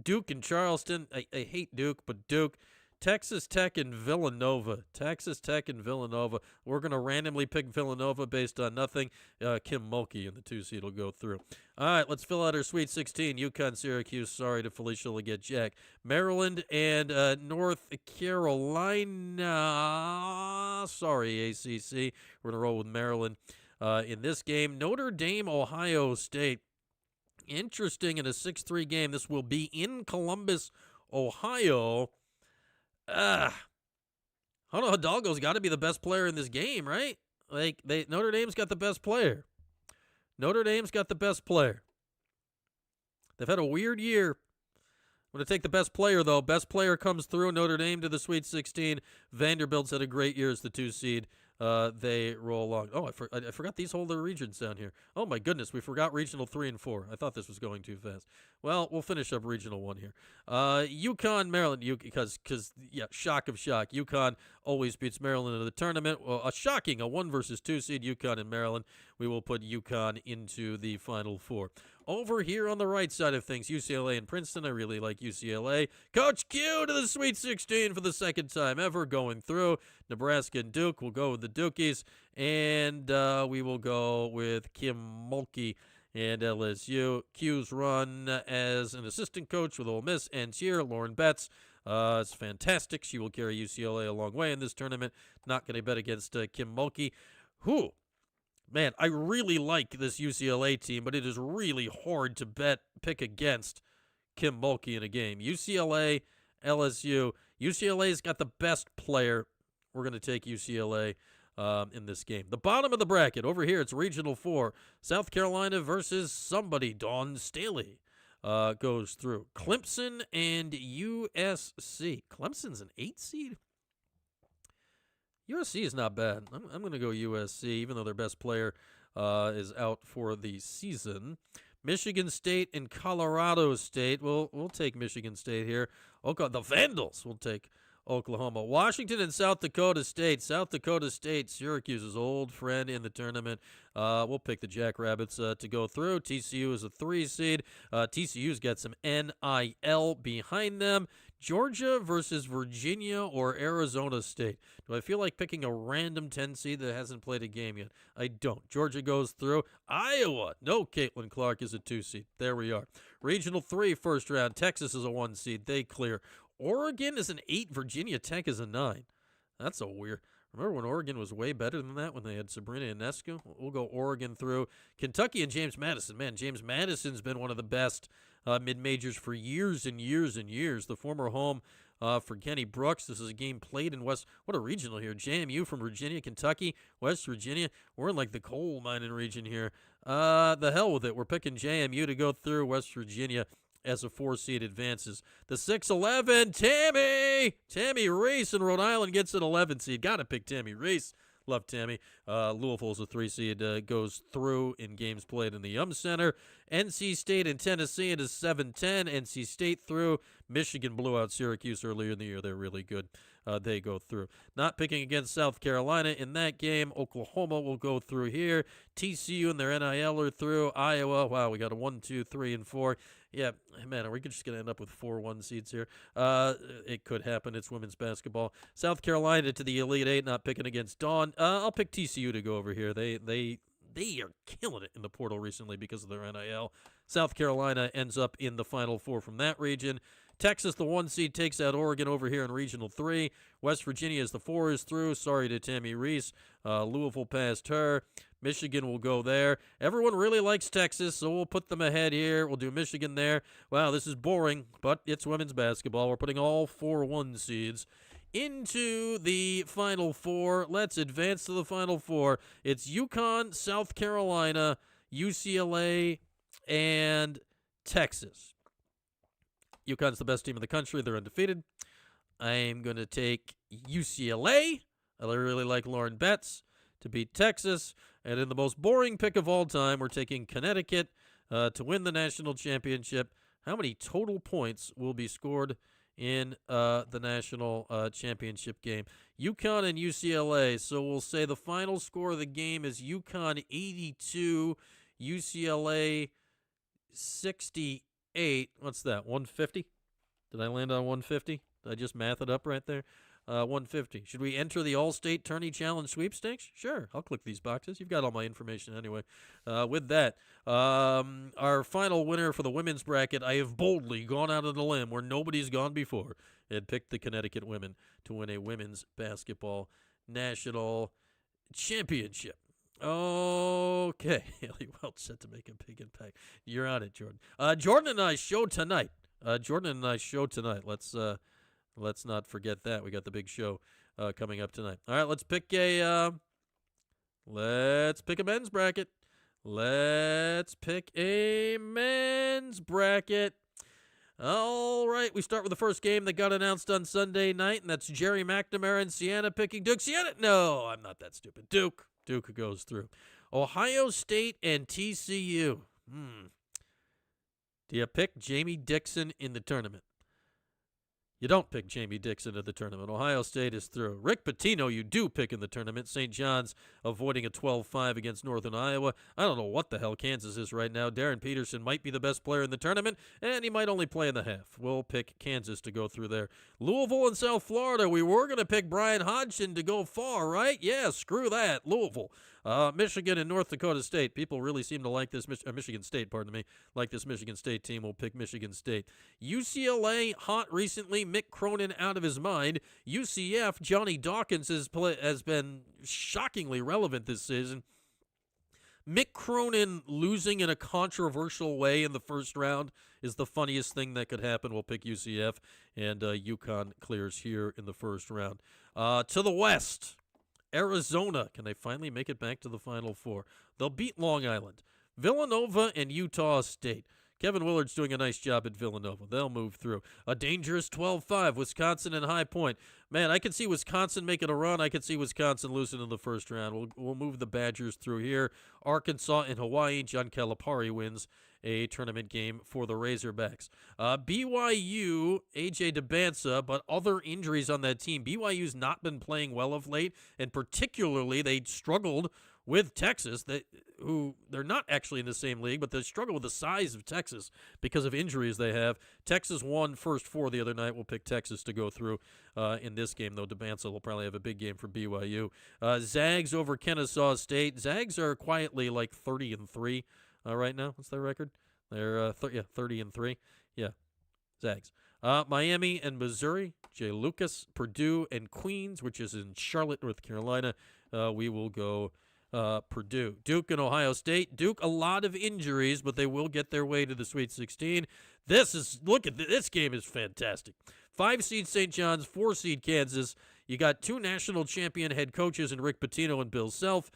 Duke and Charleston. I hate Duke, but Duke. Texas Tech and Villanova. Texas Tech and Villanova. We're going to randomly pick Villanova based on nothing. Kim Mulkey in the 2 seed will go through. All right, let's fill out our Sweet 16. UConn, Syracuse. Sorry to Felicia Leggett Jack. Maryland and North Carolina. Sorry, ACC. We're going to roll with Maryland in this game. Notre Dame, Ohio State. Interesting in a 6-3 game. This will be in Columbus, Ohio. Hannah Hidalgo's got to be the best player in this game, right? Notre Dame's got the best player. Notre Dame's got the best player. They've had a weird year. I'm going to take the best player, though. Best player comes through. Notre Dame to the Sweet 16. Vanderbilt's had a great year as the 2 seed. They roll along. Oh, I forgot these whole other regions down here. Oh, my goodness. We forgot Regional 3 and 4. I thought this was going too fast. Well, we'll finish up Regional 1 here. UConn, Maryland. Because shock of shock. UConn always beats Maryland in the tournament. Well, a 1 versus 2 seed, UConn and Maryland. We will put UConn into the Final 4. Over here on the right side of things, UCLA and Princeton. I really like UCLA. Coach Q to the Sweet 16 for the second time ever going through. Nebraska and Duke. We'll go with the Dukies. And we will go with Kim Mulkey and LSU. Q's run as an assistant coach with Ole Miss ends here. Lauren Betts. It's fantastic. She will carry UCLA a long way in this tournament. Not going to bet against Kim Mulkey. Who? Man, I really like this UCLA team, but it is really hard to pick against Kim Mulkey in a game. UCLA, LSU. UCLA's got the best player. We're going to take UCLA in this game. The bottom of the bracket, over here, it's Regional 4. South Carolina versus somebody. Dawn Staley goes through. Clemson and USC. Clemson's an 8 seed? USC is not bad. I'm going to go USC, even though their best player is out for the season. Michigan State and Colorado State. We'll take Michigan State here. The Vandals will take Oklahoma. Washington and South Dakota State. South Dakota State, Syracuse's old friend in the tournament. We'll pick the Jackrabbits to go through. TCU is a 3 seed. TCU's got some NIL behind them. Georgia versus Virginia or Arizona State. Do I feel like picking a random 10 seed that hasn't played a game yet? I don't. Georgia goes through. Iowa. No, Caitlin Clark is a 2 seed. There we are. Regional 3 first round. Texas is a 1 seed. They clear. Oregon is an 8. Virginia Tech is a 9. That's so weird. Remember when Oregon was way better than that when they had Sabrina Ionescu? We'll go Oregon through. Kentucky and James Madison. Man, James Madison's been one of the best mid-majors for years and years and years. The former home for Kenny Brooks. This is a game played in what a regional here. JMU from Virginia, Kentucky, West Virginia. We're in like the coal mining region here. The hell with it. We're picking JMU to go through. West Virginia as a 4-seed advances. The 6-11, Tammy Reese in Rhode Island gets an 11 seed. Got to pick Tammy Reese. Love Tammy. Louisville's a 3-seed, goes through in games played in the Yum Center. NC State and Tennessee, it is 7-10. NC State through. Michigan blew out Syracuse earlier in the year. They're really good. They go through. Not picking against South Carolina in that game. Oklahoma will go through here. TCU and their NIL are through. Iowa, wow, we got a 1, 2, 3, and 4. Yeah, man, are we just going to end up with 4 1 seeds here? It could happen. It's women's basketball. South Carolina to the Elite Eight, not picking against Dawn. I'll pick TCU to go over here. They are killing it in the portal recently because of their NIL. South Carolina ends up in the Final Four from that region. Texas, the 1 seed, takes out Oregon over here in Regional 3. West Virginia, as the 4 is through. Sorry to Tammy Reese. Louisville passed her. Michigan will go there. Everyone really likes Texas, so we'll put them ahead here. We'll do Michigan there. Wow, this is boring, but it's women's basketball. We're putting all 4 1 seeds into the Final Four. Let's advance to the Final Four. It's UConn, South Carolina, UCLA, and Texas. UConn's the best team in the country. They're undefeated. I'm going to take UCLA. I really like Lauren Betts to beat Texas. And in the most boring pick of all time, we're taking Connecticut to win the national championship. How many total points will be scored in the national championship game? UConn and UCLA. So we'll say the final score of the game is UConn 82, UCLA 68. What's that, 150? Did I land on 150? Did I just math it up right there? 150. Should we enter the All-State Tourney Challenge sweepstakes? Sure. I'll click these boxes. You've got all my information anyway. With that, our final winner for the women's bracket, I have boldly gone out on a limb where nobody's gone before and picked the Connecticut women to win a women's basketball national championship. Okay. Haley Welch set to make a big impact. You're on it, Jordan. Jordan and I show tonight. Let's not forget that. We got the big show coming up tonight. All right, let's pick a men's bracket. Let's pick a men's bracket. All right, we start with the first game that got announced on Sunday night, and that's Jerry McNamara and Siena picking Duke. Siena? No, I'm not that stupid. Duke goes through. Ohio State and TCU. Do you pick Jamie Dixon in the tournament? You don't pick Jamie Dixon in the tournament. Ohio State is through. Rick Pitino, you do pick in the tournament. St. John's avoiding a 12-5 against Northern Iowa. I don't know what the hell Kansas is right now. Darren Peterson might be the best player in the tournament, and he might only play in the half. We'll pick Kansas to go through there. Louisville and South Florida, we were going to pick Brian Hodgson to go far, right? Yeah, screw that. Louisville. Michigan and North Dakota State. People really seem to like this, Michigan State, pardon me, like this Michigan State team. We'll pick Michigan State. UCLA, hot recently. Mick Cronin out of his mind. UCF, Johnny Dawkins has been shockingly relevant this season. Mick Cronin losing in a controversial way in the first round is the funniest thing that could happen. We'll pick UCF, and UConn clears here in the first round. To the west, Arizona. Can they finally make it back to the Final Four? They'll beat Long Island. Villanova and Utah State. Kevin Willard's doing a nice job at Villanova. They'll move through. A dangerous 12-5, Wisconsin and High Point. Man, I can see Wisconsin making a run. I can see Wisconsin losing in the first round. We'll move the Badgers through here. Arkansas and Hawaii. John Calipari wins a tournament game for the Razorbacks. BYU, A.J. DeBansa, but other injuries on that team. BYU's not been playing well of late, and particularly they struggled with Texas, they're not actually in the same league, but they struggle with the size of Texas because of injuries they have. Texas won first 4 the other night. We'll pick Texas to go through in this game, though DeBansa will probably have a big game for BYU. Zags over Kennesaw State. Zags are quietly like 30-3 right now. What's their record? They're 30-3. Yeah, Zags. Miami and Missouri. Jay Lucas, Purdue, and Queens, which is in Charlotte, North Carolina. We will go Purdue. Duke and Ohio State. Duke, a lot of injuries, but they will get their way to the Sweet 16. This game is fantastic. 5 seed St. John's, 4 seed Kansas. You got 2 national champion head coaches in Rick Pitino and Bill Self.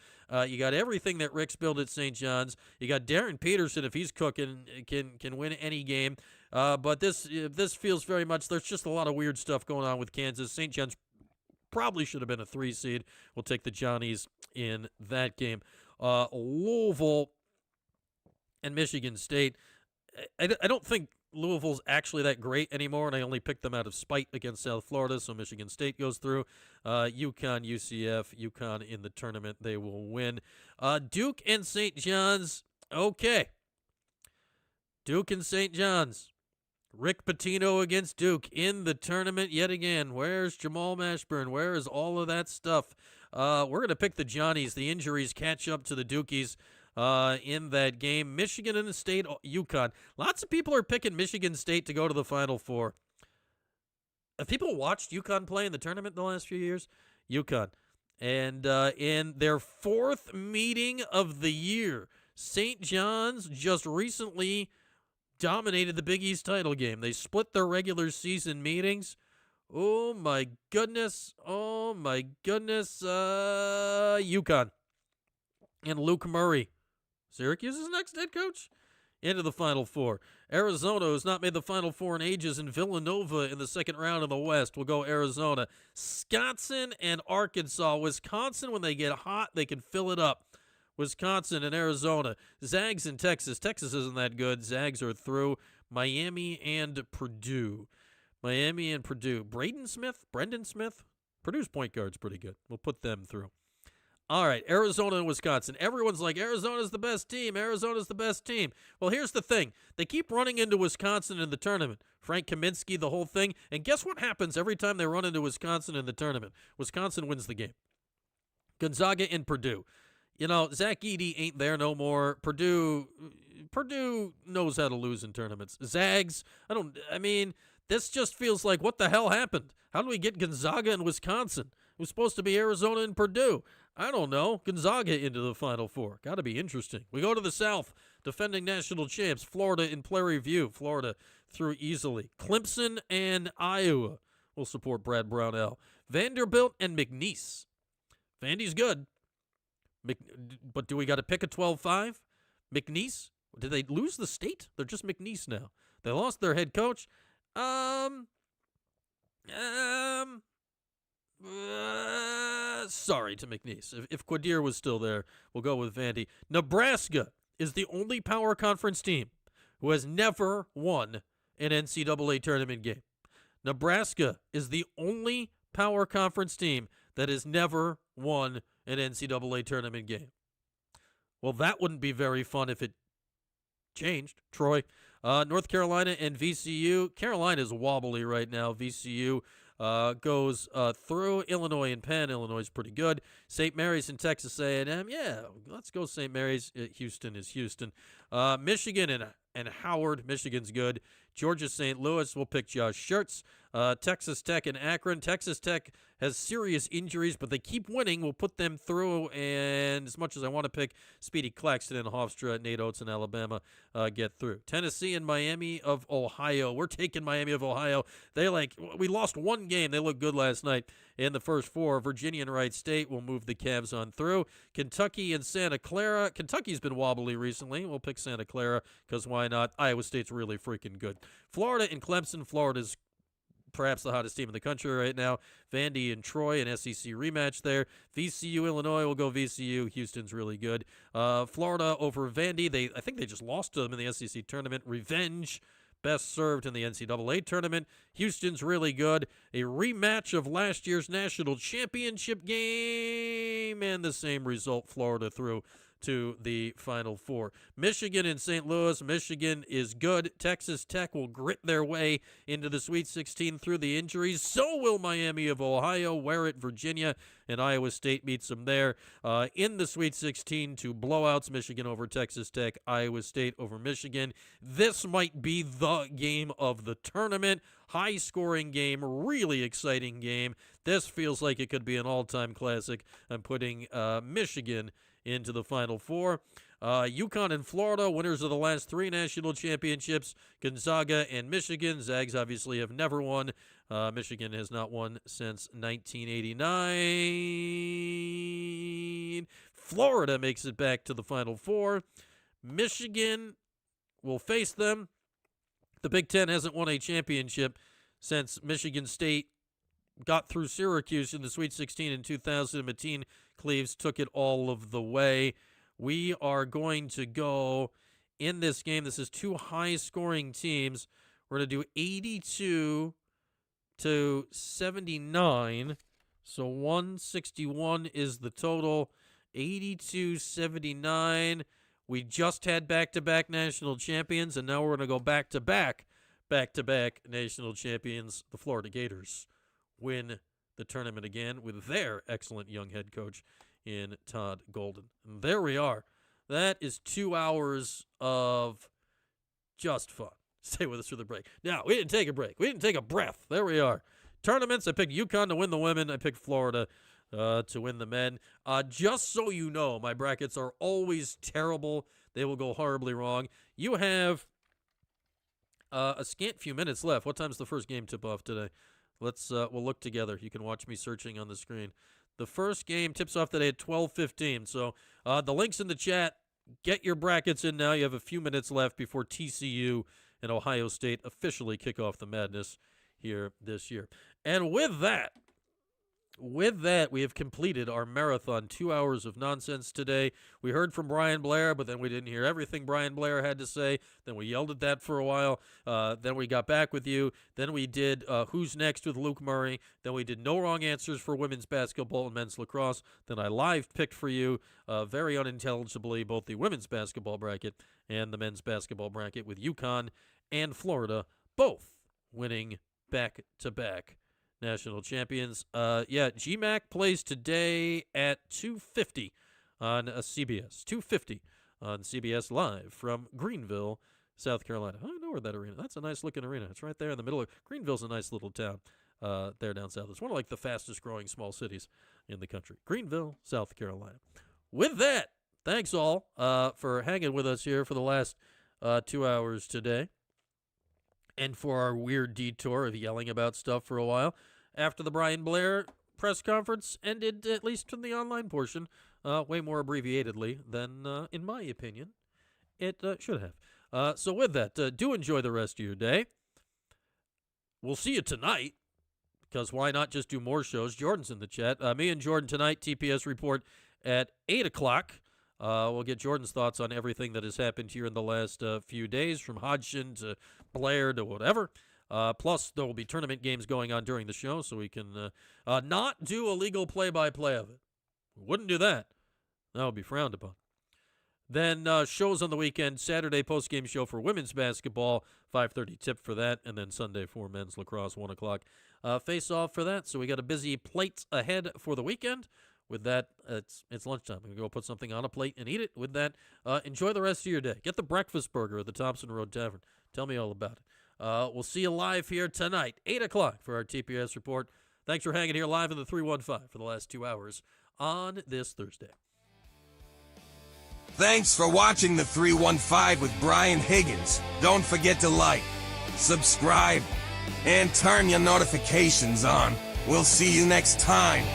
You got everything that Rick's built at St. John's. You got Darren Peterson, if he's cooking, can win any game. But this feels very much, there's just a lot of weird stuff going on with Kansas. St. John's probably should have been a 3 seed. We'll take the Johnnies in that game. Louisville and Michigan State. I don't think Louisville's actually that great anymore, and I only picked them out of spite against South Florida, so Michigan State goes through. UConn, UCF, UConn in the tournament, they will win. Duke and St. John's, okay. Duke and St. John's. Rick Pitino against Duke in the tournament yet again. Where's Jamal Mashburn? Where is all of that stuff? We're going to pick the Johnnies. The injuries catch up to the Dukies in that game. Michigan and the State, UConn. Lots of people are picking Michigan State to go to the Final Four. Have people watched UConn play in the tournament in the last few years? UConn. And in their 4th meeting of the year, St. John's just recently dominated the Big East title game. They split their regular season meetings. Oh, my goodness. Oh, my goodness. UConn. And Luke Murray, Syracuse's next head coach, into the Final Four. Arizona, who's not made the Final Four in ages, and Villanova in the second round of the West. Will go Arizona. Wisconsin and Arkansas. Wisconsin, when they get hot, they can fill it up. Wisconsin and Arizona. Zags and Texas. Texas isn't that good. Zags are through. Miami and Purdue. Miami and Purdue. Brendan Smith. Purdue's point guard's pretty good. We'll put them through. All right, Arizona and Wisconsin. Everyone's like, Arizona's the best team. Arizona's the best team. Well, here's the thing. They keep running into Wisconsin in the tournament. Frank Kaminsky, the whole thing. And guess what happens every time they run into Wisconsin in the tournament? Wisconsin wins the game. Gonzaga and Purdue. You know, Zach Edey ain't there no more. Purdue knows how to lose in tournaments. Zags, this just feels like, what the hell happened? How do we get Gonzaga and Wisconsin? It was supposed to be Arizona and Purdue. I don't know. Gonzaga into the Final Four. Got to be interesting. We go to the South. Defending national champs, Florida in Prairie View. Florida through easily. Clemson and Iowa will support Brad Brownell. Vanderbilt and McNeese. Vandy's good. But do we got to pick a 12-5? McNeese? Did they lose the state? They're just McNeese now. They lost their head coach. Sorry to McNeese. If Quadir was still there, we'll go with Vandy. Nebraska is the only power conference team who has never won an NCAA tournament game. Nebraska is the only power conference team that has never won an NCAA tournament game. Well, that wouldn't be very fun if it changed. Troy. North Carolina and VCU. Carolina's wobbly right now. VCU goes through. Illinois and Penn. Illinois is pretty good. St. Mary's and Texas A&M. Yeah, let's go St. Mary's. Houston is Houston. Michigan and Howard. Michigan's good. Georgia St. Louis. We'll pick Josh Schertz. Texas Tech and Akron. Texas Tech has serious injuries, but they keep winning. We'll put them through. And as much as I want to pick Speedy Claxton and Hofstra, Nate Oates and Alabama get through. Tennessee and Miami of Ohio. We're taking Miami of Ohio. We lost one game. They looked good last night in the first 4. Virginia and Wright State will move the Cavs on through. Kentucky and Santa Clara. Kentucky's been wobbly recently. We'll pick Santa Clara because why not? Iowa State's really freaking good. Florida and Clemson. Florida's perhaps the hottest team in the country right now. Vandy and Troy, an SEC rematch there. VCU, Illinois will go VCU. Houston's really good. Florida over Vandy. I think they just lost to them in the SEC tournament. Revenge, best served in the NCAA tournament. Houston's really good. A rematch of last year's national championship game, and the same result, Florida through to the Final Four. Michigan and St. Louis. Michigan is good. Texas Tech will grit their way into the Sweet 16 through the injuries. So will Miami of Ohio. Where Virginia and Iowa State meets them there. In the Sweet 16, 2 blowouts. Michigan over Texas Tech. Iowa State over Michigan. This might be the game of the tournament. High-scoring game. Really exciting game. This feels like it could be an all-time classic. I'm putting Michigan into the Final Four. UConn and Florida, winners of the last 3 national championships, Gonzaga and Michigan. Zags obviously have never won. Michigan has not won since 1989. Florida makes it back to the Final Four. Michigan will face them. The Big Ten hasn't won a championship since Michigan State got through Syracuse in the Sweet 16 in 2000. Mateen Cleaves took it all of the way. We are going to go in this game. This is 2 high-scoring teams. We're going to do 82 to 79. So 161 is the total. 82-79. We just had back-to-back national champions, and now we're going to go back-to-back national champions. The Florida Gators win the tournament again with their excellent young head coach in Todd Golden. And there we are. That is 2 hours of just fun. Stay with us through the break. Now, we didn't take a break. We didn't take a breath. There we are. Tournaments, I picked UConn to win the women. I picked Florida to win the men. Just so you know, my brackets are always terrible. They will go horribly wrong. You have a scant few minutes left. What time's the first game tip-off today? We'll look together. You can watch me searching on the screen. The first game tips off today at 12:15. So the link's in the chat. Get your brackets in now. You have a few minutes left before TCU and Ohio State officially kick off the madness here this year. And with that, we have completed our marathon 2 hours of nonsense today. We heard from Brian Blair, but then we didn't hear everything Brian Blair had to say. Then we yelled at that for a while. Then we got back with you. Then we did Who's Next with Luke Murray. Then we did No Wrong Answers for women's basketball and men's lacrosse. Then I live picked for you, very unintelligibly, both the women's basketball bracket and the men's basketball bracket with UConn and Florida, both winning back-to-back national champions. GMAC plays today at 2:50 on CBS. 2:50 on CBS live from Greenville, South Carolina. I know where that arena. That's a nice looking arena. It's right there in the middle of Greenville's a nice little town there down south. It's one of like the fastest growing small cities in the country. Greenville, South Carolina. With that, thanks all for hanging with us here for the last 2 hours today. And for our weird detour of yelling about stuff for a while. After the Brian Blair press conference ended, at least from the online portion, way more abbreviatedly than, in my opinion, it should have. So with that, do enjoy the rest of your day. We'll see you tonight, because why not just do more shows? Jordan's in the chat. Me and Jordan tonight, TPS report at 8 o'clock. We'll get Jordan's thoughts on everything that has happened here in the last few days, from Hodgson to Blair to whatever. Plus, there will be tournament games going on during the show, so we can not do a legal play-by-play of it. We wouldn't do that. That would be frowned upon. Then shows on the weekend, Saturday post-game show for women's basketball, 5:30 tip for that, and then Sunday for men's lacrosse, 1 o'clock face-off for that. So we got a busy plate ahead for the weekend. With that, it's lunchtime. We can go put something on a plate and eat it. With that, enjoy the rest of your day. Get the breakfast burger at the Thompson Road Tavern. Tell me all about it. We'll see you live here tonight, 8 o'clock for our TPS report. Thanks for hanging here live in the 315 for the last 2 hours on this Thursday. Thanks for watching the 315 with Brian Higgins. Don't forget to like, subscribe, and turn your notifications on. We'll see you next time.